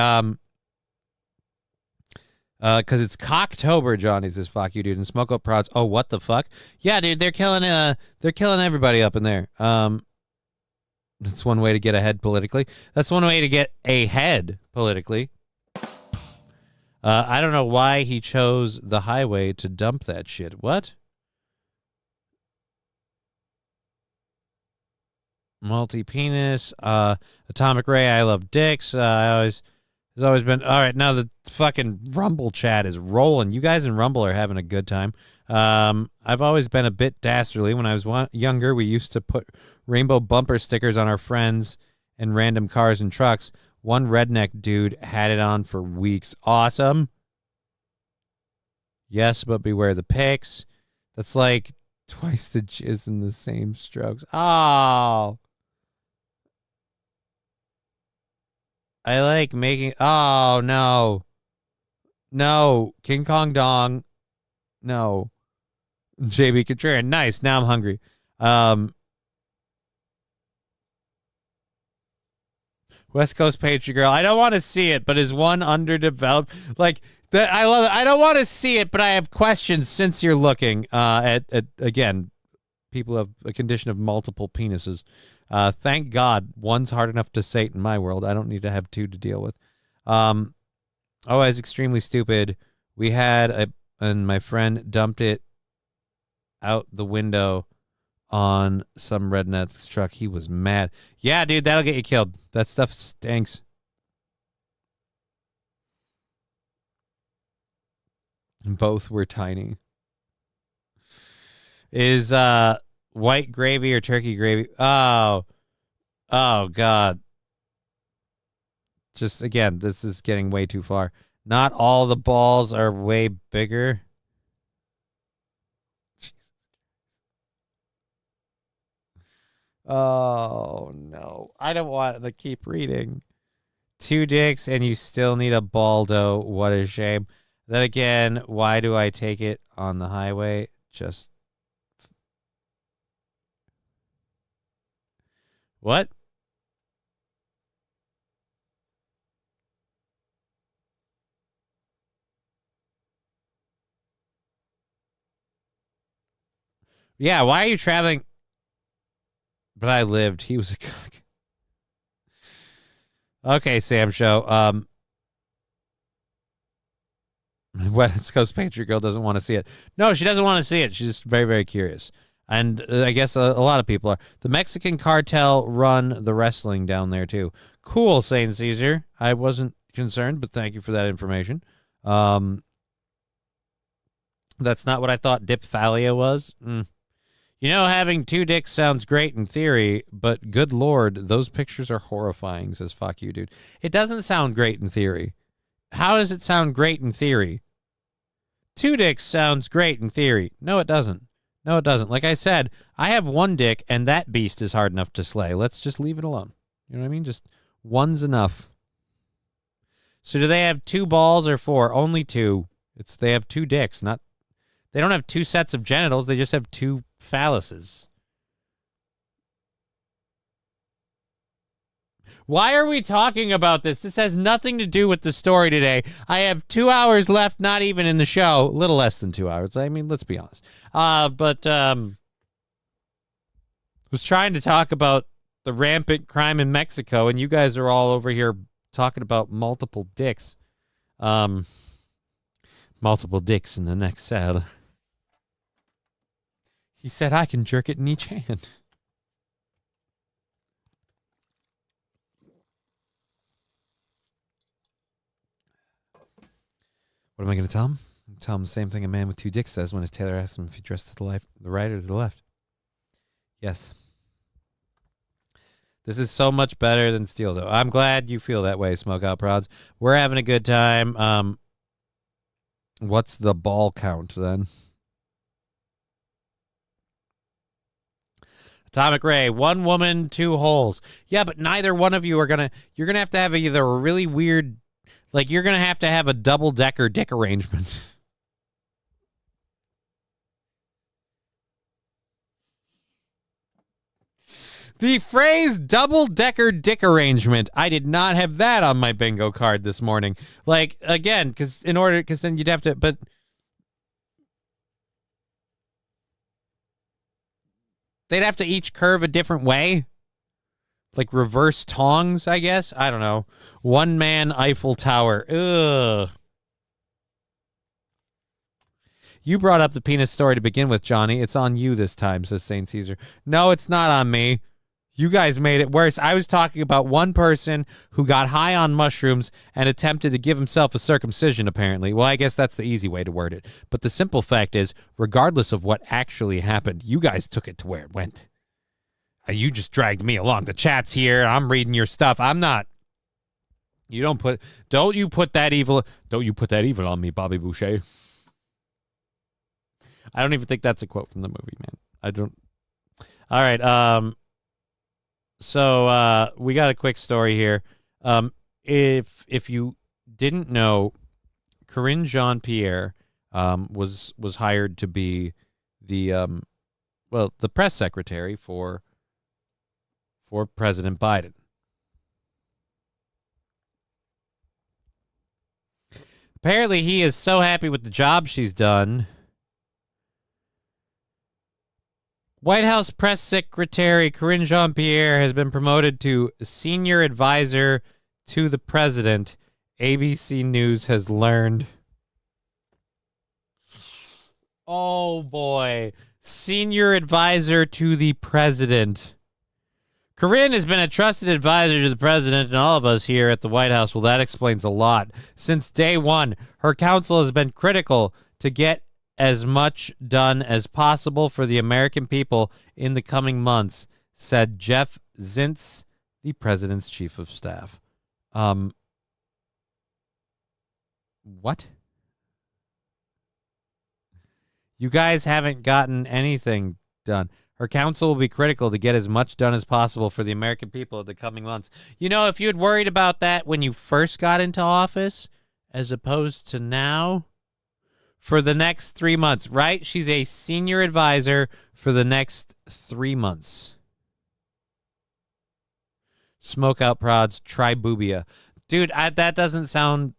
Because it's Cocktober, Johnny says, fuck you, dude, and Smoke Up Prods. Oh, what the fuck? Yeah, dude, they're killing everybody up in there. That's one way to get ahead politically. That's one way to get ahead politically. I don't know why he chose the highway to dump that shit. What? Multi-penis, Atomic Ray, I love dicks. There's always been... All right, now the fucking Rumble chat is rolling. You guys in Rumble are having a good time. I've always been a bit dastardly. When I was younger, we used to put rainbow bumper stickers on our friends and random cars and trucks. One redneck dude had it on for weeks. Awesome. Yes, but beware the pics. That's like twice the jizz in the same strokes. Oh. I like making... Oh, no. No. King Kong Dong. No. JB Contrarian. Nice. Now I'm hungry. West Coast Patriot Girl. I don't want to see it, but is one underdeveloped? Like that. I love it. I don't want to see it, but I have questions since you're looking at again, people have a condition of multiple penises. Thank God one's hard enough to sate in my world. I don't need to have two to deal with. Oh, it's extremely stupid. We had and my friend dumped it out the window on some redneck's truck. He was mad. Yeah, dude, that'll get you killed. That stuff stinks. Both were tiny. Is white gravy or turkey gravy? Oh God. Just again, this is getting way too far. Not all the balls are way bigger. Oh, no. I don't want to keep reading. 2 dicks and you still need a baldo. What a shame. Then again, why do I take it on the highway? Just... What? Yeah, why are you traveling... But I lived. He was a cock. Okay, Sam Show. West Coast Patriot Girl doesn't want to see it. No, she doesn't want to see it. She's just very, very curious. And I guess a lot of people are. The Mexican cartel run the wrestling down there, too. Cool, Saint Caesar. I wasn't concerned, but thank you for that information. That's not what I thought dipthalia was. You know, having 2 dicks sounds great in theory, but good Lord, those pictures are horrifying, says fuck you, dude. It doesn't sound great in theory. How does it sound great in theory? 2 dicks sounds great in theory. No, it doesn't. No, it doesn't. Like I said, I have 1 dick, and that beast is hard enough to slay. Let's just leave it alone. You know what I mean? Just one's enough. So do they have 2 balls or 4? Only 2. They have 2 dicks. They don't have 2 sets of genitals. They just have 2 phalluses. Why are we talking about this? This has nothing to do with the story today. I have 2 hours left, not even in the show. A little less than 2 hours. I mean, let's be honest. But was trying to talk about the rampant crime in Mexico, and you guys are all over here talking about multiple dicks. Multiple dicks in the next cell. He said I can jerk it in each hand. What am I going to tell him? Tell him the same thing a man with 2 dicks says when his tailor asks him if he dressed to the right or to the left. Yes. This is so much better than Steel Toe. I'm glad you feel that way, Smoke Out Prods. We're having a good time. What's the ball count then? Atomic Ray, 1 woman, 2 holes. Yeah, but neither one of you are you're gonna have to have either a really weird, like you're gonna have to have a double-decker dick arrangement. The phrase double-decker dick arrangement, I did not have that on my bingo card this morning. Like, again, because then you'd have to, but... They'd have to each curve a different way. Like reverse tongs, I guess. I don't know. 1-man Eiffel Tower. Ugh. You brought up the penis story to begin with, Johnny. It's on you this time, says St. Caesar. No, it's not on me. You guys made it worse. I was talking about one person who got high on mushrooms and attempted to give himself a circumcision, apparently. Well, I guess that's the easy way to word it. But the simple fact is, regardless of what actually happened, you guys took it to where it went. You just dragged me along. The chat's here. I'm reading your stuff. I'm not. Don't you put that evil on me, Bobby Boucher. I don't even think that's a quote from the movie, man. I don't. All right. So we got a quick story here. If you didn't know, Corinne Jean-Pierre was hired to be the press secretary for President Biden. Apparently, he is so happy with the job she's done. White House Press Secretary Karine Jean-Pierre has been promoted to senior advisor to the president, ABC News has learned. Oh, boy. Senior advisor to the president. Karine has been a trusted advisor to the president and all of us here at the White House. Well, that explains a lot. Since day one, her counsel has been critical to get as much done as possible for the American people in the coming months, said Jeff Zients, the president's chief of staff. What? You guys haven't gotten anything done. Her counsel will be critical to get as much done as possible for the American people in the coming months. You know, if you had worried about that when you first got into office, as opposed to now, for the next 3 months, right? She's a senior advisor for the next 3 months. Smoke out prods, tribubia. Dude, that doesn't sound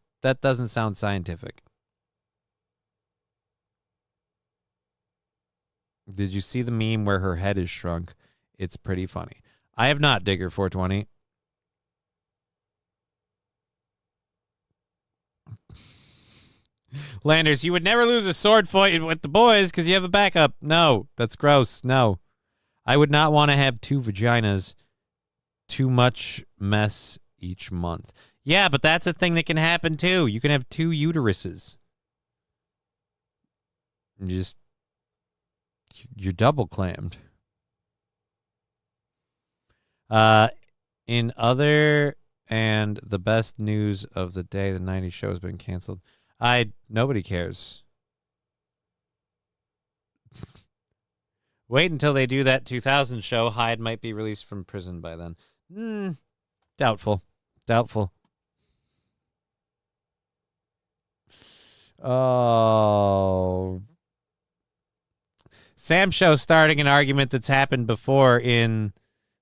scientific. Did you see the meme where her head is shrunk? It's pretty funny. I have not, Digger 420. Landers, you would never lose a sword fight with the boys because you have a backup. No, that's gross. No. I would not want to have 2 vaginas. Too much mess each month. Yeah, but that's a thing that can happen too. You can have 2 uteruses. You're double clammed. In other and the best news of the day, the 90s show has been canceled. Nobody cares. Wait until they do that 2000 show. Hyde might be released from prison by then. Doubtful. Oh. Sam Show starting an argument that's happened before in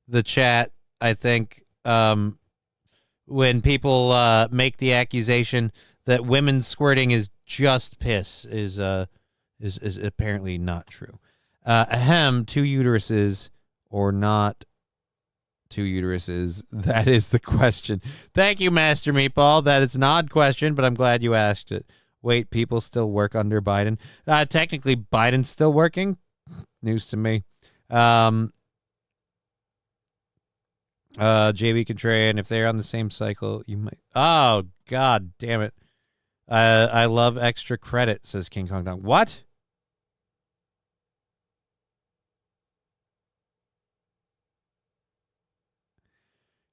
the chat, I think, when people make the accusation that women squirting is just piss is apparently not true. 2 uteruses or not 2 uteruses? That is the question. Thank you, Master Meatball. That is an odd question, but I'm glad you asked it. Wait, people still work under Biden? Technically, Biden's still working. News to me. JB Contrarian, if they're on the same cycle, you might. Oh, God damn it. I love extra credit, says King Kong Dong. What?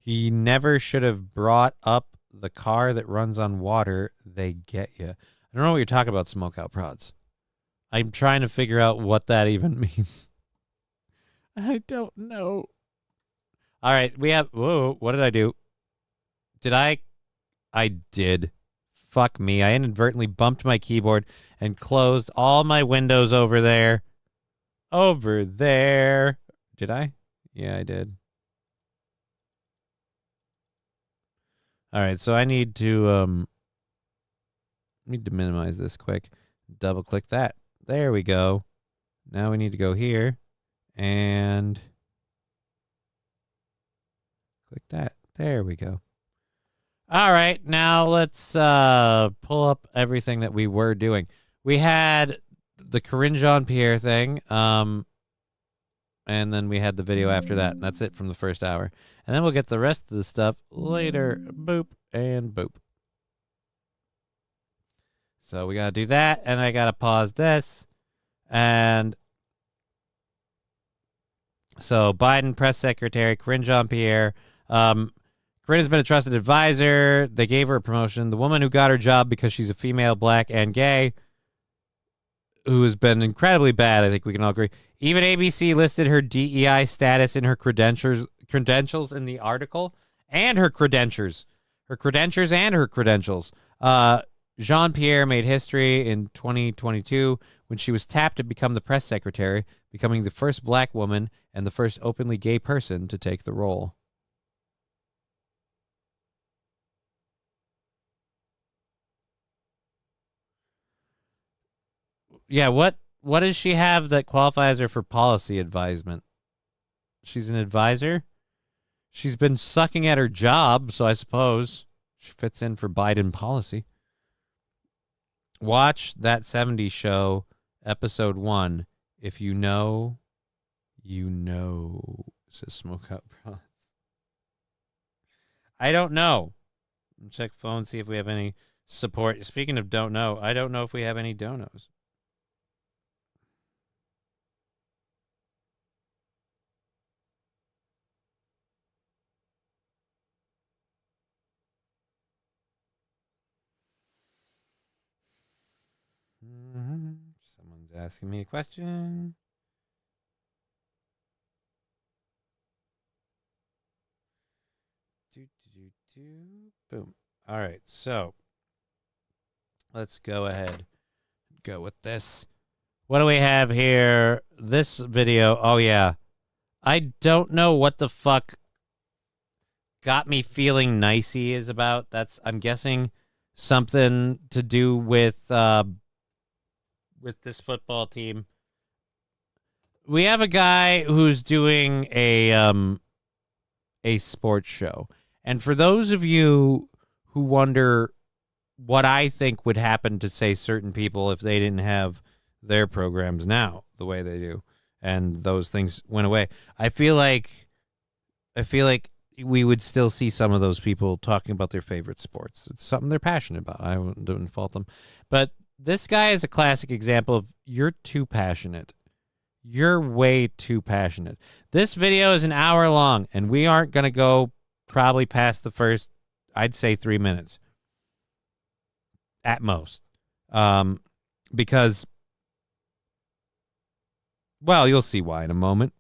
He never should have brought up the car that runs on water. They get you. I don't know what you're talking about, Smokeout Prods. I'm trying to figure out what that even means. I don't know. All right, we have... Whoa, what did I do? I did. Fuck me. I inadvertently bumped my keyboard and closed all my windows over there. Over there. Did I? Yeah, I did. All right, so I need to minimize this quick. Double click that. There we go. Now we need to go here and click that. There we go. All right, now let's pull up everything that we were doing. We had the Karine Jean-Pierre thing, and then we had the video after that. And that's it from the first hour. And then we'll get the rest of the stuff later. Boop and boop. So we got to do that, and I got to pause this. And so Biden press secretary, Karine Jean-Pierre. Karine has been a trusted advisor. They gave her a promotion. The woman who got her job because she's a female, black, and gay, who has been incredibly bad, I think we can all agree. Even ABC listed her DEI status in her credentials in the article, and her credentials. Jean-Pierre made history in 2022 when she was tapped to become the press secretary, becoming the first black woman and the first openly gay person to take the role. Yeah, what does she have that qualifies her for policy advisement? She's an advisor? She's been sucking at her job, so I suppose she fits in for Biden policy. Watch That 70s Show, episode 1. If you know, you know, says Smokeout Bronze. I don't know. Check phone, see if we have any support. Speaking of don't know, I don't know if we have any donos. Someone's asking me a question. Boom. All right, so let's go ahead and go with this. What do we have here? This video. Oh, yeah. I don't know what the fuck got me feeling nicey is about. That's, I'm guessing, something to do with this football team. We have a guy who's doing a sports show. And for those of you who wonder what I think would happen to, say, certain people if they didn't have their programs now the way they do and those things went away, I feel like we would still see some of those people talking about their favorite sports. It's something they're passionate about. I don't fault them. But this guy is a classic example of you're too passionate. You're way too passionate. This video is an hour long, and we aren't going to go probably past the first, I'd say, 3 minutes at most. Because, well, you'll see why in a moment.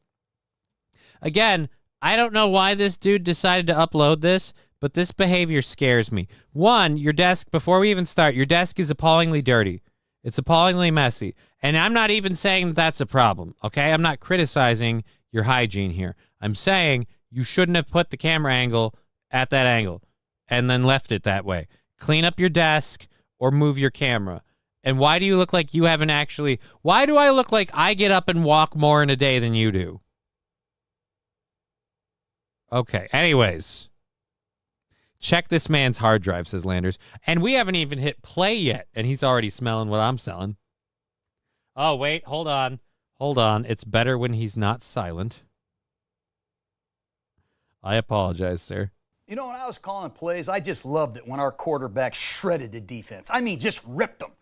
Again, I don't know why this dude decided to upload this, but this behavior scares me. One, your desk, before we even start, your desk is appallingly dirty. It's appallingly messy. And I'm not even saying that's a problem, okay? I'm not criticizing your hygiene here. I'm saying you shouldn't have put the camera angle at that angle and then left it that way. Clean up your desk or move your camera. And why do you look like you haven't actually... Why do I look like I get up and walk more in a day than you do? Okay, anyways. Check this man's hard drive, says Landers. And we haven't even hit play yet, and he's already smelling what I'm selling. Oh, wait, hold on. Hold on. It's better when he's not silent. I apologize, sir. You know, when I was calling plays, I just loved it when our quarterback shredded the defense. I mean, just ripped them.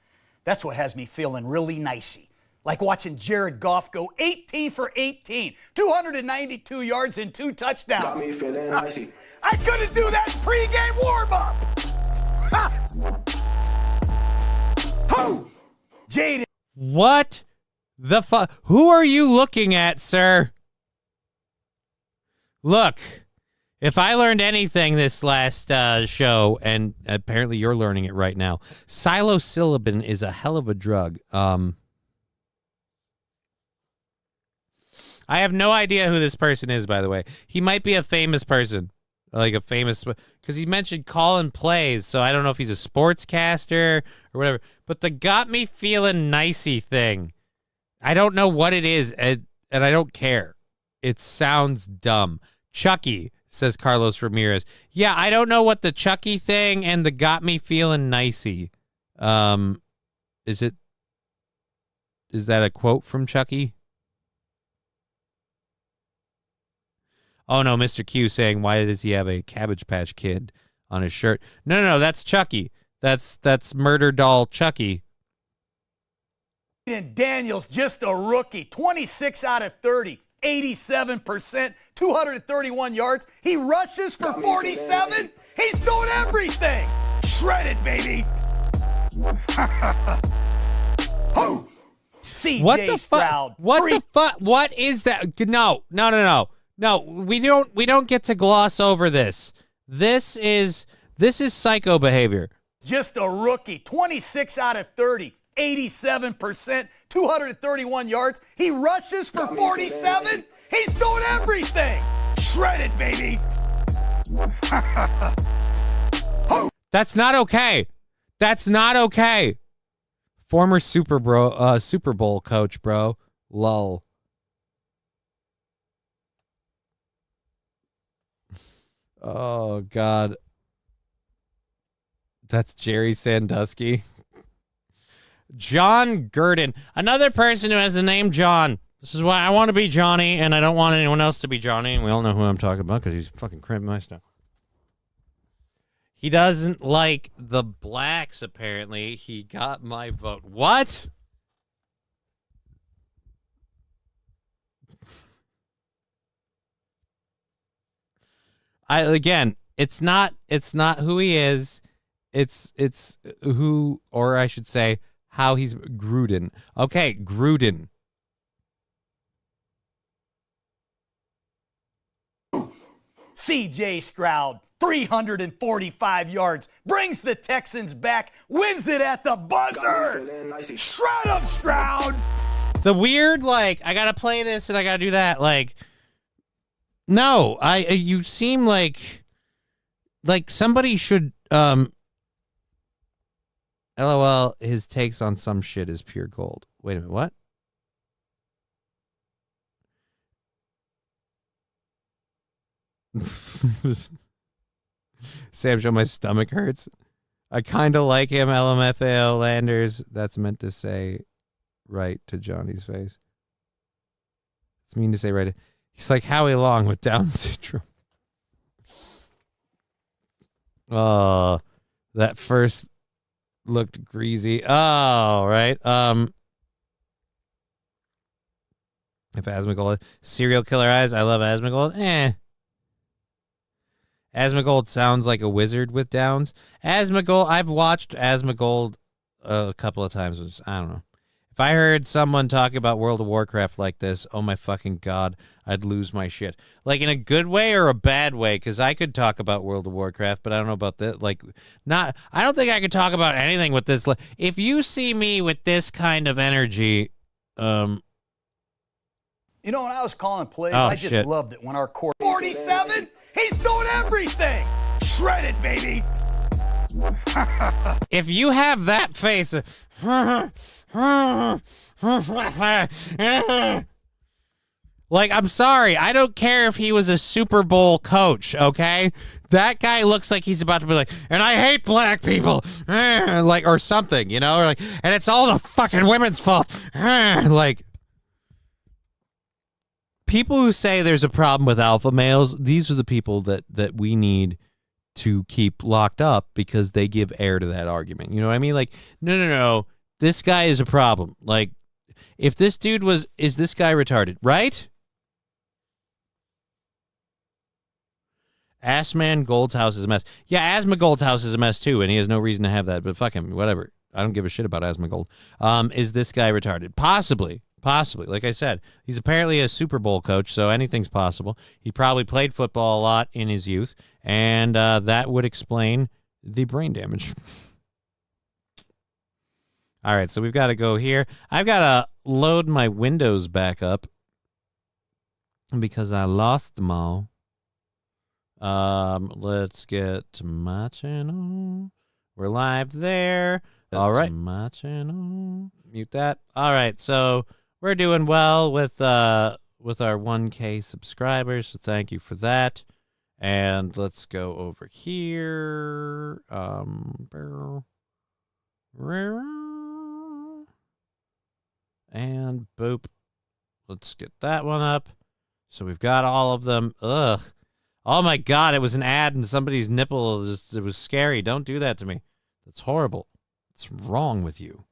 That's what has me feeling really nicey. Like watching Jared Goff go 18 for 18, 292 yards and 2 touchdowns. Got me feeling nicey. I couldn't do that pregame warm-up. Ho! Jaden. What the fuck? Who are you looking at, sir? Look, if I learned anything this last show, and apparently you're learning it right now, psilocybin is a hell of a drug. I have no idea who this person is, by the way. He might be a famous person, like a famous, because he mentioned calling plays, so I don't know if he's a sportscaster or whatever. But the got me feeling nicey thing, I don't know what it is, and I don't care. It sounds dumb. Chucky, says Carlos Ramirez. Yeah, I don't know what the Chucky thing and the got me feeling nicey. Is that a quote from Chucky? Oh, no, Mr. Q saying, why does he have a Cabbage Patch Kid on his shirt? No, that's Chucky. That's Murder Doll Chucky. And Daniels, just a rookie, 26 out of 30, 87%, 231 yards. He rushes for 47. He's doing everything. Shredded, baby. Ho! CJ What the Stroud. fuck? What the fuck? What is that? No, we don't get to gloss over this. This is psycho behavior. Just a rookie. 26 out of 30. 87%. 231 yards. He rushes for 47. He's doing everything. Shredded, baby. That's not okay. That's not okay. Former Super Bowl coach, bro. Lol. Oh, God. That's Jerry Sandusky. John Gurdon. Another person who has the name John. This is why I want to be Johnny, and I don't want anyone else to be Johnny. And we all know who I'm talking about because he's fucking crimping my stuff. He doesn't like the blacks, apparently. He got my vote. What? Again, it's not who he is. It's who, or I should say, how he's Gruden. Okay, Gruden. C.J. Stroud, 345 yards, brings the Texans back, wins it at the buzzer. Shred up, Stroud. The weird, like, I gotta play this and I gotta do that. Like, no, you seem like somebody should. LOL, his takes on some shit is pure gold. Wait a minute, what? Sam, show my stomach hurts. I kind of like him, LMFAO Landers. That's meant to say right to Johnny's face. It's mean to say right. He's like Howie Long with Down syndrome. Oh, that first looked greasy. Oh, right. If Asmongold, serial killer eyes. I love Asmongold. Asmongold sounds like a wizard with downs. Asmongold, I've watched Asmongold a couple of times. Which, I don't know. If I heard someone talk about World of Warcraft like this, oh my fucking God, I'd lose my shit. Like in a good way or a bad way, because I could talk about World of Warcraft, but I don't know about this. Like, I don't think I could talk about anything with this. If you see me with this kind of energy, You know, when I was calling plays, Oh, I just shit. loved it when our core 47. He's doing everything. Shredded, baby. if you have that face, like, I'm sorry, I don't care if he was a Super Bowl coach, okay? That guy looks like he's about to be like, and I hate black people, like, or something, you know, or like, and it's all the fucking women's fault, like. People who say there's a problem with alpha males, these are the people that we need to keep locked up because they give air to that argument. You know what I mean? Like, no. This guy is a problem. Like, if this dude is this guy retarded, right? Assman Gold's house is a mess. Yeah, Asma Gold's house is a mess too, and he has no reason to have that, but fuck him, whatever. I don't give a shit about Asma Gold. Is this guy retarded? Possibly. Like I said, he's apparently a Super Bowl coach, so anything's possible. He probably played football a lot in his youth, and that would explain the brain damage. All right, so we've got to go here. I've got to load my windows back up because I lost them all. Let's get to my channel. We're live there. All right. My channel. Mute that. All right, so we're doing well with our 1K subscribers, so thank you for that. And let's go over here. And boop. Let's get that one up. So we've got all of them. Ugh. Oh my God, it was an ad and somebody's nipple. It was scary. Don't do that to me. That's horrible. What's wrong with you?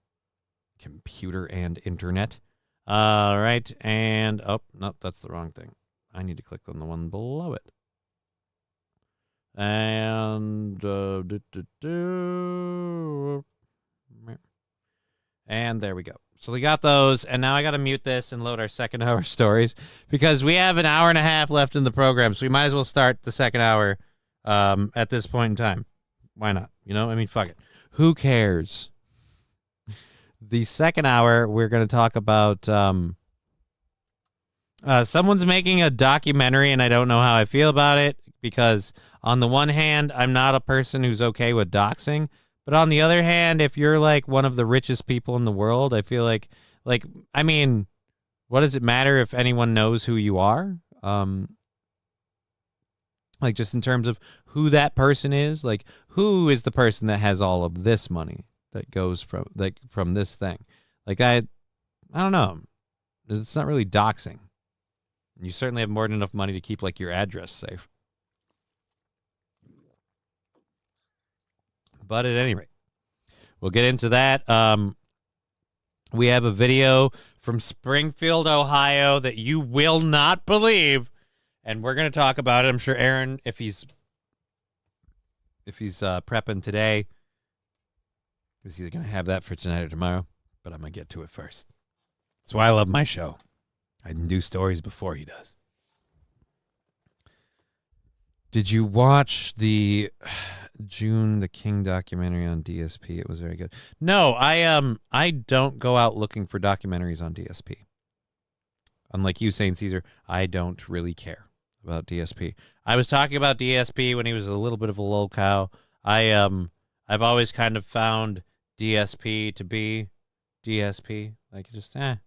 Computer and internet. All right, and oh no, that's the wrong thing. I need to click on the one below it. And and there we go. So we got those, and now I got to mute this and load our second hour stories because we have an hour and a half left in the program, so we might as well start the second hour at this point in time. Why not? You know, I mean, fuck it. Who cares? The second hour, we're going to talk about someone's making a documentary, and I don't know how I feel about it, because on the one hand, I'm not a person who's okay with doxing, but on the other hand, if you're like one of the richest people in the world, I feel like, I mean, what does it matter if anyone knows who you are? Like, just in terms of who that person is, like, who is the person that has all of this money that goes from this thing? Like, I don't know. It's not really doxing. You certainly have more than enough money to keep, like, your address safe. But at any rate, we'll get into that. We have a video from Springfield, Ohio that you will not believe, and we're going to talk about it. I'm sure Aaron, if he's prepping today, is either going to have that for tonight or tomorrow, but I'm going to get to it first. That's why I love my show. I can do stories before he does. Did you watch the June the King documentary on DSP? It was very good. No, I don't go out looking for documentaries on DSP. Unlike you, Saint Caesar, I don't really care about DSP. I was talking about DSP when he was a little bit of a lol cow. I've always kind of found DSP to be DSP. Like, just, all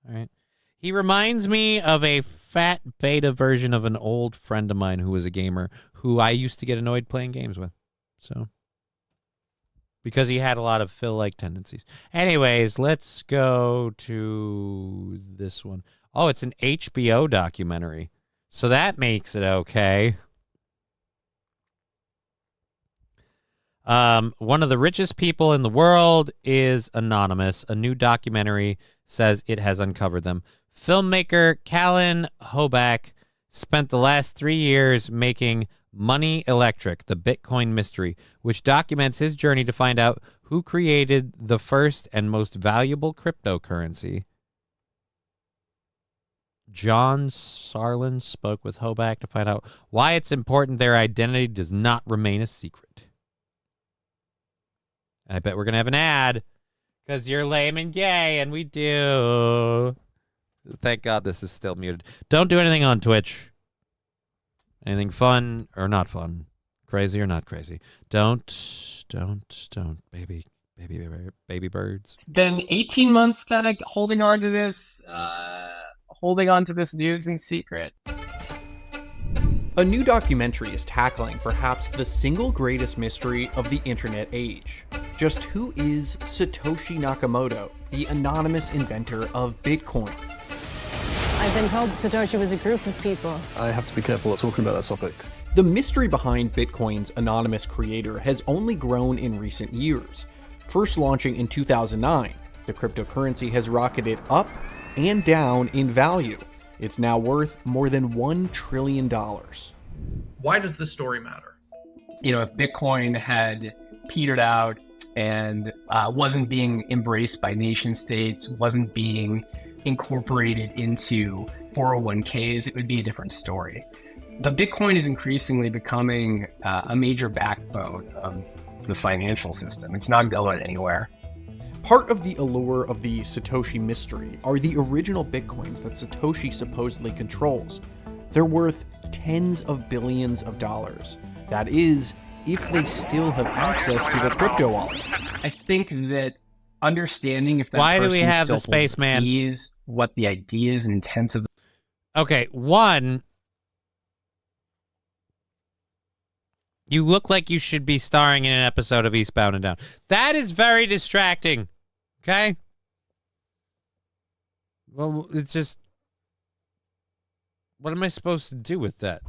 right. He reminds me of a fat beta version of an old friend of mine who was a gamer who I used to get annoyed playing games with. So, because he had a lot of Phil-like tendencies. Anyways, let's go to this one. Oh, it's an HBO documentary. So that makes it okay. One of the richest people in the world is anonymous. A new documentary says it has uncovered them. Filmmaker Callan Hoback spent the last 3 years making Money Electric, the Bitcoin Mystery, which documents his journey to find out who created the first and most valuable cryptocurrency. John Sarlin spoke with Hoback to find out why it's important their identity does not remain a secret. And I bet we're going to have an ad because you're lame and gay, and we do. Thank God this is still muted. Don't do anything on Twitch. Anything fun or not fun. Crazy or not crazy. Don't, baby birds. It's been 18 months kind of holding on to this news in secret. A new documentary is tackling perhaps the single greatest mystery of the internet age. Just who is Satoshi Nakamoto, the anonymous inventor of Bitcoin? I've been told Satoshi was a group of people. I have to be careful of talking about that topic. The mystery behind Bitcoin's anonymous creator has only grown in recent years. First launching in 2009, the cryptocurrency has rocketed up and down in value. It's now worth more than $1 trillion. Why does this story matter? You know, if Bitcoin had petered out and wasn't being embraced by nation states, wasn't being incorporated into 401ks, it would be a different story. But Bitcoin is increasingly becoming a major backbone of the financial system. It's not going anywhere. Part of the allure of the Satoshi mystery are the original Bitcoins that Satoshi supposedly controls. They're worth tens of billions of dollars. That is, if they still have access to the crypto wallet. I think that understanding if that Why do person we have still the spaceman? believes what the ideas and intents of Okay, one, you look like you should be starring in an episode of Eastbound and Down. That is very distracting. Okay? Well, it's just, what am I supposed to do with that?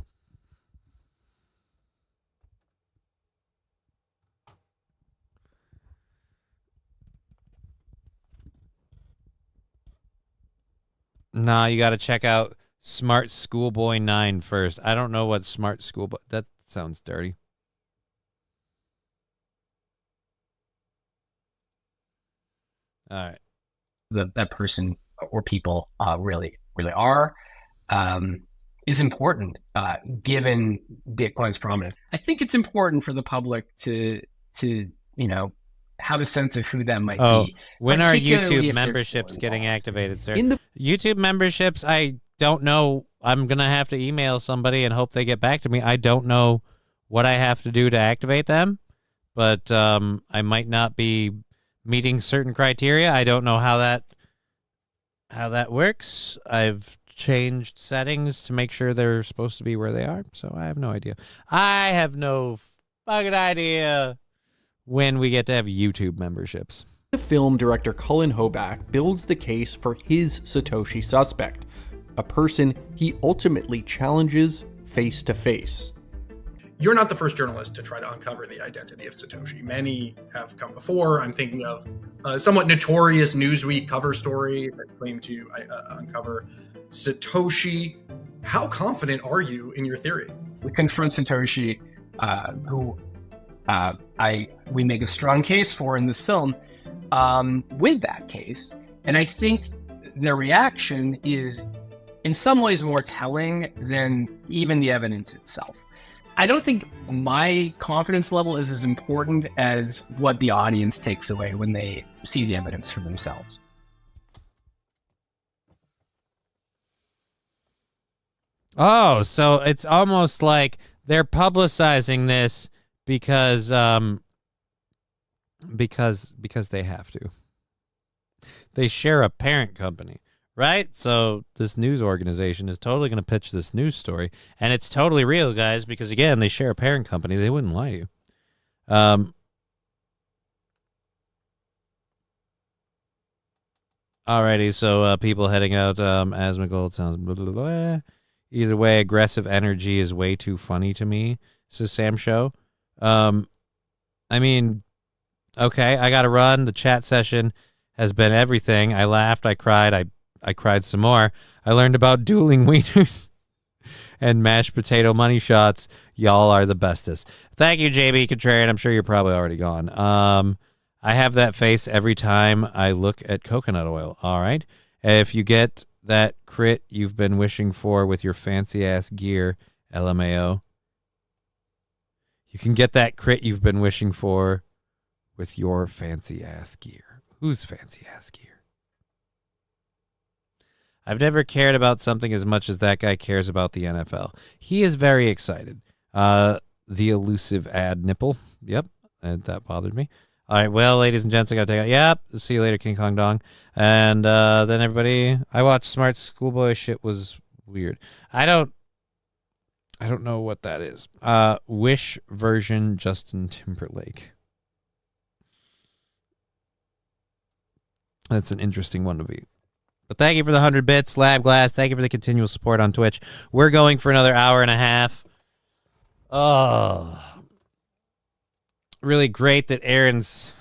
Nah, you got to check out Smart Schoolboy 9 first. I don't know what Smart Schoolboy... That sounds dirty. All right. that person or people really are is important given Bitcoin's prominence. I think it's important for the public to how to sense of who that might Oh, be. when are particularly if YouTube they're memberships still getting involved. activated, sir? In the YouTube memberships, I don't know. I'm going to have to email somebody and hope they get back to me. I don't know what I have to do to activate them, but I might not be meeting certain criteria. I don't know how that works. I've changed settings to make sure they're supposed to be where they are, so I have no idea. I have no fucking idea when we get to have YouTube memberships. The film director Cullen Hoback builds the case for his Satoshi suspect, a person he ultimately challenges face to face. You're not the first journalist to try to uncover the identity of Satoshi. Many have come before. I'm thinking of a somewhat notorious Newsweek cover story that claimed to uncover Satoshi. How confident are you in your theory? We confront Satoshi, who we make a strong case for in this film, with that case. And I think their reaction is in some ways more telling than even the evidence itself. I don't think my confidence level is as important as what the audience takes away when they see the evidence for themselves. Oh, so it's almost like they're publicizing this because they have to. They share a parent company, right? So this news organization is totally going to pitch this news story, and it's totally real, guys, because again, they share a parent company. They wouldn't lie to you. Alrighty, so people heading out, asthma gold sounds blah, blah, blah. Either way, aggressive energy is way too funny to me, says Sam Show. I mean, okay, I got to run. The chat session has been everything. I laughed, I cried, I cried some more. I learned about dueling wieners and mashed potato money shots. Y'all are the bestest. Thank you, JB Contrarian. I'm sure you're probably already gone. I have that face every time I look at coconut oil. All right. If you get that crit you've been wishing for with your fancy-ass gear, LMAO, you can get that crit you've been wishing for with your fancy-ass gear. Whose fancy-ass gear? I've never cared about something as much as that guy cares about the NFL. He is very excited. The elusive ad nipple. Yep, that bothered me. All right, well, ladies and gents, I got to take out. Yep, see you later, King Kong Dong. And then everybody, I watched Smart Schoolboy. Shit was weird. I don't know what that is. Wish version Justin Timberlake. That's an interesting one to be. But thank you for the 100 bits, Lab Glass. Thank you for the continual support on Twitch. We're going for another hour and a half. Oh, really great that Aaron's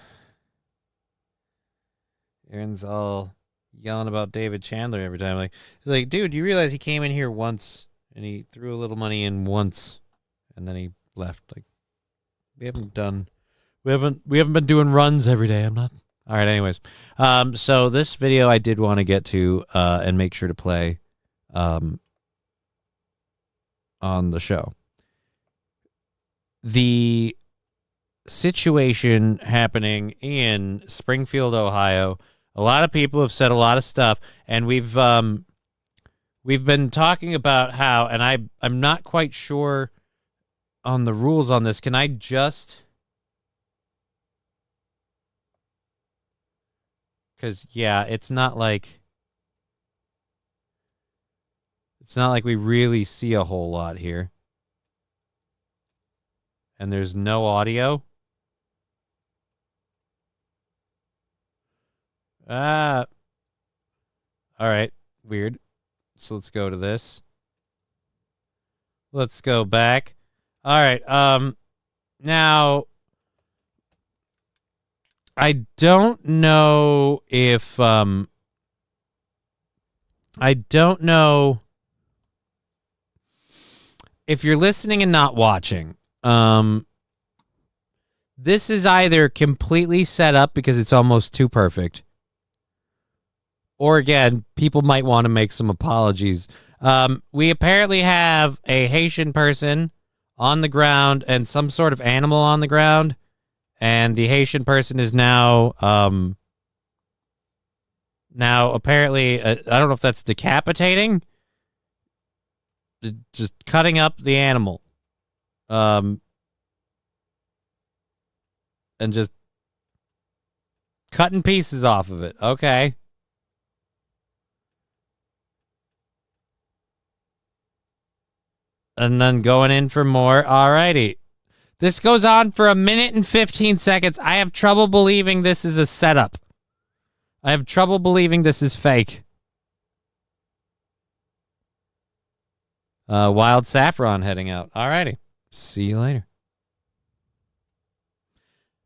all yelling about David Chandler every time. Like, dude, you realize he came in here once and he threw a little money in once, and then he left. Like, we haven't been doing runs every day. I'm not. All right. Anyways, so this video I did want to get to and make sure to play on the show. The situation happening in Springfield, Ohio. A lot of people have said a lot of stuff, and we've been talking about how, and I'm not quite sure on the rules on this. Can I just? Because yeah, it's not like we really see a whole lot here. And there's no audio. All right, weird. So let's go to this. Let's go back. All right, now I don't know if you're listening and not watching. This is either completely set up because it's almost too perfect, or again, people might want to make some apologies. We apparently have a Haitian person on the ground and some sort of animal on the ground, and the Haitian person is now apparently I don't know if that's decapitating, just cutting up the animal, and just cutting pieces off of it. Okay. And then going in for more. Alrighty. This goes on for 1 minute and 15 seconds. I have trouble believing this is a setup. I have trouble believing this is fake. Wild Saffron heading out. Alrighty. See you later.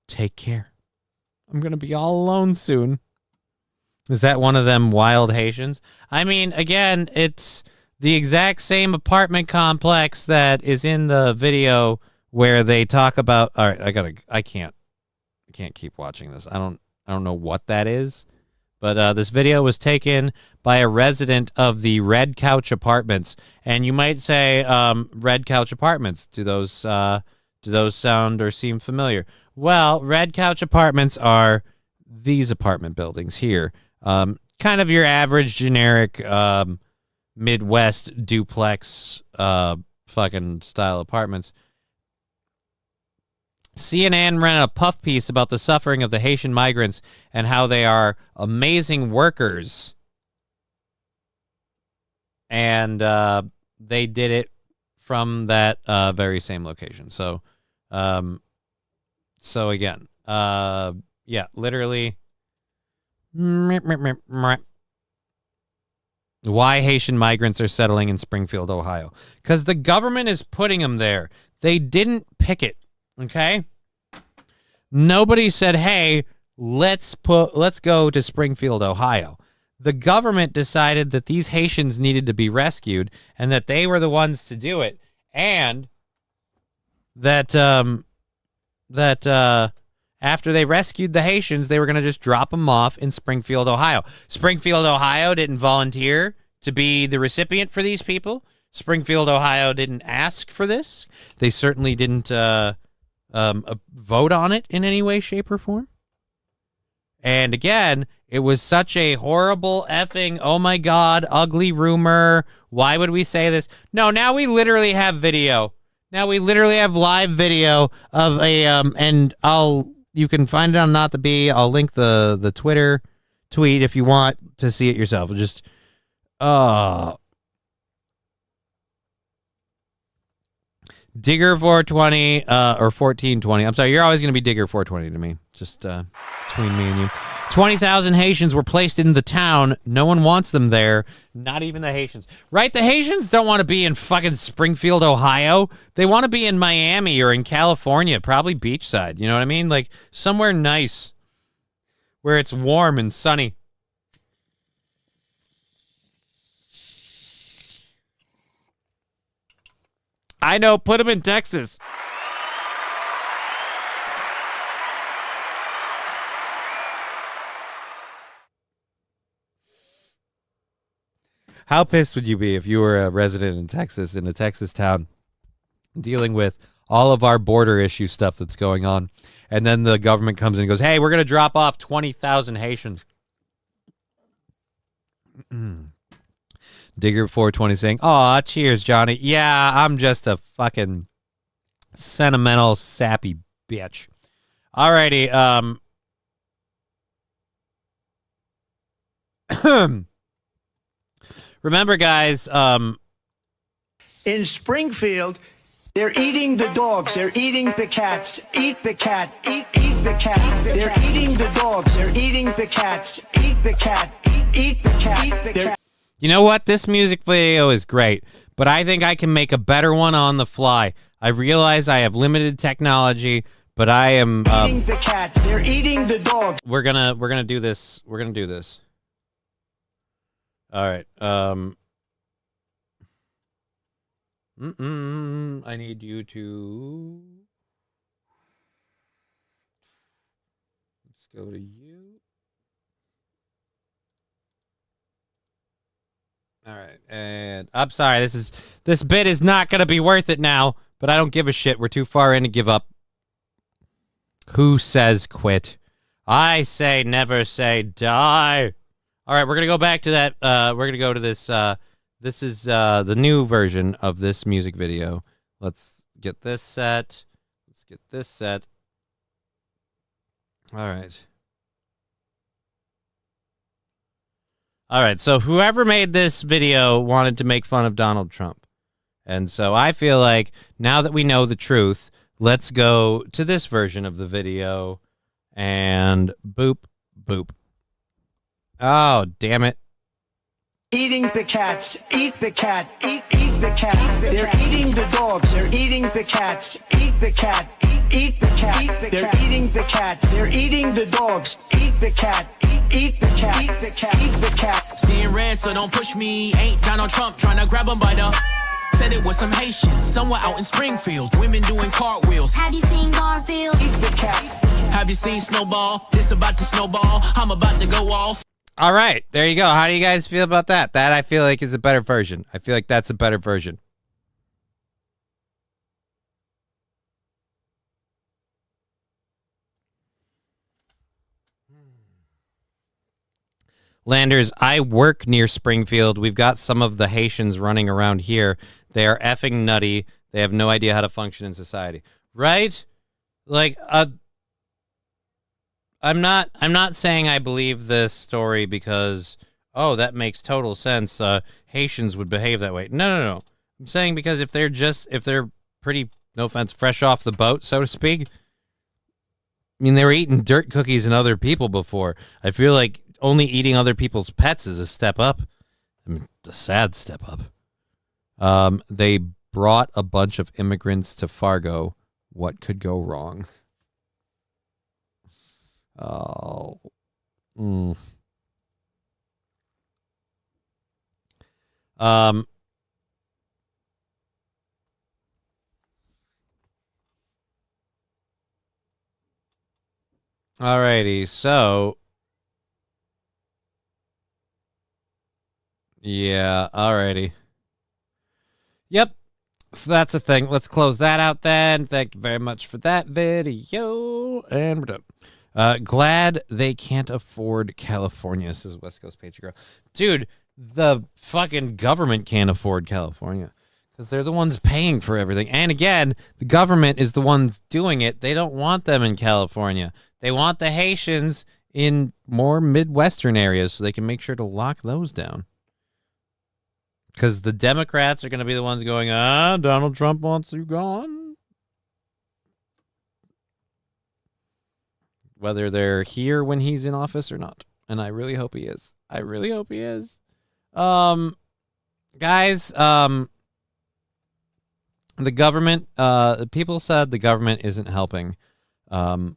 Take care. I'm going to be all alone soon. Is that one of them wild Haitians? I mean, again, it's the exact same apartment complex that is in the video where they talk about. All right, I can't keep watching this. I don't know what that is, but this video was taken by a resident of the Red Couch Apartments, and you might say, Red Couch Apartments. Do those sound or seem familiar? Well, Red Couch Apartments are these apartment buildings here. Kind of your average generic Midwest duplex fucking style apartments. CNN ran a puff piece about the suffering of the Haitian migrants and how they are amazing workers. And they did it from that very same location. So again, yeah, literally. Why Haitian migrants are settling in Springfield, Ohio. Because the government is putting them there. They didn't pick it, okay? Nobody said, hey, let's go to Springfield, Ohio. The government decided that these Haitians needed to be rescued and that they were the ones to do it. And that after they rescued the Haitians, they were going to just drop them off in Springfield, Ohio. Springfield, Ohio didn't volunteer to be the recipient for these people. Springfield, Ohio didn't ask for this. They certainly didn't vote on it in any way, shape, or form. And again, it was such a horrible effing, oh my God, ugly rumor. Why would we say this? No, now we literally have video. Now we literally have live video of a, and you can find it on Not The Bee. I'll link the Twitter tweet if you want to see it yourself. Just, Digger 420 or 1420. I'm sorry, you're always going to be Digger 420 to me. Just between me and you. 20,000 Haitians were placed in the town. No one wants them there. Not even the Haitians. Right? The Haitians don't want to be in fucking Springfield, Ohio. They want to be in Miami or in California, probably beachside. You know what I mean? Like somewhere nice where it's warm and sunny. I know. Put them in Texas. How pissed would you be if you were a resident in Texas, in a Texas town, dealing with all of our border issue stuff that's going on, and then the government comes in and goes, hey, we're going to drop off 20,000 Haitians. Digger 420 saying, aw, cheers, Johnny. Yeah, I'm just a fucking sentimental, sappy bitch. Alrighty, remember, guys, in Springfield, they're eating the dogs, they're eating the cats. Eat the cat, eat the cat. They're eating the dogs, they're eating the cats. Eat the cat, eat the cat. You know what? This music video is great, but I think I can make a better one on the fly. I realize I have limited technology, but I am eating the cats, they're eating the dogs. We're gonna do this. We're gonna do this. All right. I need you to. Let's go to you. All right, and I'm sorry. This bit is not gonna be worth it now, but I don't give a shit. We're too far in to give up. Who says quit? I say never say die. All right, we're going to go back to that. We're going to go to this. This is the new version of this music video. Let's get this set. Let's get this set. All right. All right, so whoever made this video wanted to make fun of Donald Trump. And so I feel like now that we know the truth, let's go to this version of the video. And boop, boop. Oh, damn it. Eating the cats, eat the cat, eat the cat. They're eating the dogs, they're eating the cats, eat the cat, eat the cat. They're eating the cats, they're eating the dogs, eat the cat, eat the cat, eat the cat, eat the cat. Seeing red, so don't push me. Ain't Donald Trump trying to grab him by the... Said it was some Haitians, somewhere out in Springfield. Women doing cartwheels. Have you seen Garfield? Eat the cat. Have you seen Snowball? This about to snowball. I'm about to go off. All right, there you go. How do you guys feel about that? That I feel like is a better version. I feel like that's a better version. Landers, I work near Springfield. We've got some of the Haitians running around here. They are effing nutty. They have no idea how to function in society. Right? Like, I'm not saying I believe this story because, oh, that makes total sense. Haitians would behave that way. No. I'm saying because if they're pretty, no offense, fresh off the boat, so to speak. I mean, they were eating dirt cookies and other people before. I feel like only eating other people's pets is a step up. I mean, a sad step up. They brought a bunch of immigrants to Fargo. What could go wrong? Oh. Alrighty, so yeah, alrighty. Yep. So that's a thing. Let's close that out then. Thank you very much for that video. And we're done. Glad they can't afford California, says West Coast Patriot Girl. Dude, the fucking government can't afford California because they're the ones paying for everything. And again, the government is the ones doing it. They don't want them in California. They want the Haitians in more Midwestern areas so they can make sure to lock those down. Because the Democrats are going to be the ones going, Donald Trump wants you gone. Whether they're here when he's in office or not. And I really hope he is. I really hope he is. Guys, the government, people said the government isn't helping. The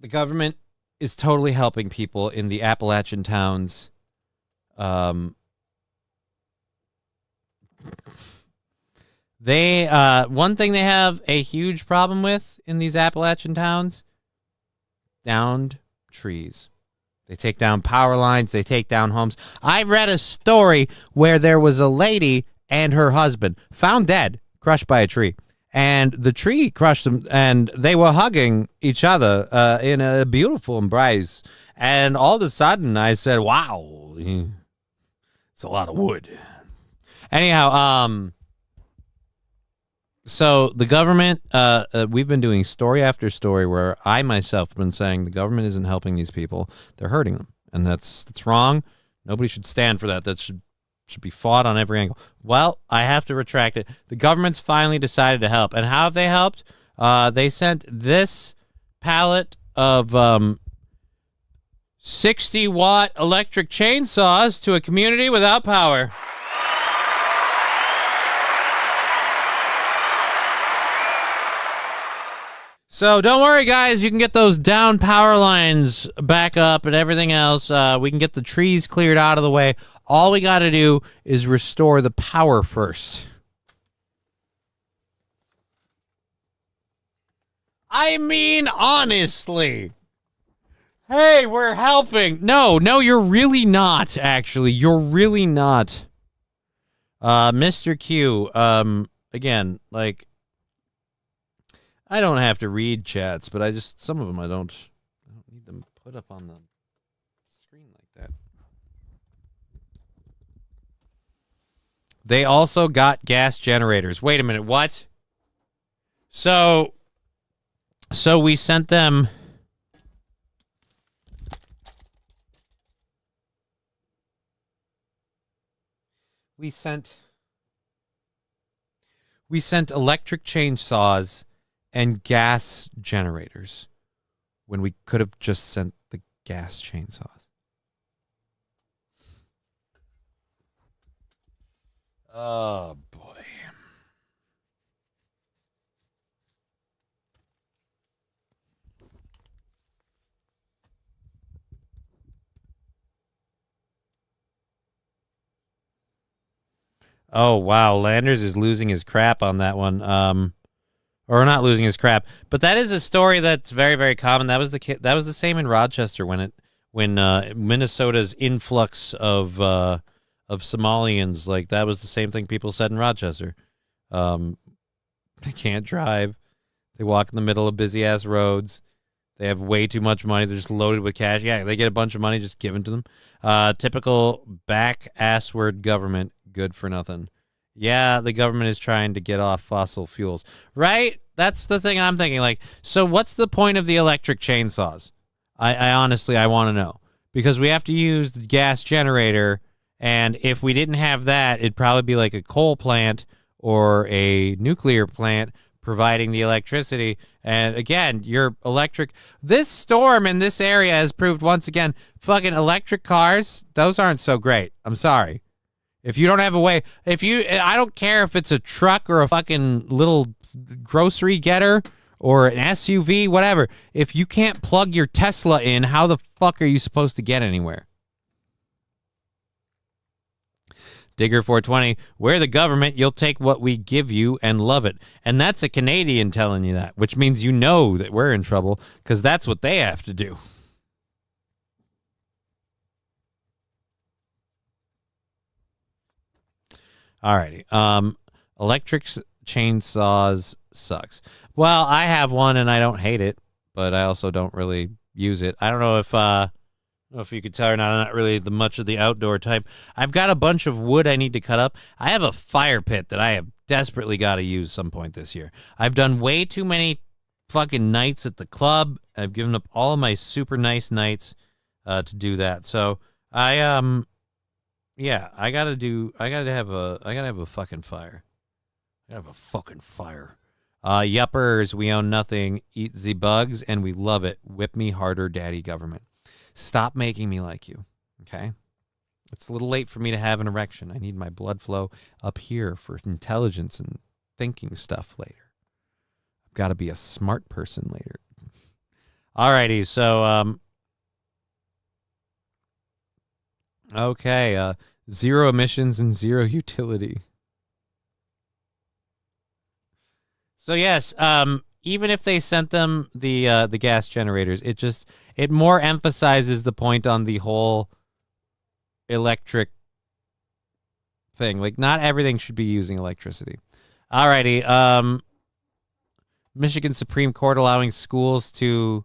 government is totally helping people in the Appalachian towns. One thing they have a huge problem with in these Appalachian towns, downed trees. They take down power lines. They take down homes. I read a story where there was a lady and her husband found dead, crushed by a tree. And the tree crushed them, and they were hugging each other in a beautiful embrace. And all of a sudden, I said, wow, it's a lot of wood. Anyhow, so the government, we've been doing story after story where I myself have been saying the government isn't helping these people. They're hurting them. And that's wrong. Nobody should stand for that. That should be fought on every angle. Well, I have to retract it. The government's finally decided to help. And how have they helped? They sent this pallet of 60-watt electric chainsaws to a community without power. So don't worry, guys. You can get those down power lines back up and everything else. We can get the trees cleared out of the way. All we got to do is restore the power first. I mean, honestly. Hey, we're helping. No, you're really not, actually. You're really not. Mr. Q, again, like, I don't have to read chats, but some of them I don't need them put up on the screen like that. They also got gas generators. Wait a minute, what? So we sent them. We sent electric chainsaws and gas generators when we could have just sent the gas chainsaws. Oh, boy. Oh, wow. Landers is losing his crap on that one. Or not losing his crap, but that is a story that's very, very common. That was the same in Rochester when Minnesota's influx of Somalians, like that was the same thing people said in Rochester. They can't drive. They walk in the middle of busy ass roads. They have way too much money. They're just loaded with cash. Yeah, they get a bunch of money just given to them. Typical back assward government. Good for nothing. Yeah, the government is trying to get off fossil fuels. Right? That's the thing I'm thinking. Like, so what's the point of the electric chainsaws? I honestly, I want to know. Because we have to use the gas generator, and if we didn't have that, it'd probably be like a coal plant or a nuclear plant providing the electricity. And again, your electric... This storm in this area has proved once again, fucking electric cars, those aren't so great. I'm sorry. If you don't have a way, I don't care if it's a truck or a fucking little grocery getter or an SUV, whatever. If you can't plug your Tesla in, how the fuck are you supposed to get anywhere? Digger 420, we're the government, you'll take what we give you and love it. And that's a Canadian telling you that, which means you know that we're in trouble because that's what they have to do. Alrighty. Electric chainsaws sucks. Well, I have one and I don't hate it, but I also don't really use it. I don't know if you could tell or not. I'm not really much of the outdoor type. I've got a bunch of wood I need to cut up. I have a fire pit that I have desperately got to use some point this year. I've done way too many fucking nights at the club. I've given up all of my super nice nights to do that. So yeah, I gotta have a fucking fire. I gotta have a fucking fire. Yuppers, we own nothing, eat the bugs, and we love it. Whip me harder, daddy government. Stop making me like you, okay? It's a little late for me to have an erection. I need my blood flow up here for intelligence and thinking stuff later. I've got to be a smart person later. Alrighty, so okay, zero emissions and zero utility. So yes, even if they sent them the gas generators, it more emphasizes the point on the whole electric thing. Like, not everything should be using electricity. Alrighty, Michigan Supreme Court allowing schools to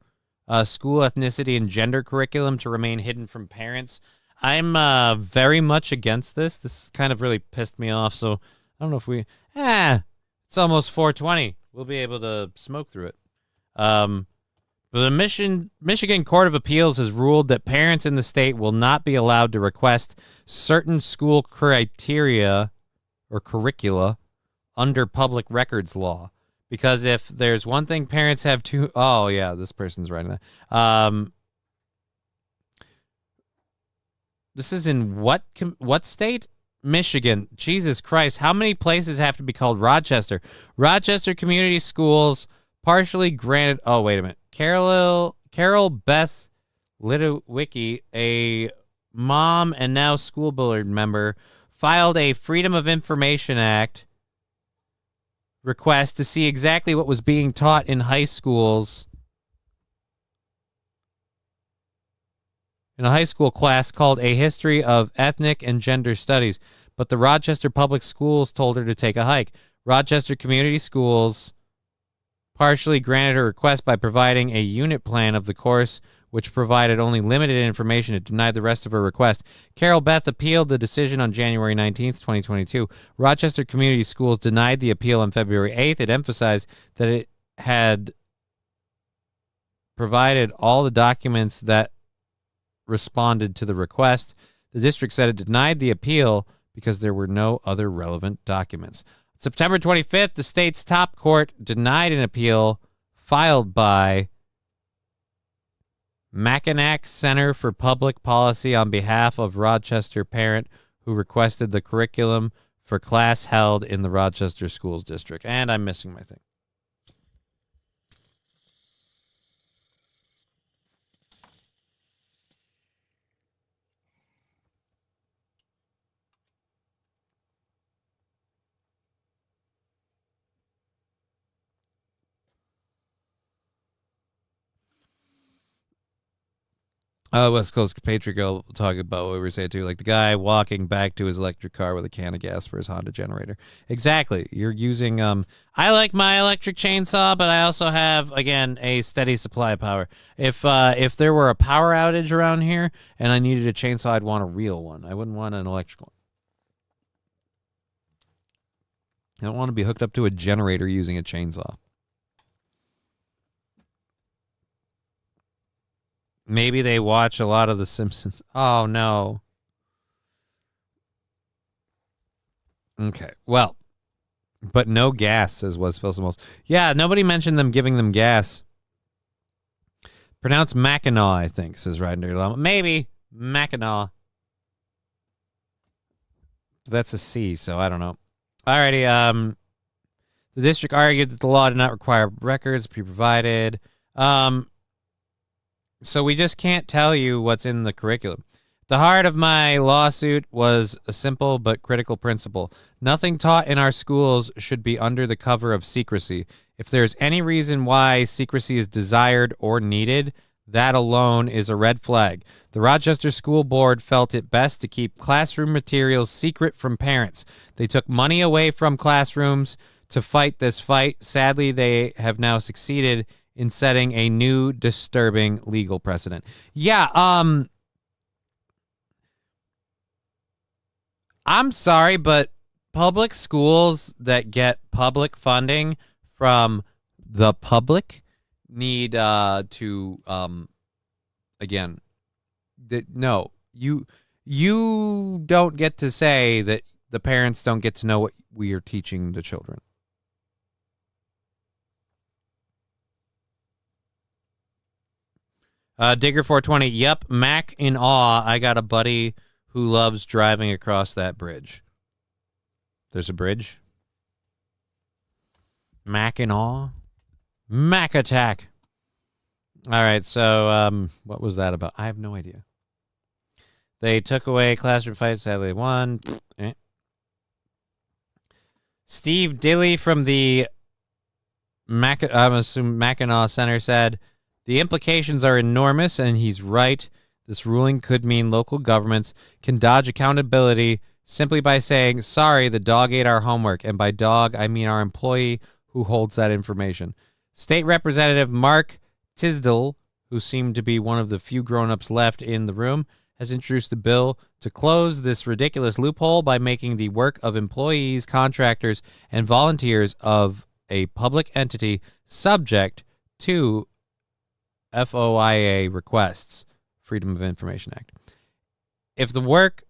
school ethnicity and gender curriculum to remain hidden from parents. I'm very much against this. This kind of really pissed me off, so I don't know if we... it's almost 4:20. We'll be able to smoke through it. But the Michigan Court of Appeals has ruled that parents in the state will not be allowed to request certain school criteria or curricula under public records law. Because if there's one thing parents have to... Oh, yeah, this person's writing that. This is in what state? Michigan. Jesus Christ. How many places have to be called Rochester? Rochester Community Schools partially granted... Oh, wait a minute. Carol Beth Litowicki, a mom and now school board member, filed a Freedom of Information Act request to see exactly what was being taught in high schools. In a high school class called A History of Ethnic and Gender Studies, but the Rochester Public Schools told her to take a hike. Rochester Community Schools partially granted her request by providing a unit plan of the course, which provided only limited information. It denied the rest of her request. Carol Beth appealed the decision on January 19th, 2022. Rochester Community Schools denied the appeal on February 8th. It emphasized that it had provided all the documents that responded to the request. The district said it denied the appeal because there were no other relevant documents. September 25th, the state's top court denied an appeal filed by Mackinac Center for Public Policy on behalf of Rochester parent who requested the curriculum for class held in the Rochester Schools District. And I'm missing my thing. West Coast compatriot will talk about what we were saying too, like the guy walking back to his electric car with a can of gas for his Honda generator. Exactly. You're using I like my electric chainsaw, but I also have, again, a steady supply of power. If there were a power outage around here and I needed a chainsaw, I'd want a real one. I wouldn't want an electrical one. I don't want to be hooked up to a generator using a chainsaw. Maybe they watch a lot of The Simpsons. Oh, no. Okay, well, but no gas, says Westfield Smalls. Yeah, nobody mentioned them giving them gas. Pronounced Mackinac, I think, says Ryder. Maybe Mackinac. That's a C, so I don't know. Alrighty, the district argued that the law did not require records be provided. So we just can't tell you what's in the curriculum. The heart of my lawsuit was a simple but critical principle. Nothing taught in our schools should be under the cover of secrecy. If there's any reason why secrecy is desired or needed, that alone is a red flag. The Rochester School Board felt it best to keep classroom materials secret from parents. They took money away from classrooms to fight this fight. Sadly, they have now succeeded in setting a new disturbing legal precedent. Yeah, I'm sorry, but public schools that get public funding from the public need to again, no, you don't get to say that the parents don't get to know what we are teaching the children. Digger 420, yep, Mac in awe. I got a buddy who loves driving across that bridge. There's a bridge? Mac in awe? Mac attack. All right, so what was that about? I have no idea. They took away classroom fight, sadly won. Steve Dilly from the I'm assuming Mackinac Center said, the implications are enormous, and he's right. This ruling could mean local governments can dodge accountability simply by saying, sorry, the dog ate our homework. And by dog, I mean our employee who holds that information. State Representative Mark Tisdall, who seemed to be one of the few grown-ups left in the room, has introduced a bill to close this ridiculous loophole by making the work of employees, contractors, and volunteers of a public entity subject to FOIA requests, Freedom of Information Act. If the work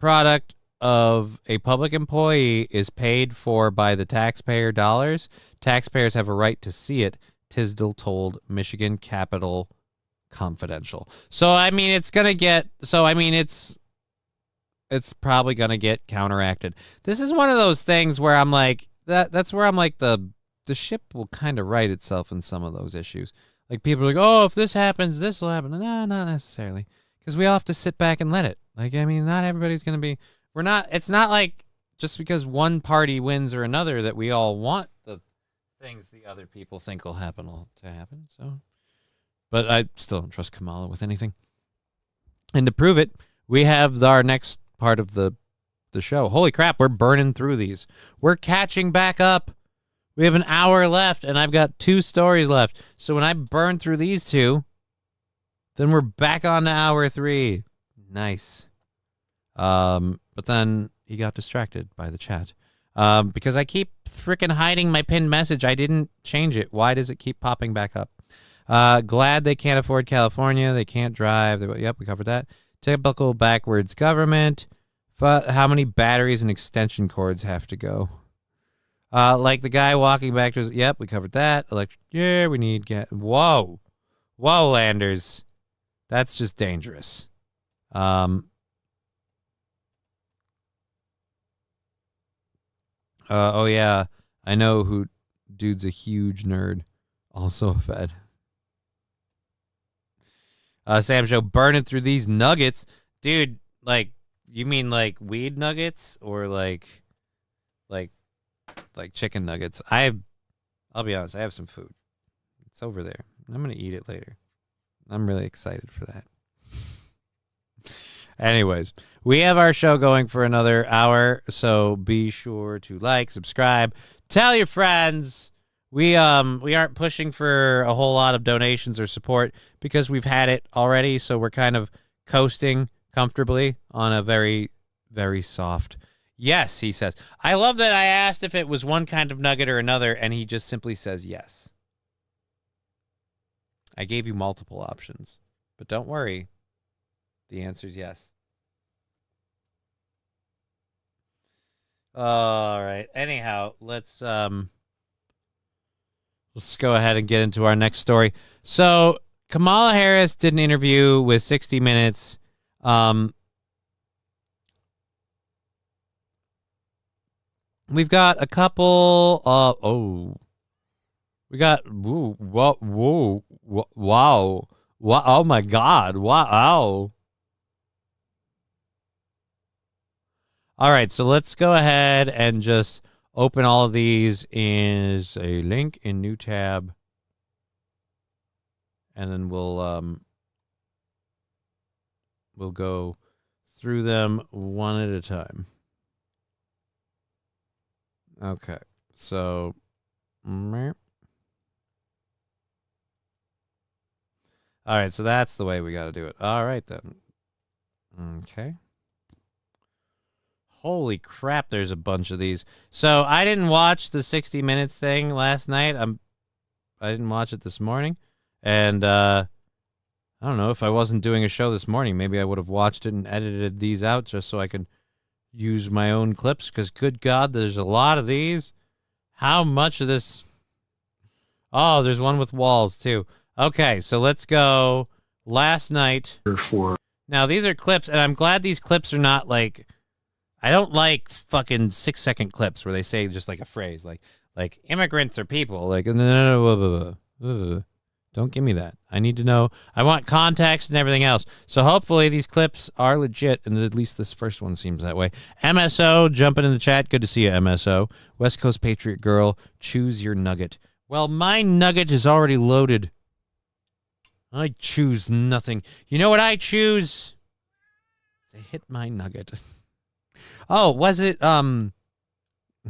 product of a public employee is paid for by the taxpayer dollars, taxpayers have a right to see it, Tisdall told Michigan Capital Confidential. So, I mean, it's probably going to get counteracted. This is one of those things where I'm like, that's where I'm like, the ship will kind of right itself in some of those issues. Like, people are like, oh, if this happens, this will happen. No, not necessarily. Because we all have to sit back and let it. Like, I mean, not everybody's going to be... It's not like just because one party wins or another that we all want the things the other people think will happen to happen. So, but I still don't trust Kamala with anything. And to prove it, we have our next part of the show. Holy crap, we're burning through these. We're catching back up. We have an hour left, and I've got 2 stories left. So when I burn through these 2, then we're back on to hour 3. Nice. But then he got distracted by the chat. Because I keep freaking hiding my pinned message. I didn't change it. Why does it keep popping back up? Glad they can't afford California. They can't drive. Yep, we covered that. Typical backwards government. But how many batteries and extension cords have to go? Like the guy walking back to his... Yep, we covered that. Electric... Yeah, we need... Whoa. Whoa, Landers. That's just dangerous. Oh, yeah. I know who... Dude's a huge nerd. Also a Fed. Sam Show, burning through these nuggets. Dude, like, you mean like weed nuggets or like chicken nuggets? I'll be honest, I have some food. It's over there. I'm going to eat it later. I'm really excited for that. Anyways, we have our show going for another hour, so be sure to like, subscribe, tell your friends. We aren't pushing for a whole lot of donations or support because we've had it already, so we're kind of coasting comfortably on a very, very soft yes, he says. I love that I asked if it was one kind of nugget or another, and he just simply says yes. I gave you multiple options, but don't worry. The answer is yes. All right. Anyhow, let's go ahead and get into our next story. So Kamala Harris did an interview with 60 Minutes. We've got a couple. We got wow. Oh my God! Wow. All right, so let's go ahead and just open all of these as a link in new tab, and then we'll go through them one at a time. Okay, so all right, so that's the way we got to do it. All right then. Okay. Holy crap, there's a bunch of these. So I didn't watch the 60 Minutes thing last night. I didn't watch it this morning. And I don't know, if I wasn't doing a show this morning, maybe I would have watched it and edited these out just so I could use my own clips, because good God, there's a lot of these. How much of this? Oh, there's one with walls too. Okay, so let's go last night. Now, these are clips, and I'm glad these clips are not like... I don't like fucking 6-second clips where they say just like a phrase, like immigrants are people. Like, no, don't give me that. I need to know. I want context and everything else. So hopefully these clips are legit, and at least this first one seems that way. MSO, jumping in the chat. Good to see you, MSO. West Coast Patriot Girl, choose your nugget. Well, my nugget is already loaded. I choose nothing. You know what I choose? To hit my nugget. Oh, was it,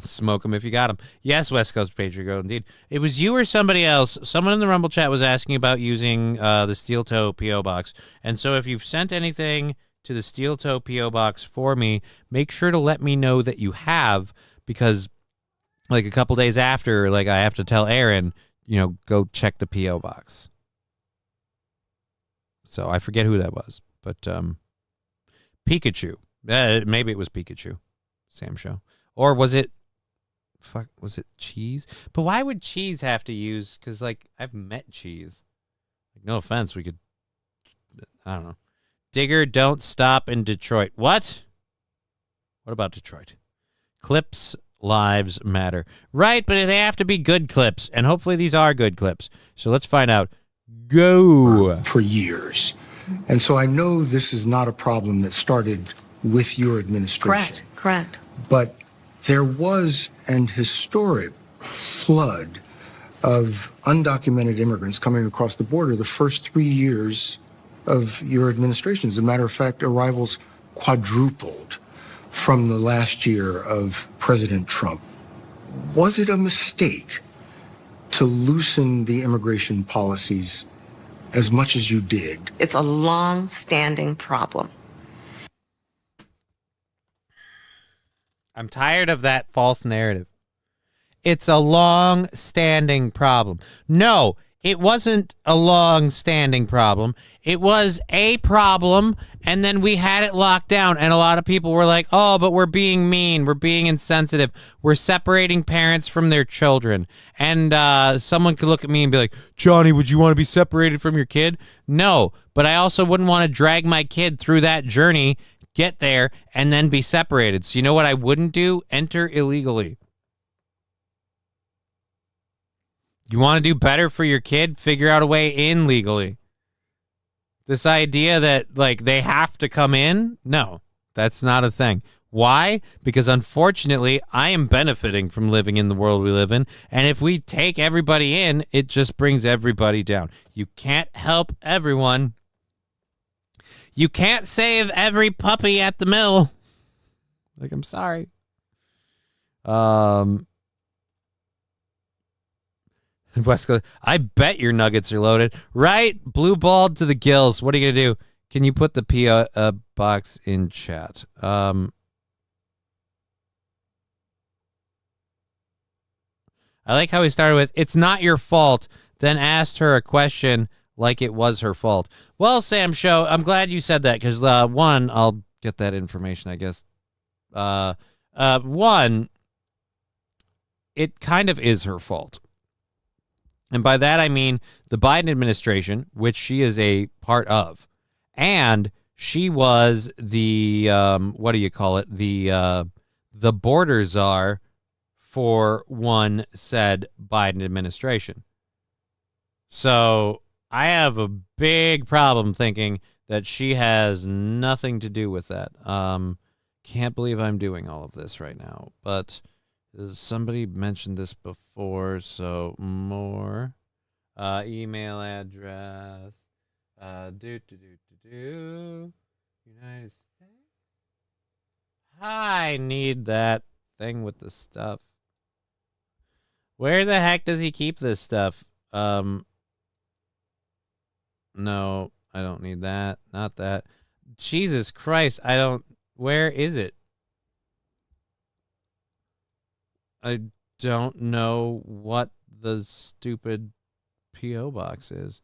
smoke them if you got them. Yes, West Coast Patriot Girl, indeed. It was you or somebody else. Someone in the Rumble chat was asking about using the Steel Toe P.O. Box. And so if you've sent anything to the Steel Toe P.O. Box for me, make sure to let me know that you have, because, like, a couple days after, like, I have to tell Aaron, you know, go check the P.O. Box. So I forget who that was, but Pikachu. Maybe it was Pikachu, Sam Show. Or was it, was it Cheese? But why would Cheese have to use, because, like, I've met Cheese. Like, no offense, we could, I don't know. Digger, don't stop in Detroit. What? What about Detroit? Clips, lives matter. Right, but they have to be good clips, and hopefully these are good clips. So let's find out. Go. For years. And so I know this is not a problem that started with your administration. Correct. But there was an historic flood of undocumented immigrants coming across the border the first 3 years of your administration. As a matter of fact, arrivals quadrupled from the last year of President Trump. Was it a mistake to loosen the immigration policies as much as you did? It's a long-standing problem. I'm tired of that false narrative. It's a long-standing problem. No, it wasn't a long-standing problem. It was a problem, and then we had it locked down, and a lot of people were like, oh, but we're being mean. We're being insensitive. We're separating parents from their children. And someone could look at me and be like, Johnny, would you want to be separated from your kid? No, but I also wouldn't want to drag my kid through that journey, get there, and then be separated. So you know what I wouldn't do? Enter illegally. You want to do better for your kid? Figure out a way in legally. This idea that, like, they have to come in? No, that's not a thing. Why? Because, unfortunately, I am benefiting from living in the world we live in. And if we take everybody in, it just brings everybody down. You can't help everyone. You can't save every puppy at the mill. Like, I'm sorry. West Coast, I bet your nuggets are loaded. Right? Blue balled to the gills. What are you going to do? Can you put the P.O. box in chat? I like how he started with, it's not your fault, then asked her a question like it was her fault. Well, Sam Show, I'm glad you said that because, one, I'll get that information, I guess. One, it kind of is her fault. And by that, I mean the Biden administration, which she is a part of. And she was the, what do you call it? The border czar for one said Biden administration. So I have a big problem thinking that she has nothing to do with that. Can't believe I'm doing all of this right now. But somebody mentioned this before, so more. Email address. United States. I need that thing with the stuff. Where the heck does he keep this stuff? No, I don't need that. Not that. Jesus Christ, I don't. Where is it? I don't know what the stupid P.O. box is.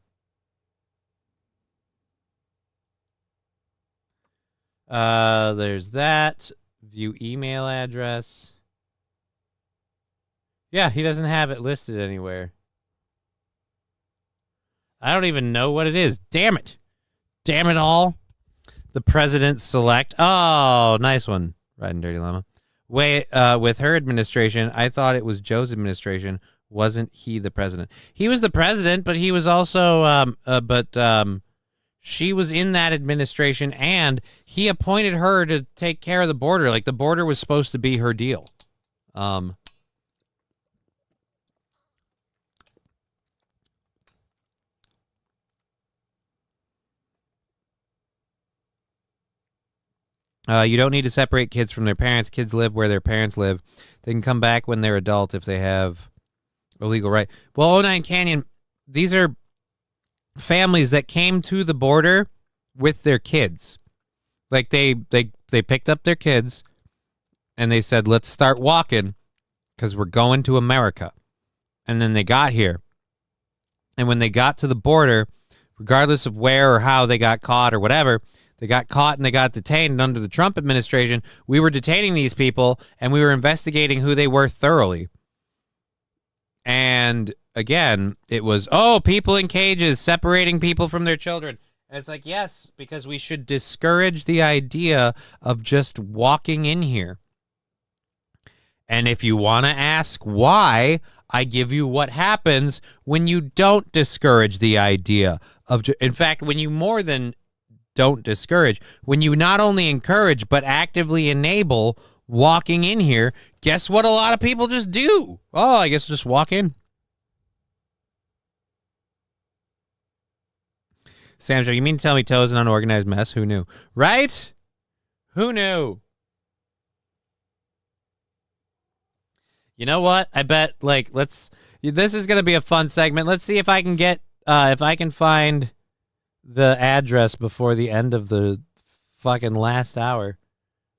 There's that. View email address. Yeah, he doesn't have it listed anywhere. I don't even know what it is. Damn it. Damn it all. The President Select. Oh, nice one. Riding Dirty Llama. With her administration, I thought it was Joe's administration. Wasn't he the president? He was the president, but he was also, she was in that administration, and he appointed her to take care of the border. Like, the border was supposed to be her deal. You don't need to separate kids from their parents. Kids live where their parents live. They can come back when they're adult if they have a legal right. Well, 09 Canyon, these are families that came to the border with their kids. Like they picked up their kids and they said, let's start walking because we're going to America. And then they got here. And when they got to the border, regardless of where or how they got caught or whatever, they got caught and they got detained. And under the Trump administration, we were detaining these people and we were investigating who they were thoroughly. And again, it was, people in cages separating people from their children. And it's like, yes, because we should discourage the idea of just walking in here. And if you want to ask why, I give you what happens when you don't discourage the idea of, in fact, when you more than don't discourage, when you not only encourage but actively enable walking in here, guess what a lot of people just do? Oh, I guess just walk in. Sam, you mean to tell me Toe's an unorganized mess? Who knew? Right? Who knew? You know what? I bet, like, this is going to be a fun segment. Let's see if I can get, if I can find the address before the end of the fucking last hour.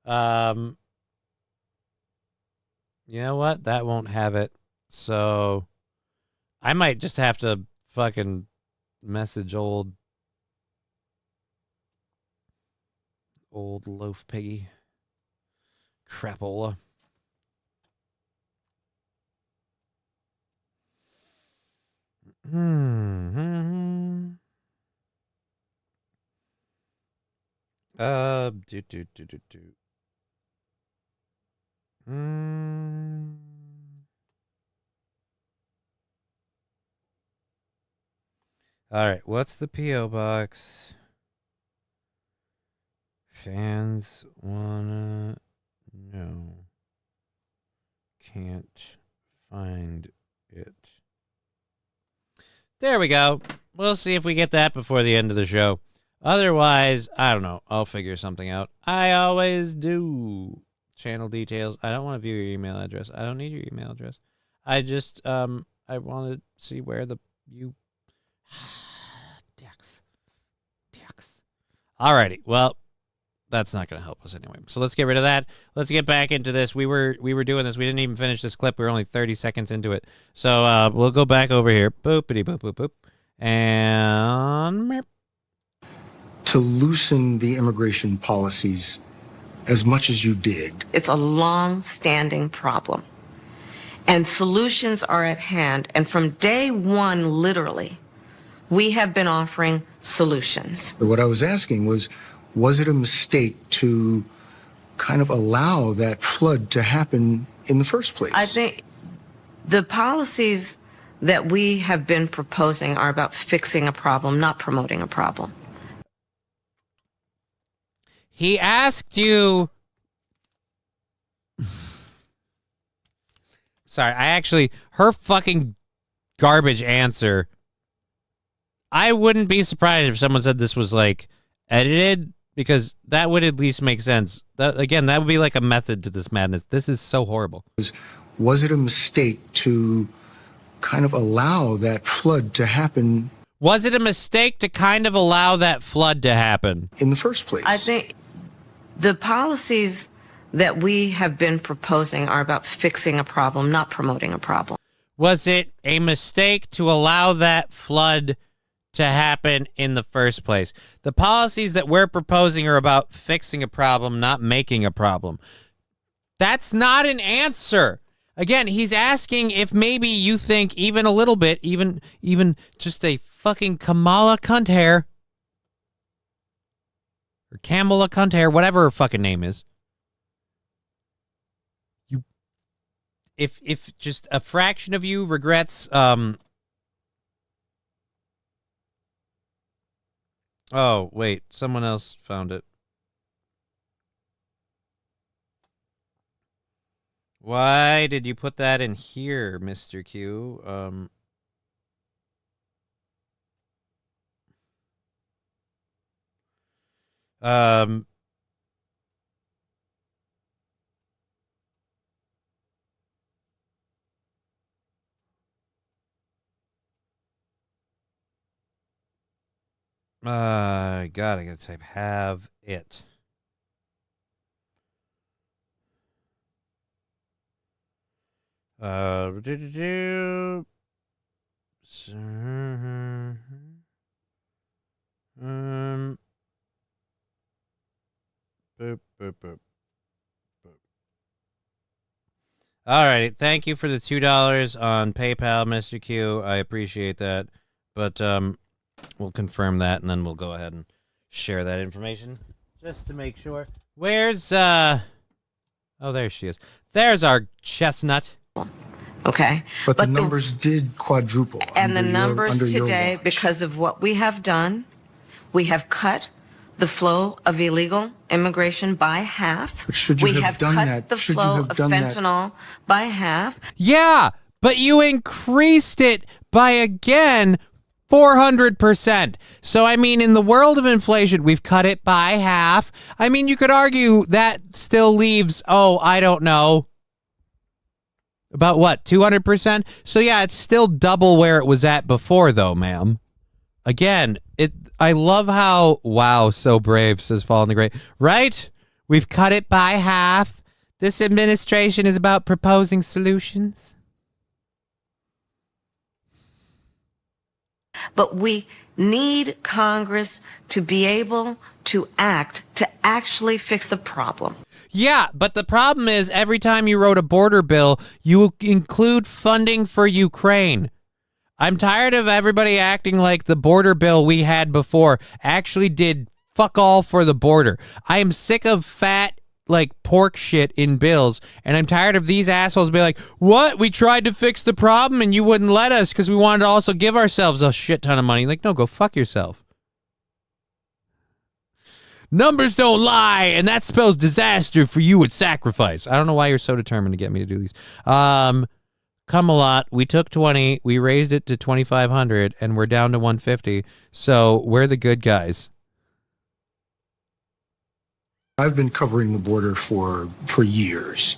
You know what? That won't have it. So I might just have to fucking message old loaf piggy. Crapola. All right, what's the P.O. box? Fans wanna know. Can't find it. There we go. We'll see if we get that before the end of the show. Otherwise, I don't know. I'll figure something out. I always do. Channel details. I don't want to view your email address. I don't need your email address. I just, I want to see where you... Dicks. Alrighty. Well, that's not going to help us anyway. So let's get rid of that. Let's get back into this. We were doing this. We didn't even finish this clip. We were only 30 seconds into it. So we'll go back over here. Boopity boop boop boop. And... To loosen the immigration policies as much as you did. It's a long-standing problem. And solutions are at hand. And from day one, literally, we have been offering solutions. What I was asking was it a mistake to kind of allow that flood to happen in the first place? I think the policies that we have been proposing are about fixing a problem, not promoting a problem. He asked you... Sorry, her fucking garbage answer. I wouldn't be surprised if someone said this was, like, edited, because that would at least make sense. That would be like a method to this madness. This is so horrible. Was it a mistake to kind of allow that flood to happen? Was it a mistake to kind of allow that flood to happen? In the first place? I think the policies that we have been proposing are about fixing a problem, not promoting a problem. Was it a mistake to allow that flood to happen in the first place? The policies that we're proposing are about fixing a problem, not making a problem. That's not an answer. Again, he's asking if maybe you think even a little bit, even just a fucking Kamala cunt hair, or Kamala cunt hair, whatever her fucking name is. If just a fraction of you regrets, oh, wait, someone else found it. Why did you put that in here, Mr. Q? I gotta type have it. Boop, boop, boop, boop. All right, thank you for the $2 on PayPal, Mr. Q. I appreciate that, but we'll confirm that, and then we'll go ahead and share that information just to make sure. Where's oh, there she is. There's our chestnut. Okay. But the numbers did quadruple. And the numbers today, because of what we have done, we have cut the flow of illegal immigration by half. But should you we have done cut that? the Should you flow have of done that? fentanyl by half. Yeah, but you increased it by, again, 400%. So, I mean, in the world of inflation, we've cut it by half. I mean, you could argue that still leaves, oh, I don't know, About what, 200%? So yeah, it's still double where it was at before, though, ma'am. Again, I love how, wow, so brave, says Fallen the Great. Right? We've cut it by half. This administration is about proposing solutions. But we need Congress to be able to act to actually fix the problem. Yeah, but the problem is every time you wrote a border bill, you include funding for Ukraine. I'm tired of everybody acting like the border bill we had before actually did fuck all for the border. I am sick of fat, like, pork shit in bills, and I'm tired of these assholes being like, what? We tried to fix the problem and you wouldn't let us because we wanted to also give ourselves a shit ton of money. Like, no, go fuck yourself. Numbers don't lie, and that spells disaster for you with sacrifice. I don't know why you're so determined to get me to do these. Camelot, we took 20, we raised it to 2,500, and we're down to 150. So we're the good guys. I've been covering the border for years,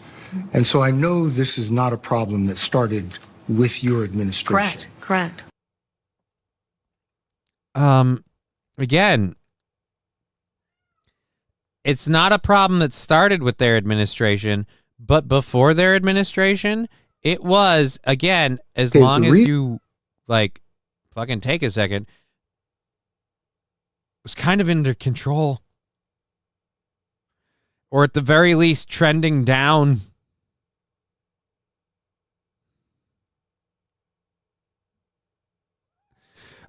and so I know this is not a problem that started with your administration. Correct. Again, it's not a problem that started with their administration, but before their administration, it was, again, as long as you, like, fucking take a second, it was kind of under control. Or at the very least, trending down.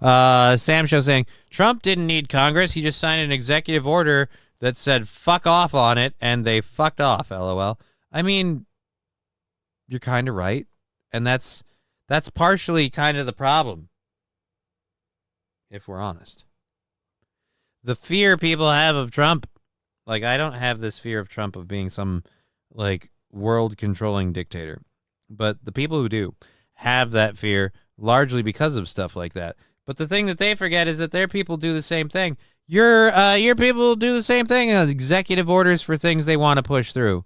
Sam Show saying, Trump didn't need Congress. He just signed an executive order that said fuck off on it, and they fucked off, LOL. I mean, you're kind of right. And that's partially kind of the problem, if we're honest. The fear people have of Trump, like, I don't have this fear of Trump of being some, like, world-controlling dictator. But the people who do have that fear largely because of stuff like that. But the thing that they forget is that their people do the same thing. Your people do the same thing. Executive orders for things they want to push through.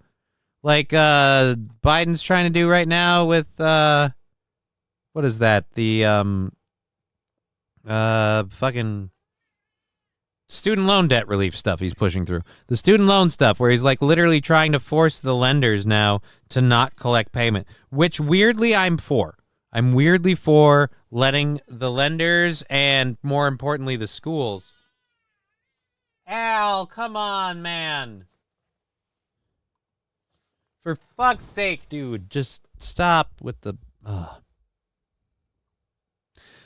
Like Biden's trying to do right now with, what is that? The fucking student loan debt relief stuff he's pushing through. The student loan stuff where he's like literally trying to force the lenders now to not collect payment, which weirdly I'm for. I'm weirdly for letting the lenders and, more importantly, the schools. Al, come on, man. For fuck's sake, dude, just stop with the...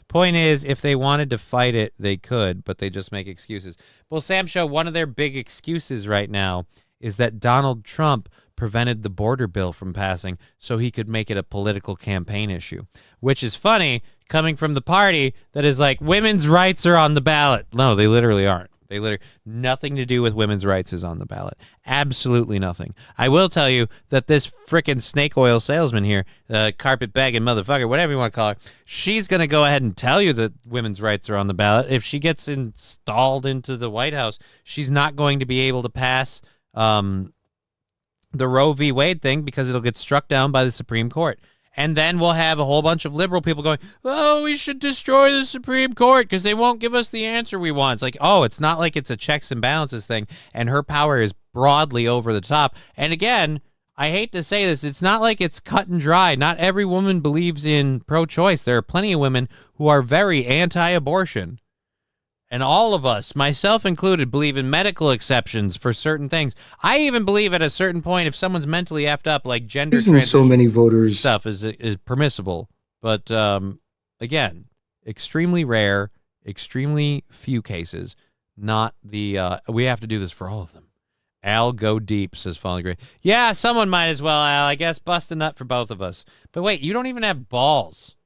Point is, if they wanted to fight it, they could, but they just make excuses. Well, Sam Show, one of their big excuses right now is that Donald Trump prevented the border bill from passing so he could make it a political campaign issue, which is funny coming from the party that is like, women's rights are on the ballot. No, they literally aren't. They literally, nothing to do with women's rights is on the ballot. Absolutely nothing. I will tell you that this frickin' snake oil salesman here, carpet bagging motherfucker, whatever you want to call her, she's going to go ahead and tell you that women's rights are on the ballot. If she gets installed into the White House, she's not going to be able to pass the Roe v. Wade thing because it'll get struck down by the Supreme Court. And then we'll have a whole bunch of liberal people going, oh, we should destroy the Supreme Court because they won't give us the answer we want. It's like, oh, it's not like it's a checks and balances thing, and her power is broadly over the top. And again, I hate to say this, it's not like it's cut and dry. Not every woman believes in pro-choice. There are plenty of women who are very anti-abortion. And all of us, myself included, believe in medical exceptions for certain things. I even believe at a certain point, if someone's mentally effed up, like gender Isn't so many voters stuff is permissible. But again, extremely rare, extremely few cases. Not the we have to do this for all of them. Al, go deep, says Falling Great. Yeah, someone might as well, Al. I guess bust a nut for both of us. But wait, you don't even have balls.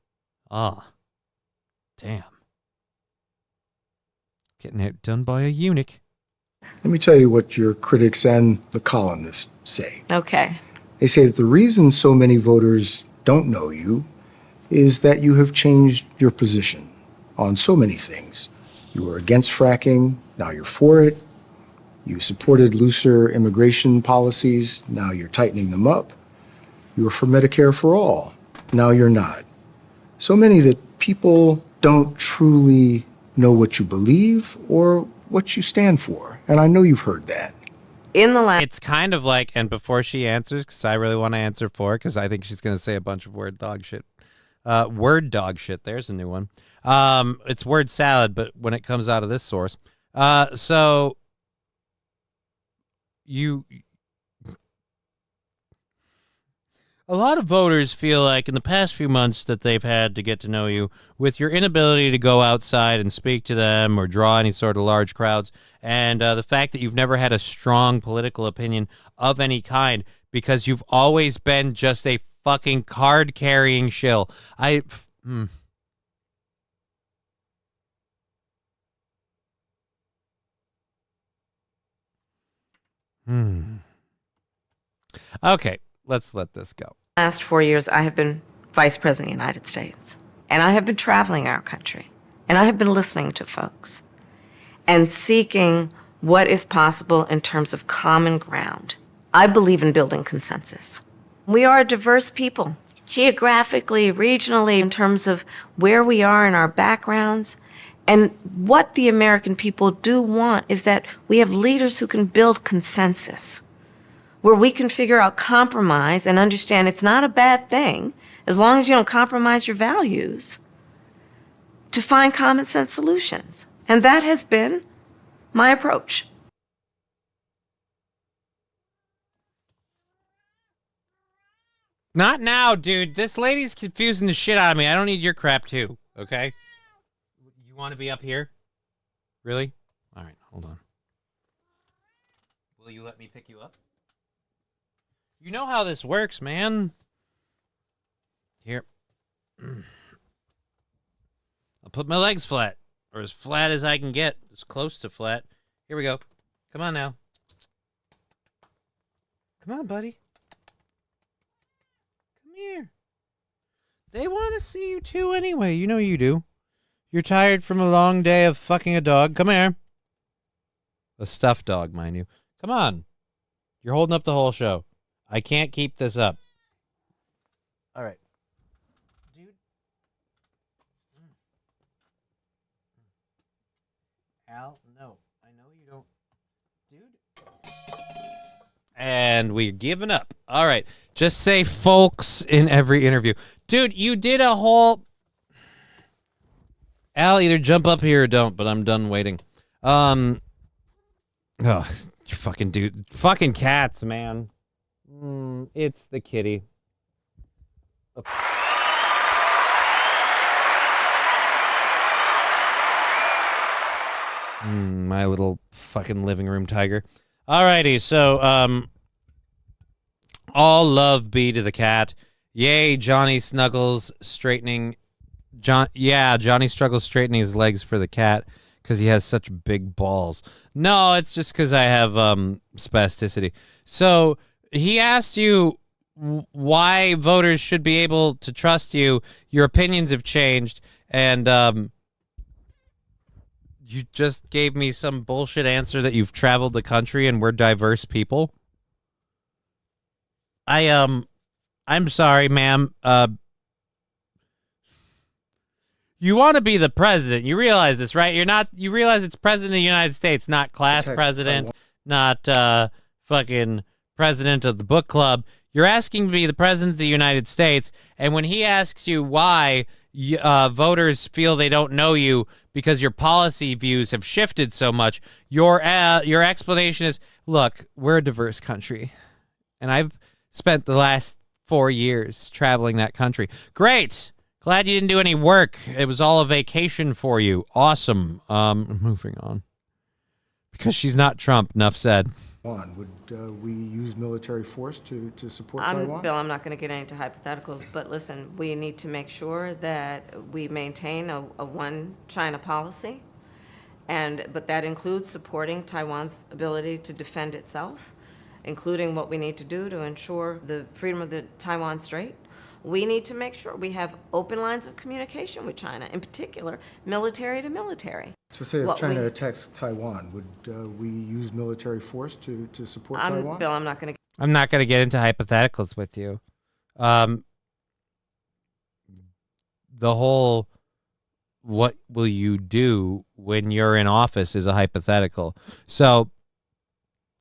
Ah, damn. Getting it done by a eunuch. Let me tell you what your critics and the columnists say. Okay. They say that the reason so many voters don't know you is that you have changed your position on so many things. You were against fracking, now you're for it. You supported looser immigration policies, now you're tightening them up. You were for Medicare for all. Now you're not. So many that people don't truly know what you believe or what you stand for. And I know you've heard that. It's kind of like, and before she answers, because I really want to answer for her, because I think she's going to say a bunch of word dog shit. Word dog shit. There's a new one. It's word salad, but when it comes out of this source. So a lot of voters feel like in the past few months that they've had to get to know you, with your inability to go outside and speak to them or draw any sort of large crowds, and the fact that you've never had a strong political opinion of any kind because you've always been just a fucking card-carrying shill. Okay, let's let this go. Last 4 years, I have been Vice President of the United States. And I have been traveling our country. And I have been listening to folks and seeking what is possible in terms of common ground. I believe in building consensus. We are a diverse people, geographically, regionally, in terms of where we are in our backgrounds. And what the American people do want is that we have leaders who can build consensus, where we can figure out compromise and understand it's not a bad thing, as long as you don't compromise your values, to find common sense solutions. And that has been my approach. Not now, dude. This lady's confusing the shit out of me. I don't need your crap, too. Okay? You want to be up here? Really? All right, hold on. Will you let me pick you up? You know how this works, man. Here. I'll put my legs flat, or as flat as I can get, as close to flat. Here we go. Come on now. Come on, buddy. Come here. They want to see you too anyway. You know you do. You're tired from a long day of fucking a dog. Come here. A stuffed dog, mind you. Come on. You're holding up the whole show. I can't keep this up. All right. Dude. Al, no. I know you don't. Dude. And we're giving up. All right. Just say folks in every interview. Dude, you did a whole... Al, either jump up here or don't, but I'm done waiting. Oh, you fucking dude. Fucking cats, man. It's the kitty. My little fucking living room tiger. Alrighty, so, all love be to the cat. Yay, Johnny Snuggles straightening... Johnny struggles straightening his legs for the cat because he has such big balls. No, it's just because I have spasticity. So he asked you why voters should be able to trust you. Your opinions have changed, and you just gave me some bullshit answer that you've traveled the country and we're diverse people. I'm sorry, ma'am. You want to be the president. You realize this, right? You realize it's president of the United States, not class president, not fucking president of the book club. You're asking to be the president of the United States, and when he asks you why voters feel they don't know you because your policy views have shifted so much, your explanation is, look, we're a diverse country, and I've spent the last 4 years traveling that country. Great. Glad you didn't do any work. It was all a vacation for you. Awesome. Moving on. Because she's not Trump, enough said. Would we use military force to support Taiwan? Bill, I'm not going to get into hypotheticals, but listen, we need to make sure that we maintain a one China policy, but that includes supporting Taiwan's ability to defend itself, including what we need to do to ensure the freedom of the Taiwan Strait. We need to make sure we have open lines of communication with China, in particular, military to military. So say if China attacks Taiwan, would we use military force to support Taiwan? Bill, I'm not going to get into hypotheticals with you. The whole what will you do when you're in office is a hypothetical. So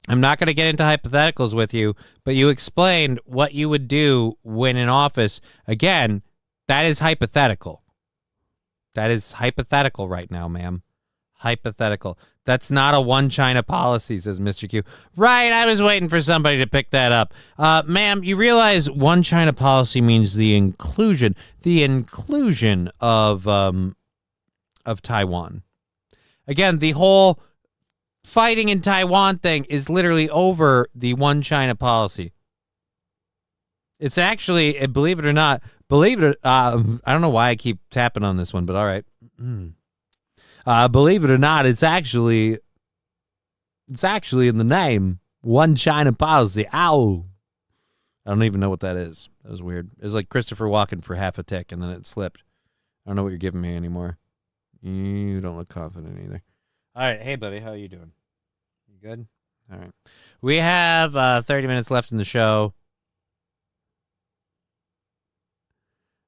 I'm not going to get into hypotheticals with you, but you explained what you would do when in office. Again, that is hypothetical. That is hypothetical right now, ma'am. Hypothetical. That's not a one China policy, says Mr. Q. Right, I was waiting for somebody to pick that up. Ma'am, you realize one China policy means the inclusion of Taiwan. Again, the whole fighting in Taiwan thing is literally over the one China policy. It's actually, believe it or not, I don't know why I keep tapping on this one, but all right. Believe it or not, it's actually in the name, one China policy. Ow. I don't even know what that is. That was weird. It was like Christopher Walken for half a tick, and then it slipped. I don't know what you're giving me anymore. You don't look confident either. All right. Hey, buddy. How are you doing? You good? All right. We have 30 minutes left in the show.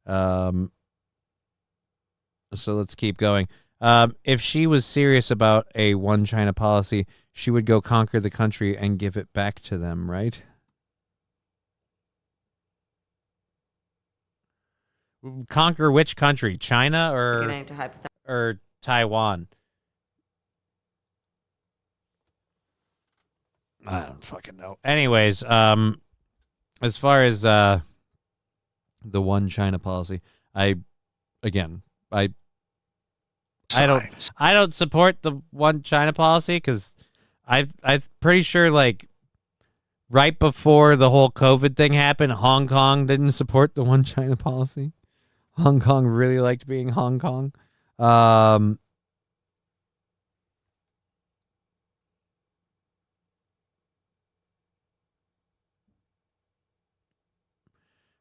So let's keep going. If she was serious about a one China policy, she would go conquer the country and give it back to them, right? Conquer which country? China or Taiwan? I don't fucking know. Anyways, as far as the one China policy, I don't support the one China policy because I'm pretty sure like right before the whole COVID thing happened, Hong Kong didn't support the one China policy. Hong Kong really liked being Hong Kong.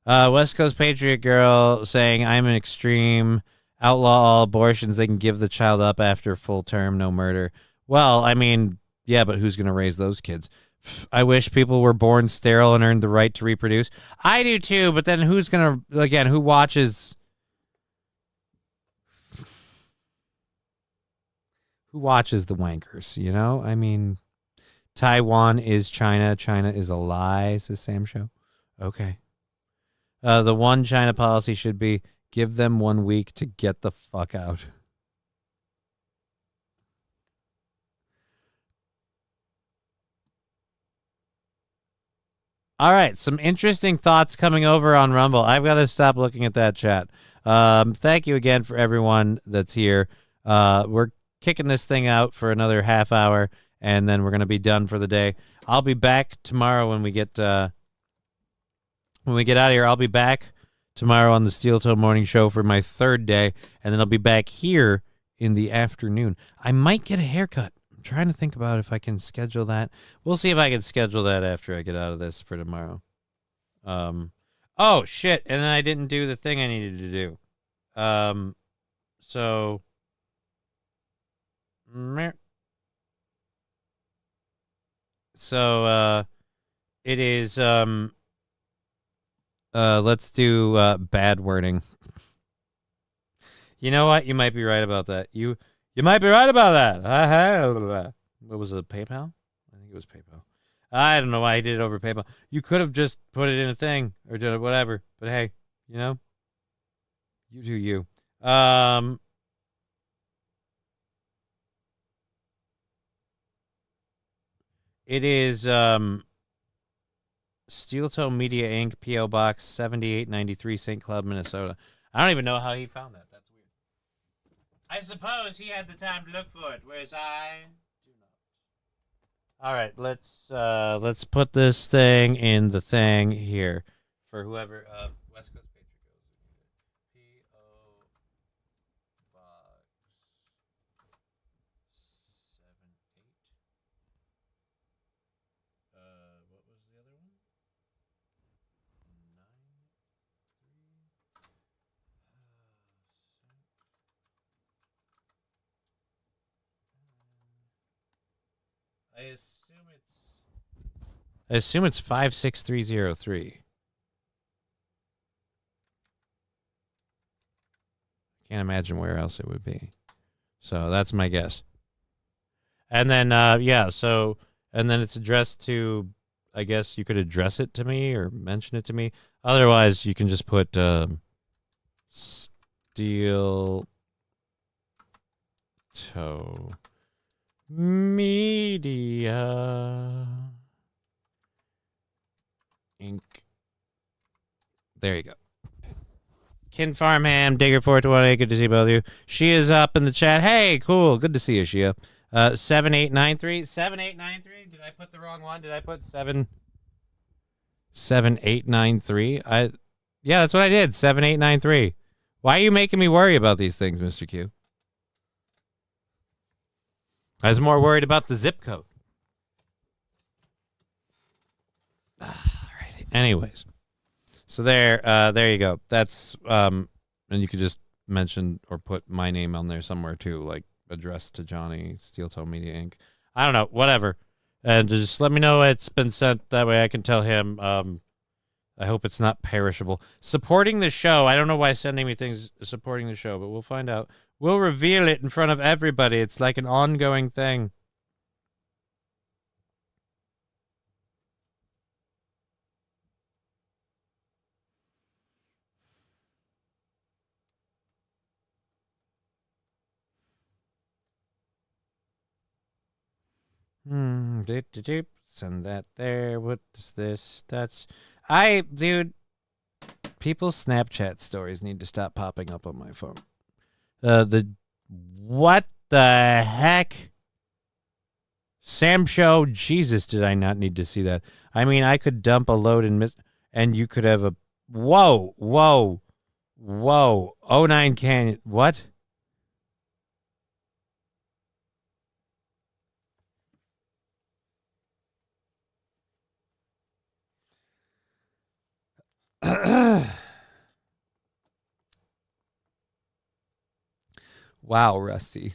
West Coast Patriot Girl saying, I'm an extreme, outlaw all abortions. They can give the child up after full term, no murder. Well, I mean, yeah, but who's going to raise those kids? I wish people were born sterile and earned the right to reproduce. I do too, but then who's going to, again, who watches the wankers, you know? I mean, Taiwan is China. China is a lie, says Sam Show. Okay. The one China policy should be give them 1 week to get the fuck out. All right, some interesting thoughts coming over on Rumble. I've got to stop looking at that chat. Thank you again for everyone that's here. We're kicking this thing out for another half hour, and then we're going to be done for the day. I'll be back tomorrow when we get out of here. I'll be back tomorrow on the Steel Toe Morning Show for my third day, and then I'll be back here in the afternoon. I might get a haircut. I'm trying to think about if I can schedule that. We'll see if I can schedule that after I get out of this for tomorrow. Oh, shit, and then I didn't do the thing I needed to do. So... it is, let's do, bad wording. You know what? You might be right about that. You might be right about that. What was it, PayPal? I think it was PayPal. I don't know why I did it over PayPal. You could have just put it in a thing or did it, whatever. But hey, you know, you do you. It is Steel Toe Media Inc., P.O. Box 7893, St. Cloud, Minnesota. I don't even know how he found that. That's weird. I suppose he had the time to look for it, whereas I do not. All right, let's put this thing in the thing here for whoever West Coast Patriot goes. P.O. Box 78. What was the other one? 9. I assume it's 56303. Can't imagine where else it would be. So that's my guess. And then, so, and then it's addressed to, I guess you could address it to me or mention it to me. Otherwise, you can just put Steel Toe Media Inc. There you go. Kin Farmham, Digger 420, good to see both of you. She is up in the chat. Hey, cool. Good to see you, Shia. 7893. 7893. Did I put the wrong one? Did I put 7893? Yeah, that's what I did. 7893. Why are you making me worry about these things, Mr. Q? I was more worried about the zip code. All right. Anyways. So there you go. That's and you could just mention or put my name on there somewhere too, like addressed to Johnny, Steel Toe Media Inc. I don't know, whatever. And just let me know it's been sent. That way I can tell him. I hope it's not perishable. Supporting the show. I don't know why sending me things supporting the show, but we'll find out. We'll reveal it in front of everybody. It's like an ongoing thing. Send that there. What is this? Dude, people's Snapchat stories need to stop popping up on my phone. What the heck? Sam Show, Jesus, did I not need to see that? I mean, I could dump a load and you could have a, whoa. 09 Canyon, what? Wow, Rusty.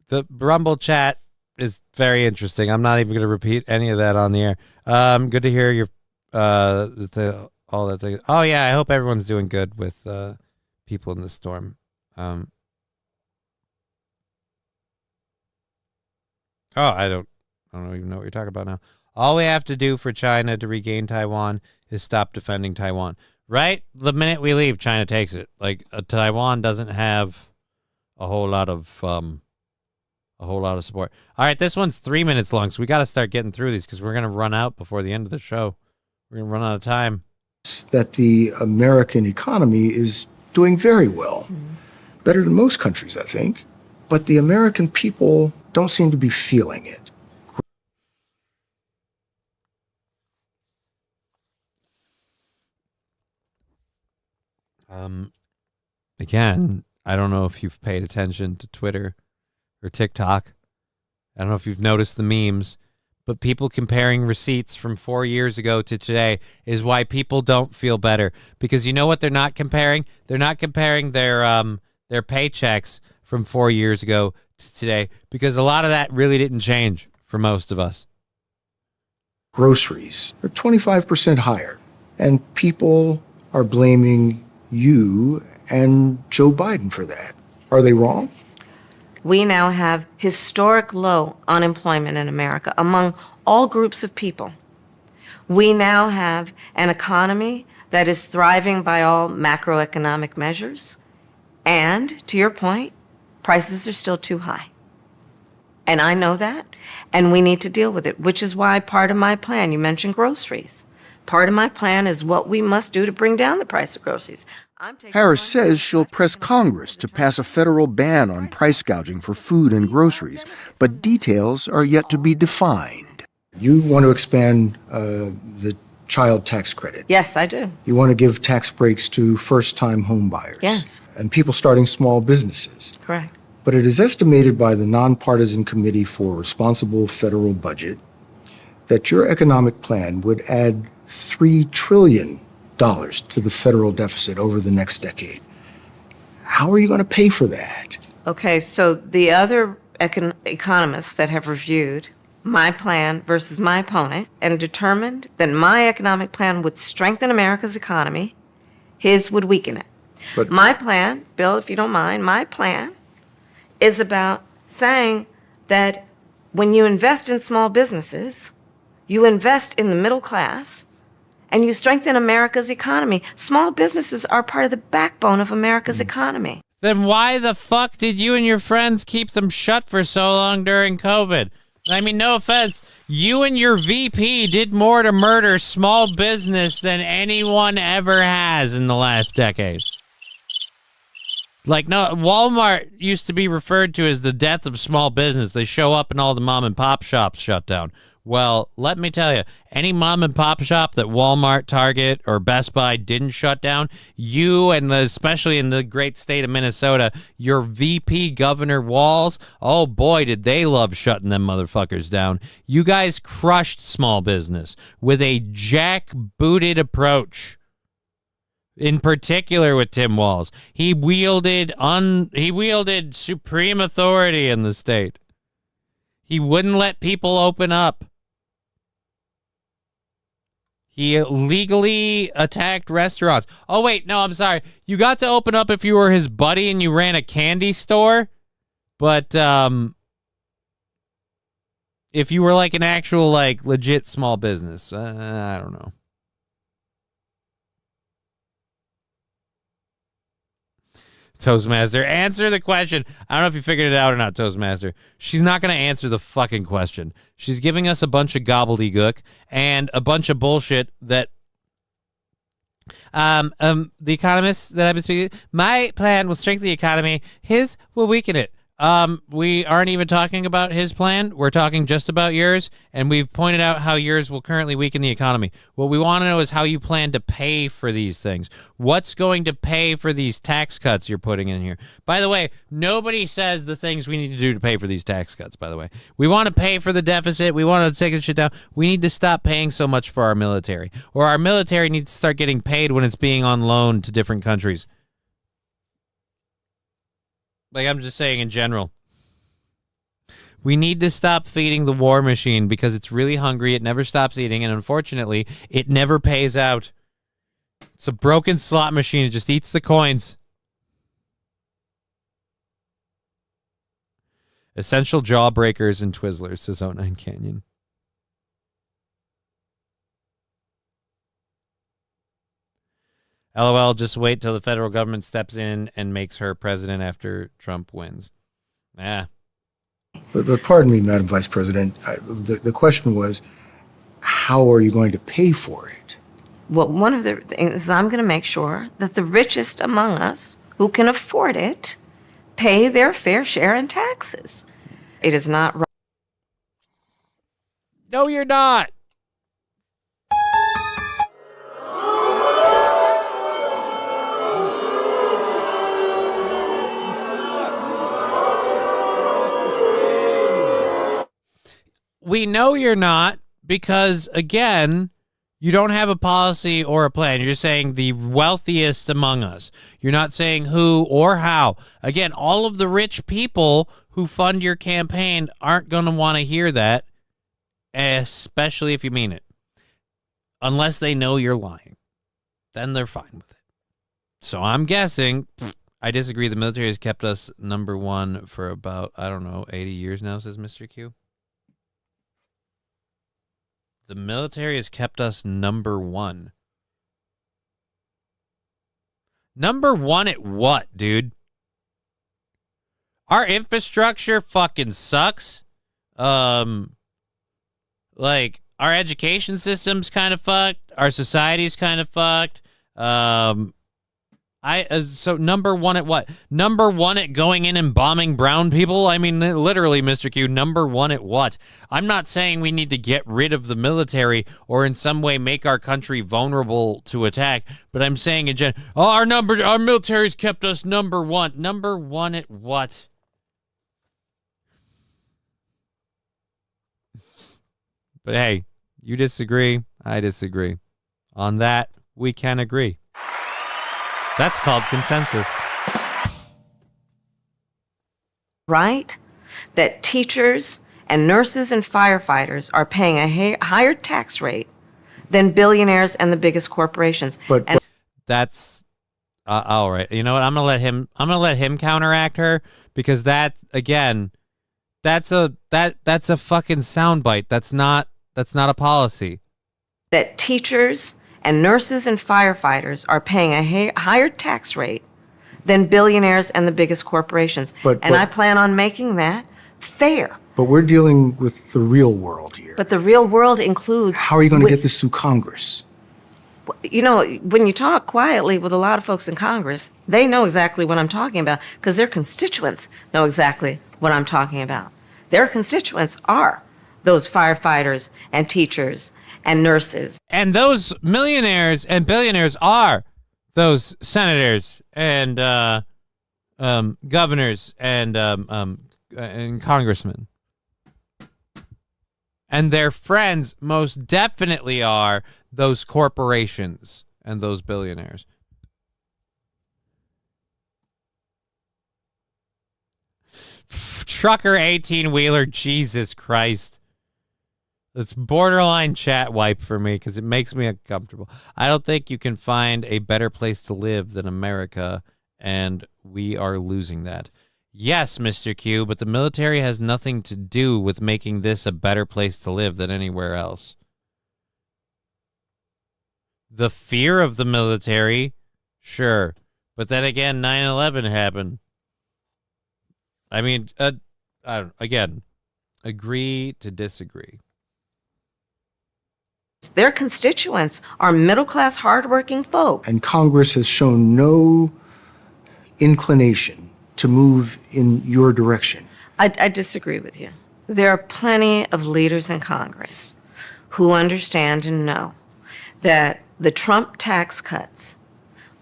The Rumble chat is very interesting. I'm not even going to repeat any of that on the air. Good to hear your all that thing. Oh yeah, I hope everyone's doing good with people in the storm. I don't even know what you're talking about now. All we have to do for China to regain Taiwan is stop defending Taiwan. Right? The minute we leave, China takes it. Like Taiwan doesn't have a whole lot of support. All right, this one's 3 minutes long, so we got to start getting through these because we're gonna run out before the end of the show. We're gonna run out of time. That the American economy is doing very well, better than most countries, I think. But the American people don't seem to be feeling it. Again, I don't know if you've paid attention to Twitter or TikTok. I don't know if you've noticed the memes, but people comparing receipts from 4 years ago to today is why people don't feel better. Because you know what they're not comparing? They're not comparing their paychecks from 4 years ago to today, because a lot of that really didn't change for most of us. Groceries are 25% higher, and people are blaming you and Joe Biden for that. Are they wrong? We now have historic low unemployment in America among all groups of people. We now have an economy that is thriving by all macroeconomic measures. And, to your point, prices are still too high. And I know that, and we need to deal with it, which is why part of my plan, you mentioned groceries. Part of my plan is what we must do to bring down the price of groceries. Harris says she'll press Congress to pass a federal ban on price gouging for food and groceries, but details are yet to be defined. You want to expand the child tax credit. Yes, I do. You want to give tax breaks to first-time home buyers. Yes. And people starting small businesses. Correct. But it is estimated by the Nonpartisan Committee for Responsible Federal Budget that your economic plan would add $3 trillion to the federal deficit over the next decade. How are you going to pay for that? Okay, so the other economists that have reviewed my plan versus my opponent and determined that my economic plan would strengthen America's economy, his would weaken it. But my plan, Bill, if you don't mind, my plan is about saying that when you invest in small businesses, you invest in the middle class, and you strengthen America's economy. Small businesses are part of the backbone of America's economy. Then why the fuck did you and your friends keep them shut for so long during COVID? I mean, no offense, you and your VP did more to murder small business than anyone ever has in the last decade. Like, no, Walmart used to be referred to as the death of small business. They show up and all the mom and pop shops shut down. Well, let me tell you, any mom and pop shop that Walmart, Target, or Best Buy didn't shut down, you and especially in the great state of Minnesota, your VP Governor Walz, oh boy, did they love shutting them motherfuckers down. You guys crushed small business with a jackbooted approach. In particular with Tim Walz. He wielded supreme authority in the state. He wouldn't let people open up. He illegally attacked restaurants. Oh, wait, no, I'm sorry. You got to open up if you were his buddy and you ran a candy store. But if you were like an actual, like, legit small business, I don't know. Toastmaster, answer the question. I don't know if you figured it out or not, Toastmaster. She's not going to answer the fucking question. She's giving us a bunch of gobbledygook and a bunch of bullshit that the economists that I've been speaking to, my plan will strengthen the economy. His will weaken it. We aren't even talking about his plan. We're talking just about yours, and we've pointed out how yours will currently weaken the economy. What we want to know is how you plan to pay for these things. What's going to pay for these tax cuts you're putting in here? By the way, nobody says the things we need to do to pay for these tax cuts, by the way. We want to pay for the deficit. We want to take this shit down. We need to stop paying so much for our military, or our military needs to start getting paid when it's being on loan to different countries. Like, I'm just saying in general. We need to stop feeding the war machine because it's really hungry. It never stops eating, and unfortunately, it never pays out. It's a broken slot machine. It just eats the coins. Essential jawbreakers and Twizzlers, says 09 Canyon. LOL, just wait till the federal government steps in and makes her president after Trump wins. Yeah. But pardon me, Madam Vice President, the question was, how are you going to pay for it? Well, one of the things is I'm going to make sure that the richest among us who can afford it pay their fair share in taxes. It is not right. No, you're not. We know you're not because, again, you don't have a policy or a plan. You're saying the wealthiest among us. You're not saying who or how. Again, all of the rich people who fund your campaign aren't going to want to hear that, especially if you mean it. Unless they know you're lying. Then they're fine with it. So I'm guessing, I disagree. The military has kept us number one for about, 80 years now, says Mr. Q. The military has kept us number one. Number one at what, dude? Our infrastructure fucking sucks. Like, our education system's kind of fucked. Our society's kind of fucked. So number one at what? Number one at going in and bombing brown people? I mean, literally, Mr. Q, number one at what? I'm not saying we need to get rid of the military or in some way make our country vulnerable to attack, but I'm saying in general, our military's kept us number one. Number one at what? But hey, you disagree, I disagree. On that, we can agree. That's called consensus. Right? That teachers and nurses and firefighters are paying a higher tax rate than billionaires and the biggest corporations. That's All right. You know what? I'm gonna let him counteract her, because that, again, that's a fucking soundbite. That's not a policy. That teachers and nurses and firefighters are paying a higher tax rate than billionaires and the biggest corporations. But I plan on making that fair. But we're dealing with the real world here. But the real world includes... How are you going to get this through Congress? You know, when you talk quietly with a lot of folks in Congress, they know exactly what I'm talking about, because their constituents know exactly what I'm talking about. Their constituents are those firefighters and teachers and nurses. And those millionaires and billionaires are those senators and governors and congressmen. And their friends most definitely are those corporations and those billionaires. Trucker 18-wheeler, Jesus Christ. It's borderline chat wipe for me because it makes me uncomfortable. I don't think you can find a better place to live than America, and we are losing that. Yes, Mr. Q, but the military has nothing to do with making this a better place to live than anywhere else. The fear of the military, sure. But then again, 9/11 happened. I mean, again, agree to disagree. Their constituents are middle-class, hardworking folk. And Congress has shown no inclination to move in your direction. I disagree with you. There are plenty of leaders in Congress who understand and know that the Trump tax cuts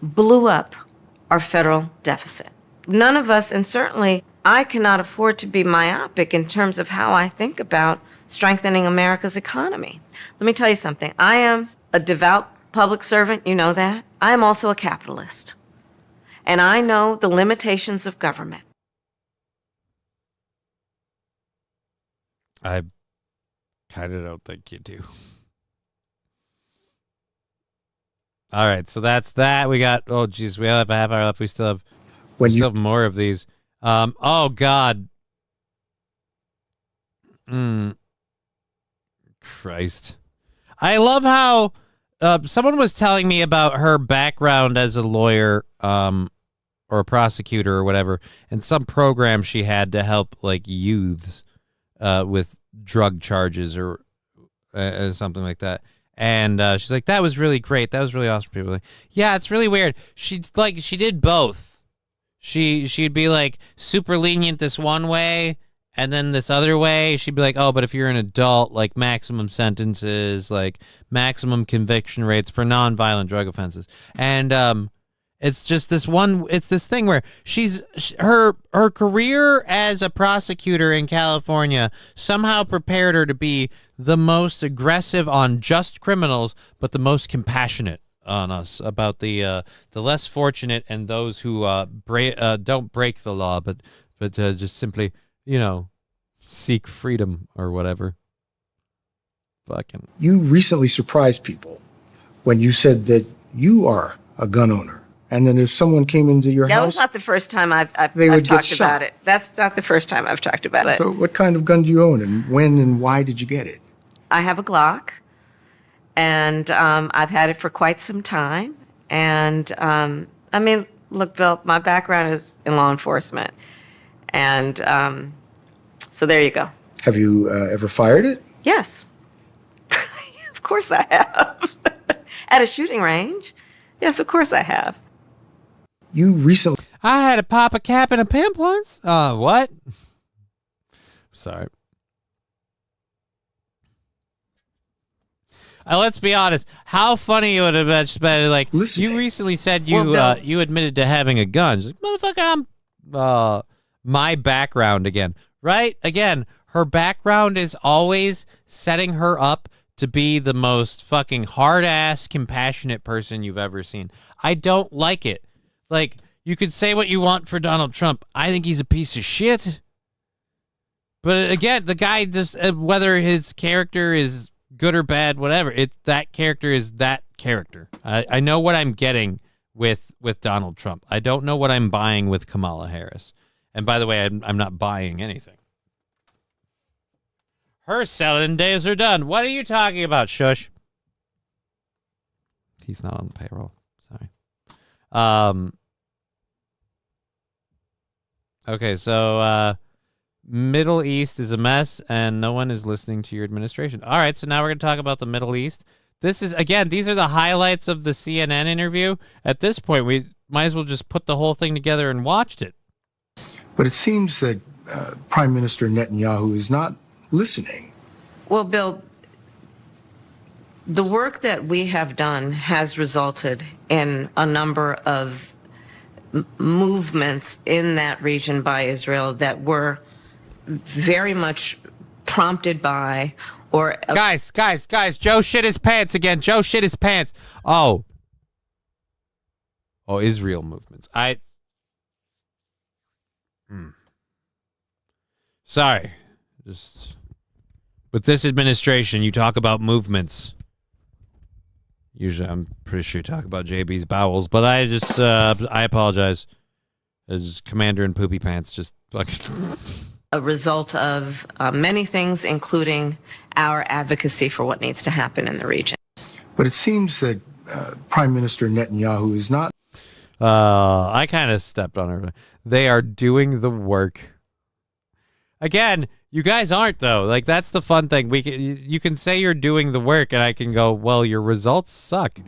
blew up our federal deficit. None of us, and certainly I cannot afford to be myopic in terms of how I think about strengthening America's economy. Let me tell you something. I am a devout public servant, you know that. I am also a capitalist. And I know the limitations of government. I kind of don't think you do. All right, so that's that. We got, oh, geez, we have a half hour left. We still have more of these. Oh, God. Christ. I love how someone was telling me about her background as a lawyer or a prosecutor or whatever, and some program she had to help like youths with drug charges or something like that. And she's like, that was really great. That was really awesome. People were like, yeah, it's really weird. She did both. She'd be like super lenient this one way, and then this other way, she'd be like, oh, but if you're an adult, like maximum sentences, like maximum conviction rates for nonviolent drug offenses. And it's just this thing where her career as a prosecutor in California somehow prepared her to be the most aggressive on just criminals, but the most compassionate on us about the less fortunate and those who don't break the law, but just simply, seek freedom or whatever. Fucking. You recently surprised people when you said that you are a gun owner. And then if someone came into your That house... was not the first time I've they would get talked shot. about it. That's not the first time I've talked about it. So what kind of gun do you own, and when and why did you get it? I have a Glock, and I've had it for quite some time. And, I mean, look, Bill, my background is in law enforcement. And so there you go. Have you ever fired it? Yes. Of course I have. At a shooting range. Yes, of course I have. You recently... I had to pop a cap in a pimp once. What? Sorry. Let's be honest. How funny it would have been, like, you recently said you admitted to having a gun. She's like, motherfucker, I'm my background again. Right? Again, her background is always setting her up to be the most fucking hard-ass, compassionate person you've ever seen. I don't like it. Like, you could say what you want for Donald Trump. I think he's a piece of shit. But again, the guy just, whether his character is good or bad, whatever, that character is that character. I know what I'm getting with Donald Trump. I don't know what I'm buying with Kamala Harris. And by the way, I'm not buying anything. Her selling days are done. What are you talking about, Shush? He's not on the payroll. Sorry. Okay, so Middle East is a mess, and no one is listening to your administration. All right, so now we're going to talk about the Middle East. This is, again, these are the highlights of the CNN interview. At this point, we might as well just put the whole thing together and watched it. But it seems that Prime Minister Netanyahu is not listening. Well, Bill, the work that we have done has resulted in a number of movements in that region by Israel that were very much prompted by or... Guys, Joe shit his pants again. Joe shit his pants. Oh, Israel movements. Sorry. Just with this administration, you talk about movements. Usually, I'm pretty sure you talk about JB's bowels, but I apologize. As Commander in Poopy Pants, just fucking... A result of many things, including our advocacy for what needs to happen in the region. But it seems that Prime Minister Netanyahu is not... I kind of stepped on her. They are doing the work. Again, you guys aren't, though. Like, that's the fun thing. You can say you're doing the work, and I can go, well, your results suck.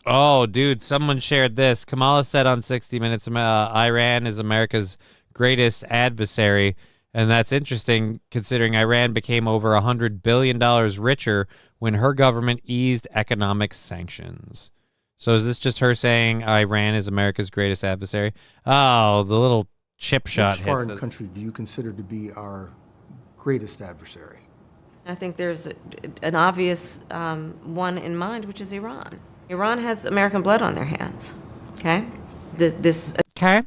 Oh, dude, someone shared this. Kamala said on 60 Minutes, Iran is America's greatest adversary. And that's interesting considering Iran became over $100 billion richer when her government eased economic sanctions. So is this just her saying Iran is America's greatest adversary? Oh, the little chip shot Which hits. foreign country do you consider to be our greatest adversary? I think there's an obvious one in mind, which is Iran. Iran has American blood on their hands. Okay? Okay.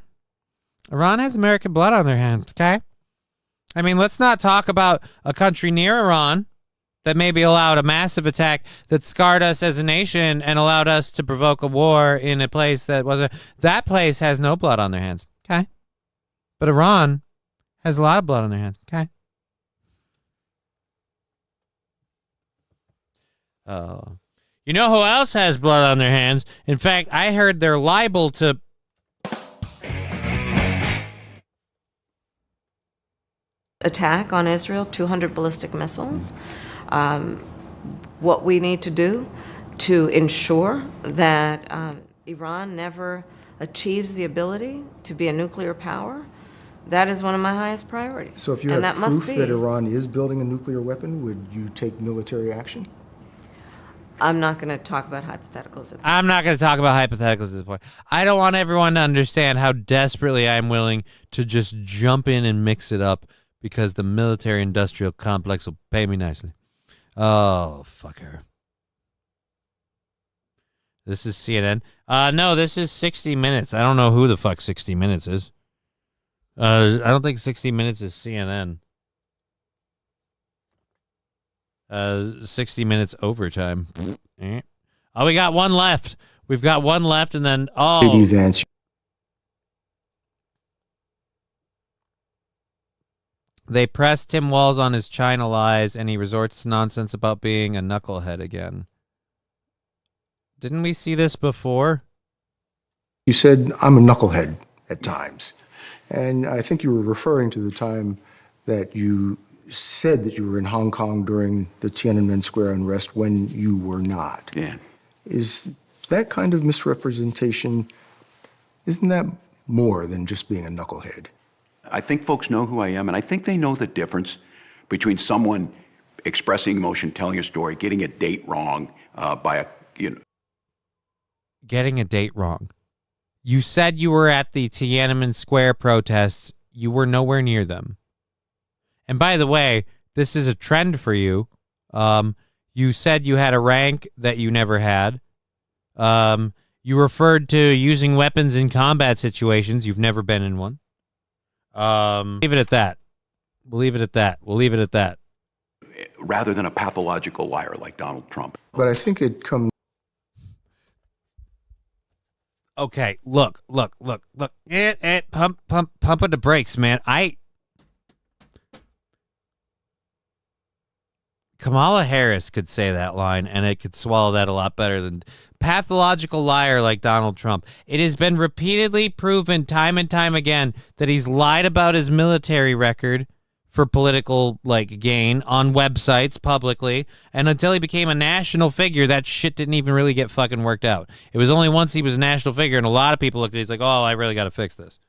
Iran has American blood on their hands. Okay. I mean, let's not talk about a country near Iran that maybe allowed a massive attack that scarred us as a nation and allowed us to provoke a war in a place that wasn't. That place has no blood on their hands. Okay. But Iran has a lot of blood on their hands. Okay. You know who else has blood on their hands? In fact, I heard they're liable to... attack on Israel, 200 ballistic missiles. What we need to do to ensure that Iran never achieves the ability to be a nuclear power, that is one of my highest priorities. So if you have proof that Iran is building a nuclear weapon, would you take military action? I'm not going to talk about hypotheticals. I'm not going to talk about hypotheticals at this point. I don't want everyone to understand how desperately I'm willing to just jump in and mix it up because the military-industrial complex will pay me nicely. Oh, fuck her. This is CNN. No, this is 60 Minutes. I don't know who the fuck 60 Minutes is. I don't think 60 Minutes is CNN. 60 Minutes overtime. Oh, we got one left. We've got one left, and then they press Tim Walz on his China lies, and he resorts to nonsense about being a knucklehead again. Didn't we see this before? You said, I'm a knucklehead at times. And I think you were referring to the time that you said that you were in Hong Kong during the Tiananmen Square unrest when you were not. Yeah. Is that kind of misrepresentation, isn't that more than just being a knucklehead? I think folks know who I am, and I think they know the difference between someone expressing emotion, telling a story, getting a date wrong Getting a date wrong. You said you were at the Tiananmen Square protests. You were nowhere near them. And by the way, this is a trend for you. You said you had a rank that you never had. You referred to using weapons in combat situations. You've never been in one. Leave it at that. We'll leave it at that. We'll leave it at that. Rather than a pathological liar like Donald Trump. But I think it comes. Okay, look. Pumping the brakes, man. Kamala Harris could say that line, and it could swallow that a lot better than pathological liar like Donald Trump. It has been repeatedly proven time and time again that he's lied about his military record for political gain on websites publicly, and until he became a national figure, that shit didn't even really get fucking worked out. It was only once he was a national figure, and a lot of people looked at it, he's like, oh, I really got to fix this.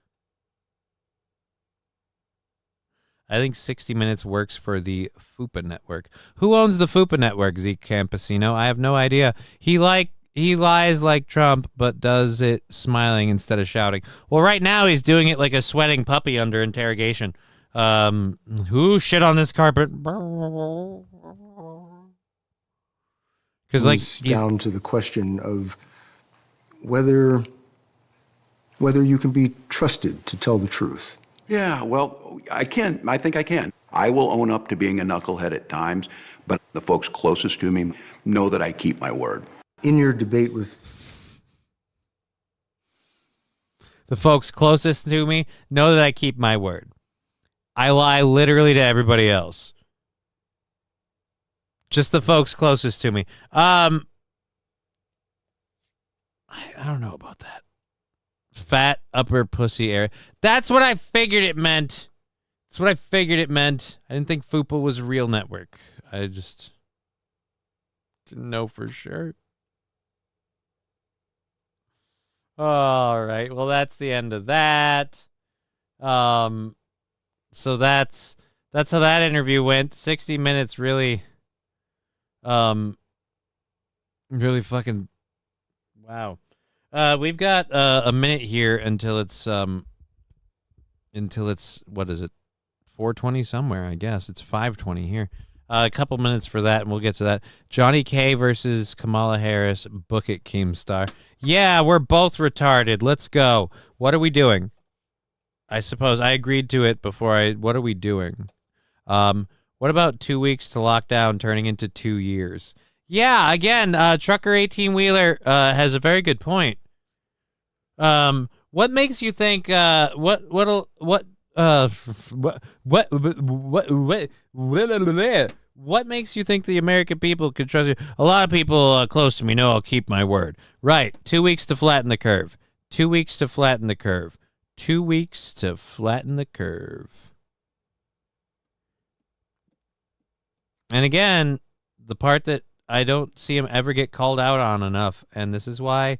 I think 60 Minutes works for the Fupa Network. Who owns the Fupa Network, Zeke Campesino? I have no idea. He lies like Trump, but does it smiling instead of shouting. Well, right now he's doing it like a sweating puppy under interrogation. Who shit on this carpet? Because He's down to the question of whether you can be trusted to tell the truth. Yeah, well, I can. I think I can. I will own up to being a knucklehead at times, but the folks closest to me know that I keep my word. In your debate with the folks closest to me know that I keep my word. I lie literally to everybody else. Just the folks closest to me. I don't know about that. Fat upper pussy area. That's what I figured it meant. That's what I figured it meant. I didn't think Fupa was a real network. I just didn't know for sure. All right. Well, that's the end of that. So that's how that interview went. 60 Minutes really fucking wow. We've got a minute here until it's what is it? 4:20 somewhere, I guess. It's 5:20 here. A couple minutes for that, and we'll get to that. Johnny K versus Kamala Harris. Book it, Keemstar. Yeah, we're both retarded. Let's go. What are we doing? I suppose I agreed to it before what are we doing? What about 2 weeks to lockdown turning into 2 years? Yeah, again, Trucker 18-Wheeler has a very good point. What makes you think what makes you think the American people could trust you? A lot of people close to me know I'll keep my word. Right. 2 weeks to flatten the curve. 2 weeks to flatten the curve. 2 weeks to flatten the curve. And again, the part that I don't see him ever get called out on enough, and this is why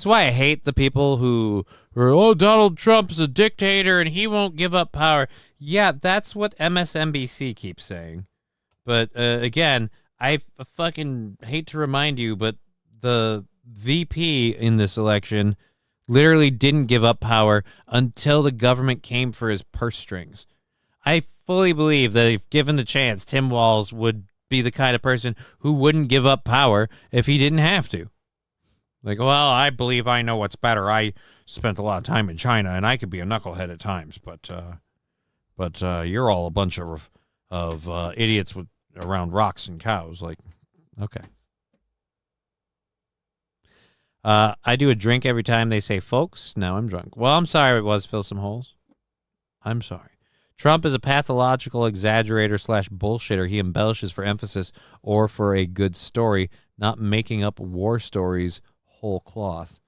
I hate the people who are, oh, Donald Trump is a dictator and he won't give up power. Yeah, that's what MSNBC keeps saying. But again, I fucking hate to remind you, but the VP in this election literally didn't give up power until the government came for his purse strings. I fully believe that if given the chance, Tim Walz would be the kind of person who wouldn't give up power if he didn't have to. Like, well, I believe I know what's better. I spent a lot of time in China, and I could be a knucklehead at times, but you're all a bunch of idiots around rocks and cows. Like, okay. I do a drink every time they say folks. Now I'm drunk. Well, I'm sorry it was fill some holes. I'm sorry. Trump is a pathological exaggerator / bullshitter. He embellishes for emphasis or for a good story, not making up war stories whole cloth.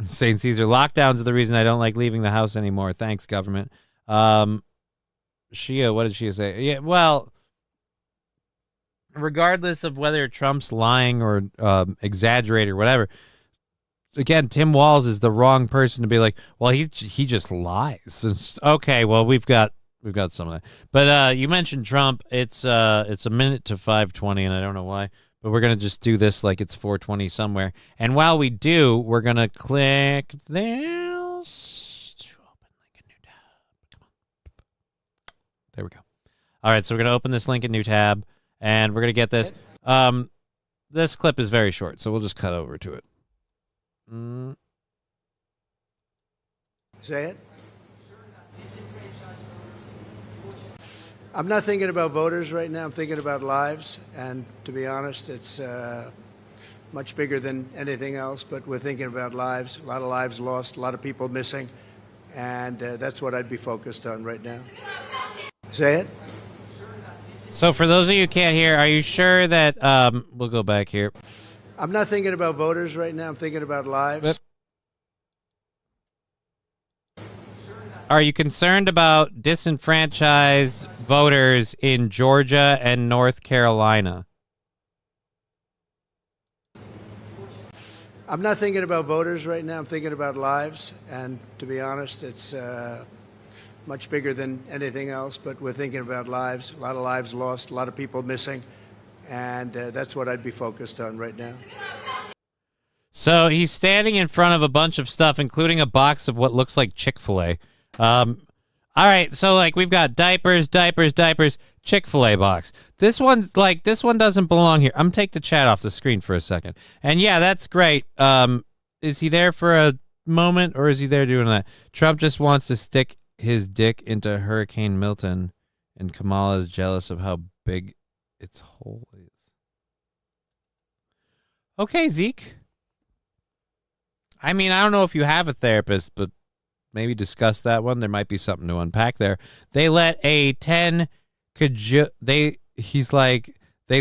St. Caesar, lockdowns are the reason I don't like leaving the house anymore. Thanks, government. Shia, what did Shia say? Yeah, well, regardless of whether Trump's lying or exaggerate or whatever, again, Tim Walz is the wrong person to be like, well, he just lies. Okay, well, we've got some of that. But you mentioned Trump. It's a minute to 5:20, and I don't know why. But we're going to just do this like it's 4:20 somewhere. And while we do, we're going to click this to open link in new tab. Come on. There we go. All right, so we're going to open this link in new tab. and we're gonna get this. This clip is very short, so we'll just cut over to it. Say it. I'm not thinking about voters right now. I'm thinking about lives. And to be honest, it's much bigger than anything else. But we're thinking about lives, a lot of lives lost, a lot of people missing. And that's what I'd be focused on right now. Say it. So for those of you who can't hear, are you sure that we'll go back here? I'm not thinking about voters right now. I'm thinking about lives. Are you concerned about disenfranchised voters in Georgia and North Carolina? I'm not thinking about voters right now. I'm thinking about lives. And to be honest, it's much bigger than anything else. But we're thinking about lives, a lot of lives lost, a lot of people missing. And that's what I'd be focused on right now. So he's standing in front of a bunch of stuff, including a box of what looks like Chick-fil-A. All right, so like we've got diapers, Chick-fil-A box. This one doesn't belong here. I'm gonna take the chat off the screen for a second. And yeah, that's great. Is he there for a moment or is he there doing that? Trump just wants to stick his dick into Hurricane Milton, and Kamala is jealous of how big its hole is. Okay, Zeke. I mean, I don't know if you have a therapist, but maybe discuss that one. There might be something to unpack there. They let they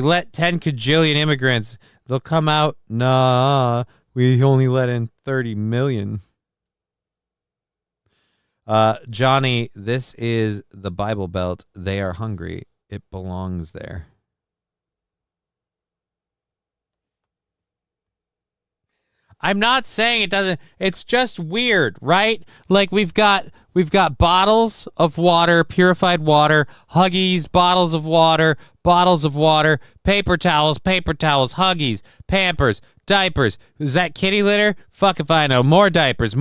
let 10 kajillion immigrants. They'll come out. Nah, we only let in 30 million. Johnny, this is the Bible Belt. They are hungry. It belongs there. I'm not saying it doesn't. It's just weird, right? Like we've got bottles of water, purified water, Huggies, bottles of water, paper towels, Huggies, Pampers, diapers. Is that kitty litter? Fuck if I know. More diapers.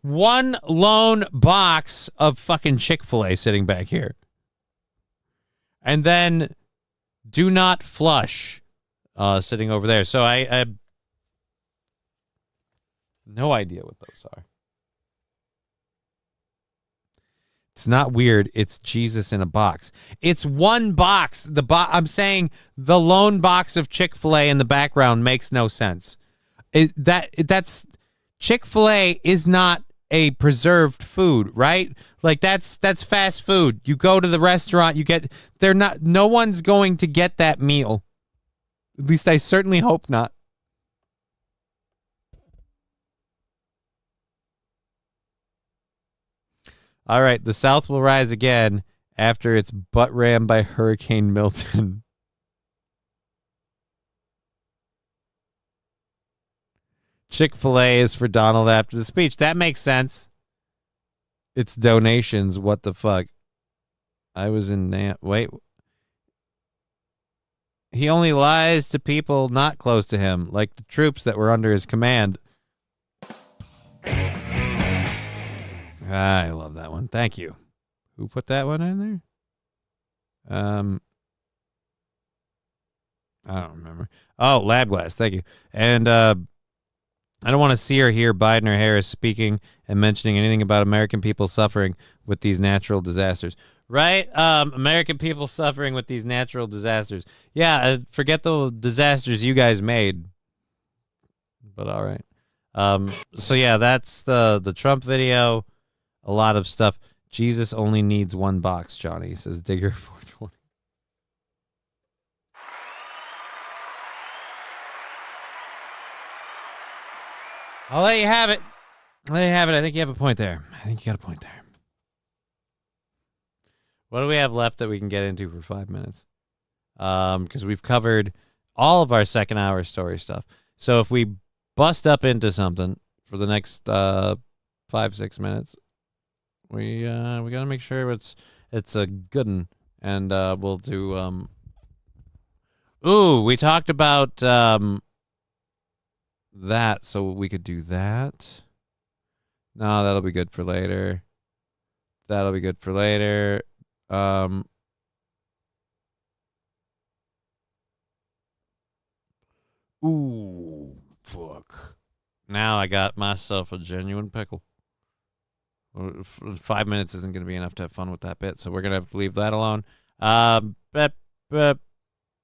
One lone box of fucking Chick-fil-A sitting back here. And then do not flush sitting over there. So I no idea what those are. It's not weird. It's Jesus in a box. It's one box. I'm saying the lone box of Chick-fil-A in the background makes no sense. That's Chick-fil-A is not a preserved food, right? Like that's fast food. You go to the restaurant, no one's going to get that meal. At least I certainly hope not. All right, the South will rise again after it's butt rammed by Hurricane Milton. Chick-fil-A is for Donald after the speech. That makes sense. It's donations. What the fuck? I was in... Wait. He only lies to people not close to him, like the troops that were under his command. I love that one. Thank you. Who put that one in there? I don't remember. Oh, Lab Glass. Thank you. And I don't want to see or hear Biden or Harris speaking and mentioning anything about American people suffering with these natural disasters. Right? American people suffering with these natural disasters. Yeah, forget the disasters you guys made. But all right. So yeah, that's the Trump video. A lot of stuff. Jesus only needs one box, Johnny, says Digger 420. I'll let you have it. I think you have a point there. I think you got a point there. What do we have left that we can get into for 5 minutes? Because we've covered all of our second hour story stuff. So if we bust up into something for the next 5-6 minutes, we gotta make sure it's a good one, and we'll do. We talked about that, so we could do that. No, that'll be good for later. Ooh, fuck. Now I got myself a genuine pickle. 5 minutes isn't going to be enough to have fun with that bit, so we're going to have to leave that alone. Bep, bep,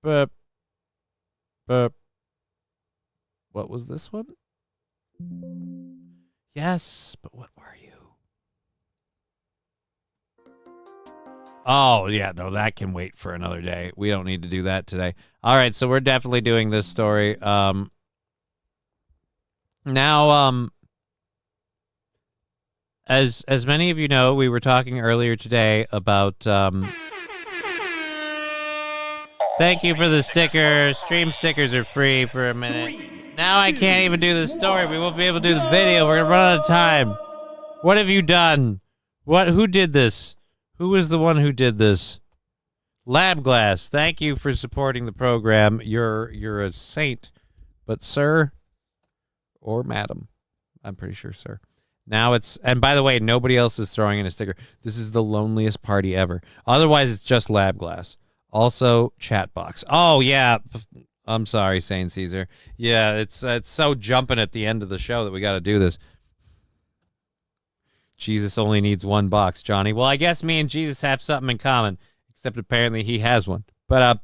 bep, bep. What was this one? Yes, but what were you? Oh, yeah, no, that can wait for another day. We don't need to do that today. All right, so we're definitely doing this story. Now, as many of you know, we were talking earlier today about thank you for the sticker. Stream stickers are free for a minute. Now I can't even do the story. We won't be able to do the video. We're gonna run out of time. What have you done? Who did this? Who was the one who did this? Lab Glass, thank you for supporting the program. You're a saint. But sir, or madam, I'm pretty sure sir. Now and by the way, nobody else is throwing in a sticker. This is the loneliest party ever. Otherwise, it's just Lab Glass. Also, chat box. Oh, yeah. I'm sorry, Saint Caesar. Yeah, it's so jumping at the end of the show that we got to do this. Jesus only needs one box, Johnny. Well, I guess me and Jesus have something in common, except apparently he has one. But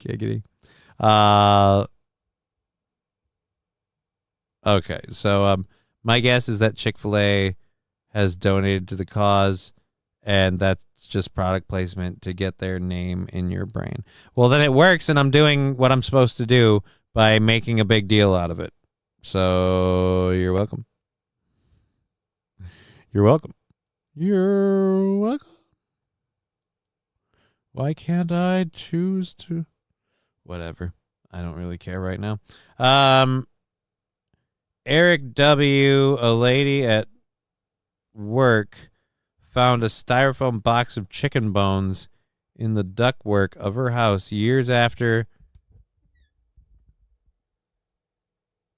giggity. Okay, so my guess is that Chick-fil-A has donated to the cause, and that's just product placement to get their name in your brain. Well, then it works, and I'm doing what I'm supposed to do by making a big deal out of it. So you're welcome. You're welcome. You're welcome. Why can't I choose to? Whatever. I don't really care right now. Eric W., a lady at work, found a styrofoam box of chicken bones in the ductwork of her house years after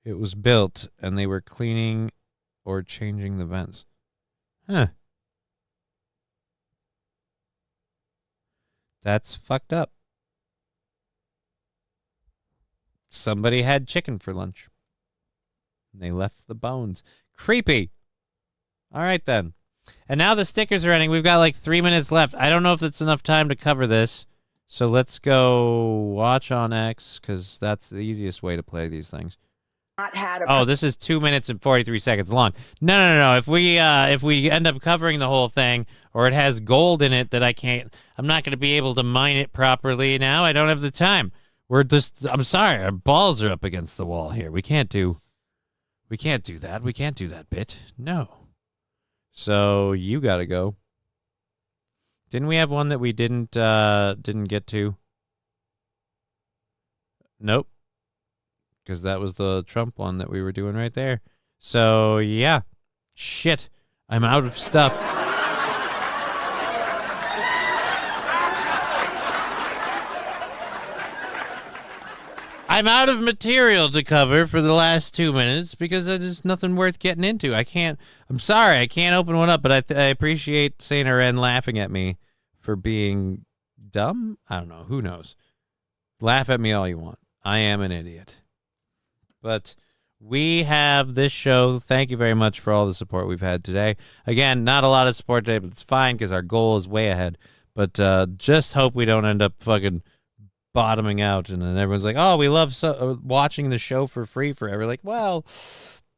it was built, and they were cleaning or changing the vents. Huh. That's fucked up. Somebody had chicken for lunch. And they left the bones. Creepy. All right, then. And now the stickers are ending. We've got like 3 minutes left. I don't know if that's enough time to cover this. So let's go watch on X, because that's the easiest way to play these things. Oh, this is 2 minutes and 43 seconds long. No. If we end up covering the whole thing, or it has gold in it that I'm not going to be able to mine it properly now. I don't have the time. I'm sorry, our balls are up against the wall here. We can't do that. We can't do that bit. No. So you got to go. Didn't we have one that we didn't get to? Nope. Because that was the Trump one that we were doing right there. So, yeah. Shit. I'm out of stuff. I'm out of material to cover for the last 2 minutes because there's nothing worth getting into. I'm sorry, I can't open one up, but I appreciate Saint Ren laughing at me for being dumb. I don't know. Who knows? Laugh at me all you want. I am an idiot. But we have this show. Thank you very much for all the support we've had today. Again, not a lot of support today, but it's fine because our goal is way ahead. But just hope we don't end up fucking bottoming out, and then everyone's like, oh, we love watching the show for free forever. Like, well,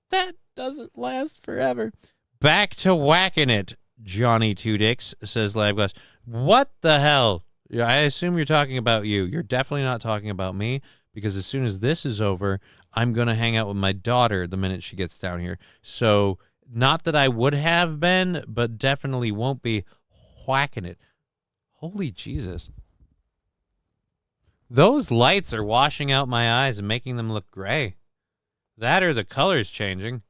that doesn't last forever. Back to whacking it, Johnny Two Dicks, says Labglass. What the hell? I assume you're talking about you. You're definitely not talking about me, because as soon as this is over, I'm going to hang out with my daughter the minute she gets down here. So, not that I would have been, but definitely won't be whacking it. Holy Jesus. Those lights are washing out my eyes and making them look gray. That or the color's changing.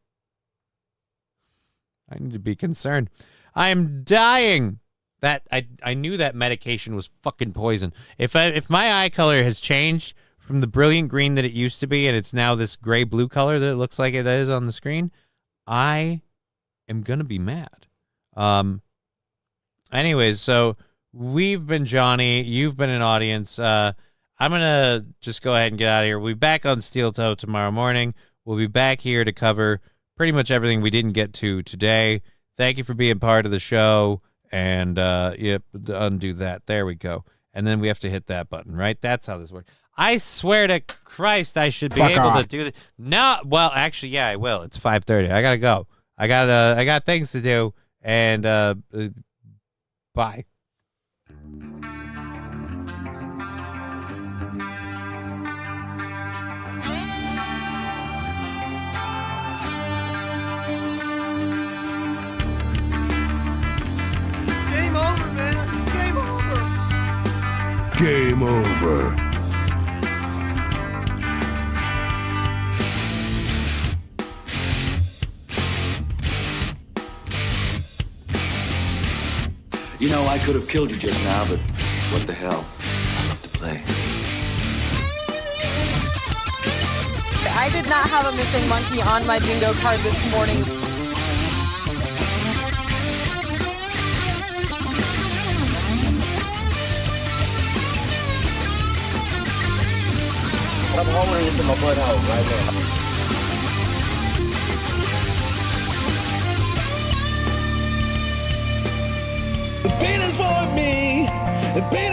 I need to be concerned. I'm dying. I knew that medication was fucking poison. If my eye color has changed from the brilliant green that it used to be, and it's now this gray-blue color that it looks like it is on the screen, I am going to be mad. Anyways, so we've been Johnny. You've been an audience. I'm going to just go ahead and get out of here. We'll be back on Steel Toe tomorrow morning. We'll be back here to cover pretty much everything we didn't get to today. Thank you for being part of the show. And, yep, undo that. There we go. And then we have to hit that button, right? That's how this works. I swear to Christ, I should be able to do this. No, well, actually, yeah, I will. It's 5:30. I gotta go. I got things to do. And bye. Game over, man. It's game over. Game over. You know, I could have killed you just now, but what the hell? I love to play. I did not have a missing monkey on my bingo card this morning. I'm holding it to my butt hole right now. The pain is for me. The pain